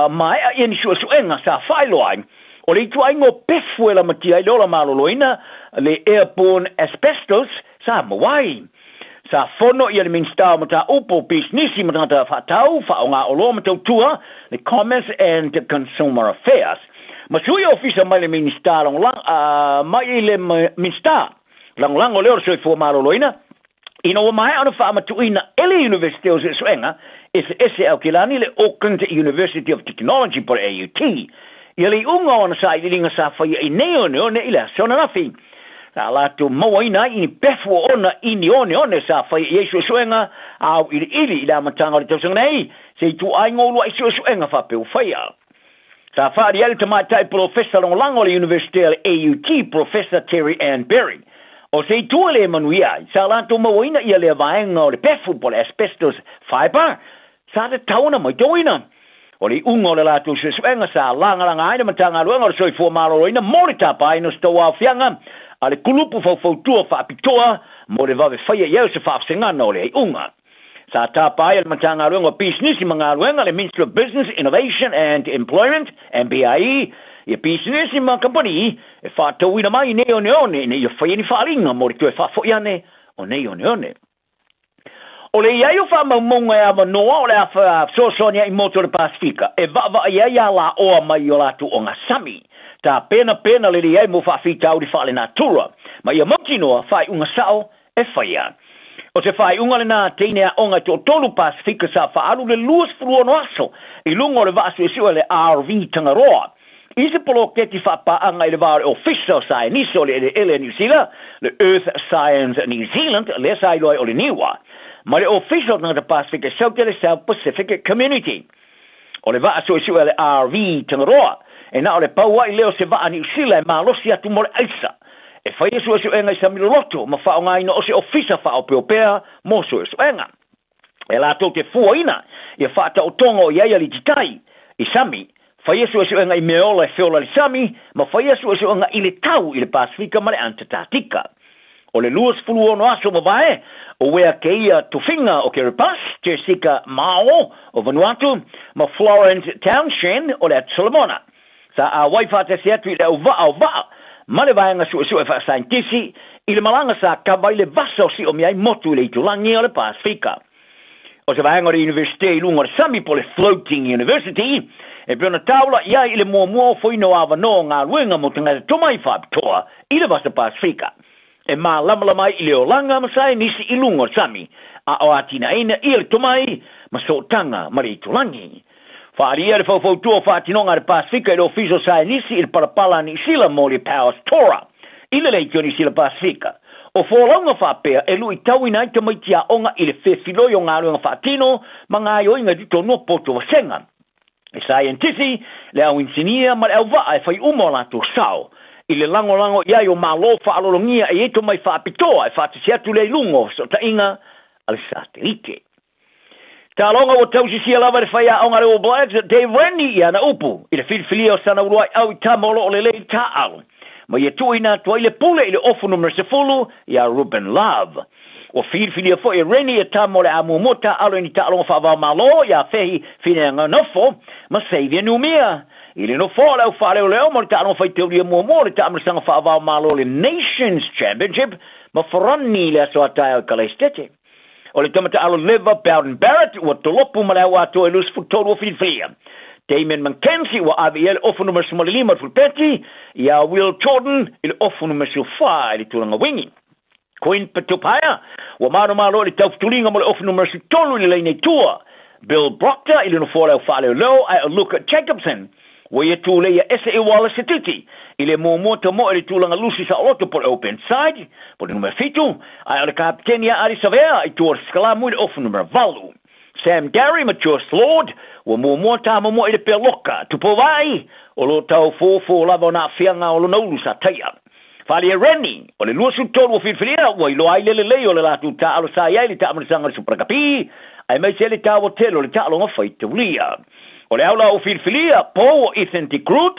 mai in suenga sa whailo ai. O le tu aingo pefu e la matia I lola maloloina, le airborne asbestos sa mawai. Sa fono I le minstau mata upo businessi mata whatau, whaonga olo mata tua, le Commerce and Consumer Affairs. Masui ofisa mai le minsta long lang mai le minsta lang o leo soi fo maloloina ina o mai ana fa matuina ele university o suenga is SL Kilani le Auckland University of Technology por AUT ele unga ona sa ilinga sa fa I neo ne ila sona nafi la tu moina ini pefu ona ini one sa fa yesu suenga au ili ila matanga le tosanga nei se tu ai ngolo ai suenga fa pe faia. Sa whaari ele tamatai Professor Longango le University AUT, Professor Terry Ann Berry. O se tua le manuia, sa lanto mawina ia le vaenga o le pefu po le asbestos fiber, sa te tauna mai toina. O le ungo le lato se suenga sa langa aina matanga luenga o soi fua maroina, mo le tapa aina stoa fianga, a le kulupu fautua whaapitoa, mo le vave whaia iau se whaafsengana o le unga. Sa tapai al matanga luenga business I mga luenga le Ministry of Business, Innovation and Employment, MBIE, I business I mga company, e whatauina mai neo neone, ne I whai ni whalinga, mo ritu e whafoiane, o neo neone. O le iai o whamaumonga e ama noa, o le a sosonia I moto le Pasifika, e vava iai a la oa mai o latu o ngasami. Ta pena le iai mo whawhitau di whale natura, ma ia moti noa whai unga sao e whaia. O se whai unga le nā teine a onga to tolu Pasifika sa whaalu le luas furua no aso, I lungo le vasu e siwa le RV Tangaroa. I se polo keti whapaanga I le vare official science o le ele New Zealand, le Earth Science New Zealand, le sailoi o le niwa. Ma le official nā te Pasifika sau te le South Pacific Community. O le vasu e siwa le RV Tangaroa, e nā o le paua I leo se vaa New Zealand ma losi atu mo le aisa. E whai e suenga I samiloloto, ma whaonga ina o se ofisa whao peopea, mo suenga. E la tau te fuaina, I whaata o tonga o iaia li titai, I sami, whai e suenga I meola e whiola li sami, ma whai e suenga I le tau I le Pasifika ma le Antarctica. O le luas fulu ono aso ma vae, o wea keia tufinga o Kiribati, te sika Mao o Vanuatu, ma Florence Townshend o le Solomona. Sa a waifata se atu I le au vaa, Male vaenga su e wha scientisti, I le malanga sa kawai le vaso si o miai motu le itulangi o le Pasifika. O se vaenga le University I lunga le sami po le Floating University, e peona taula ia I le mua foino awa no ngā luenga mo tanga tomai whaapitoa I le vasa Pasifika. E mā lamalama I le o langa masai nisi I lunga le sami, a o atina ina I le tomai ma so tanga ma le itulangi. Whaaria le whautua whaatinonga le Pasifika I le official science I le parapala ni sila mo le Powers Tora. I le leitio ni sila Pasifika. O wholaunga whapea e lui tauina I te maitia onga I le whewhiloi o ngā luenga whaatino ma ngā ioinga dito no poto wa senga. E scientisti le au insinia ma le au waa e whai umola to sao. I le lango iai o malo whaalolongia e eto mai whaapitoa e whaatisiatu le lungo so ta inga ale satelite. Ta longa o tausi sia lava le whaia onga le All Blacks, Dave Rennie ia na upu. I le whilwhili o sana uruai au I tamolo o le lei ta au. Ma ia tuina tua I le pule I le ofu numero sefulu ia Ruben Love. O whilwhili o fo I Rennie ia tamole a mumota alo ni ta longa whaavao malo ia fehi whineanga nofo ma Xavier Numia. I le nofo lau whaaleo leo mo le ta longa whaiteuria mua le ta amrisanga whaavao malo le Nations Championship ma Forani le aso atai o Kalestete. O le tamata alo leva Bowden Barrett ua tolopu malau ato e lus futolu o whilwhilia. Damien McKenzie ua AVL ofu numero 5 fulpeti ia Will Jordan i le ofu numero 5 i le tulanga wingi. Queen Petupaya ua malo i le taufutulinga mo le ofu numero 3 i le leine tua. Bill Proctor i le nofo lau whaaleo leo ai a Luca Jacobson ua ia tūle ia ese I wala setiti. I le mōmota mo i le tūlanga lusi sa oloto po le open side, po le numero 7, ai ale kapitenia Ari Savea I tūra skalamu I le ofu numero 8. Sam Gary ma Josh Lord, ua mōmota mo I le peloka, tupo vai, o lo tau fōfō lava o nā whianga o lo naulu sa taia. Whali e Rennie, o le luasu tōru o whilwhilia, ua I lo ai lele leo le latu ta alo sa iai le ta amarisanga le suprakapi, ai mai se le ta o telo le ta alonga whaitaulia. O le aula o whilwhilia, po o Ethan de Groot,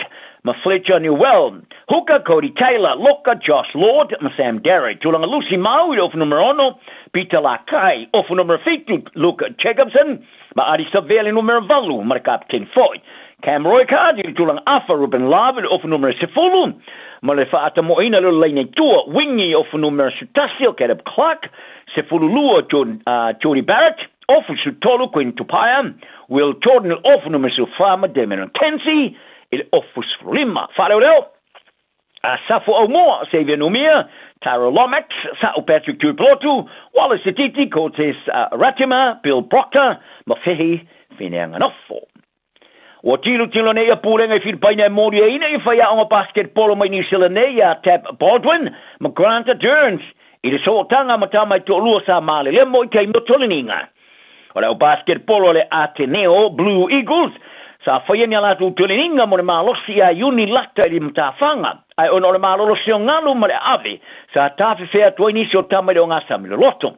ma Fletcher Newell, Hooker, Cody Taylor, Loka, Josh Lord, ma Sam Derrick, tulanga Lucy Maui, off numero 1, Peter Lakai, off numero 5, Luke Jacobson, ma Adi Saveli numero 2, ma Captain Foy, Cam Roy Cardi, tulang Afa Ruben Lave, off numero 10, ma le faata moina lo lane tua, Wingy, off numero 7, Caleb Clark, Sefululua, Jody Barrett, off Sutolo, Quinn Tupaya, Will Jordan, off numero 5, Damon Kenzie, il offus lima. Farewell. Safo Omoa, Xavier Numia, Tara Lomax, Sao Patrick Tuplotu, Wallace Titi, Cortes Ratima, Bill Proctor, Mafehi, Finanganoffo. Watilo Tilonea pulling a Filipina Moriana, if I am a basketball of my New Zealanea, Tab Baldwin, McGranta Durns, it is all Tanga Matama to Lusa Mali, Lemo came to Tolininga. Or basketball Ateneo, Blue Eagles. Sa whaiania la tu tulininga mo le malosia uni lata ili mtawhanga. Ai ono le malosio ngalu ma le ave. Sa tafi fea tua nisi o tamai o ngasa mi le loto.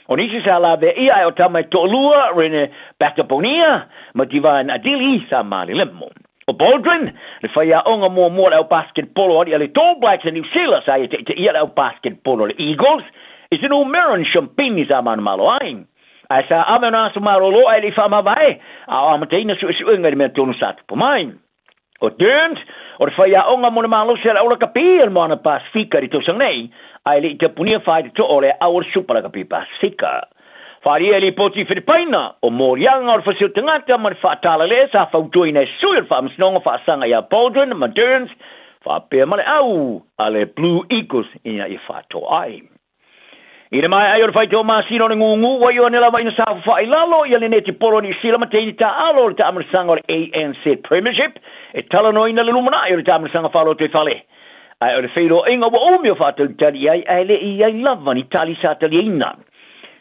O nisi sa la ve ia o tamai to lua rene Bataponia ma divine adili sa mali lemo. O Baldwin, le whaia onga mua le au basketball o le Tall Blacks in New Zealand sa te ia le au basketball o le Eagles. Is in o Marin Champagne sa man malo aing. Ai sa amena sa marolo ai li fama vai a amateina su inga me tonu sat po mai o turns o faya onga mo malo sel ola kapi mo na Pasifika dito sang nei ai li te punia fai to ole our super kapi Pasifika fari li poti Filipina o moriang or fasil tangata man fa talale sa fa join e suil fa msnonga fa sanga ya Baldwin ma turns fa pe male au ale Blue Eagles ina I fa to ai. Ina mai ayo fai to masino ngungu wa yo nela vai sa fa ilalo ya neti poro ni sila mateni ta alo ta amsanga ANC Premiership e talano ina lumana yo ta amsanga falo te fale ayo le feiro inga wa omio fa to tali ai le I lava ni tali sa taliina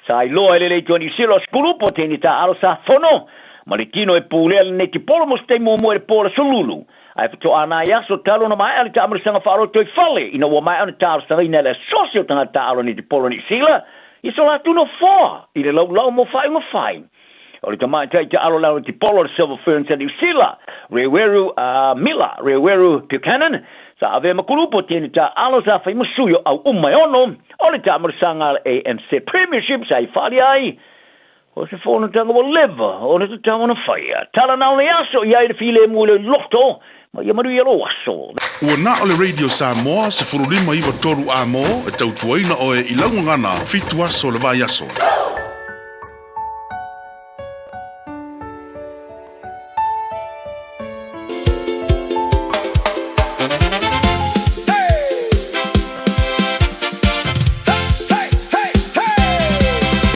sa ilo ele le toni silo skulupo teni ta alo sa fono malikino e pule neti poro mo ste mo e poro sululu ai to ana ya so talo no mai ta amsanga falo to fale ina wa mai ana ta sa ina le socio tanga ta alo ni polo ni sila iso la tu no fo ile lo mo fai o le mai ta alo la ni polo silver ferns ni sila reweru Miller reweru Buchanan sa ave makulupo tini ta alo sa fai musuyo au umai ono o le ta amsanga ANC Premiership sai fali ai o se fono tanga wo leva o le ta ona fai tala na le aso ia le file mo le loto ma ia maru ia lo aso. Ua na o le Radio Samoa se furulima iwa toru a mo e tautuaina o e ilangu ngana fitu aso le vai aso.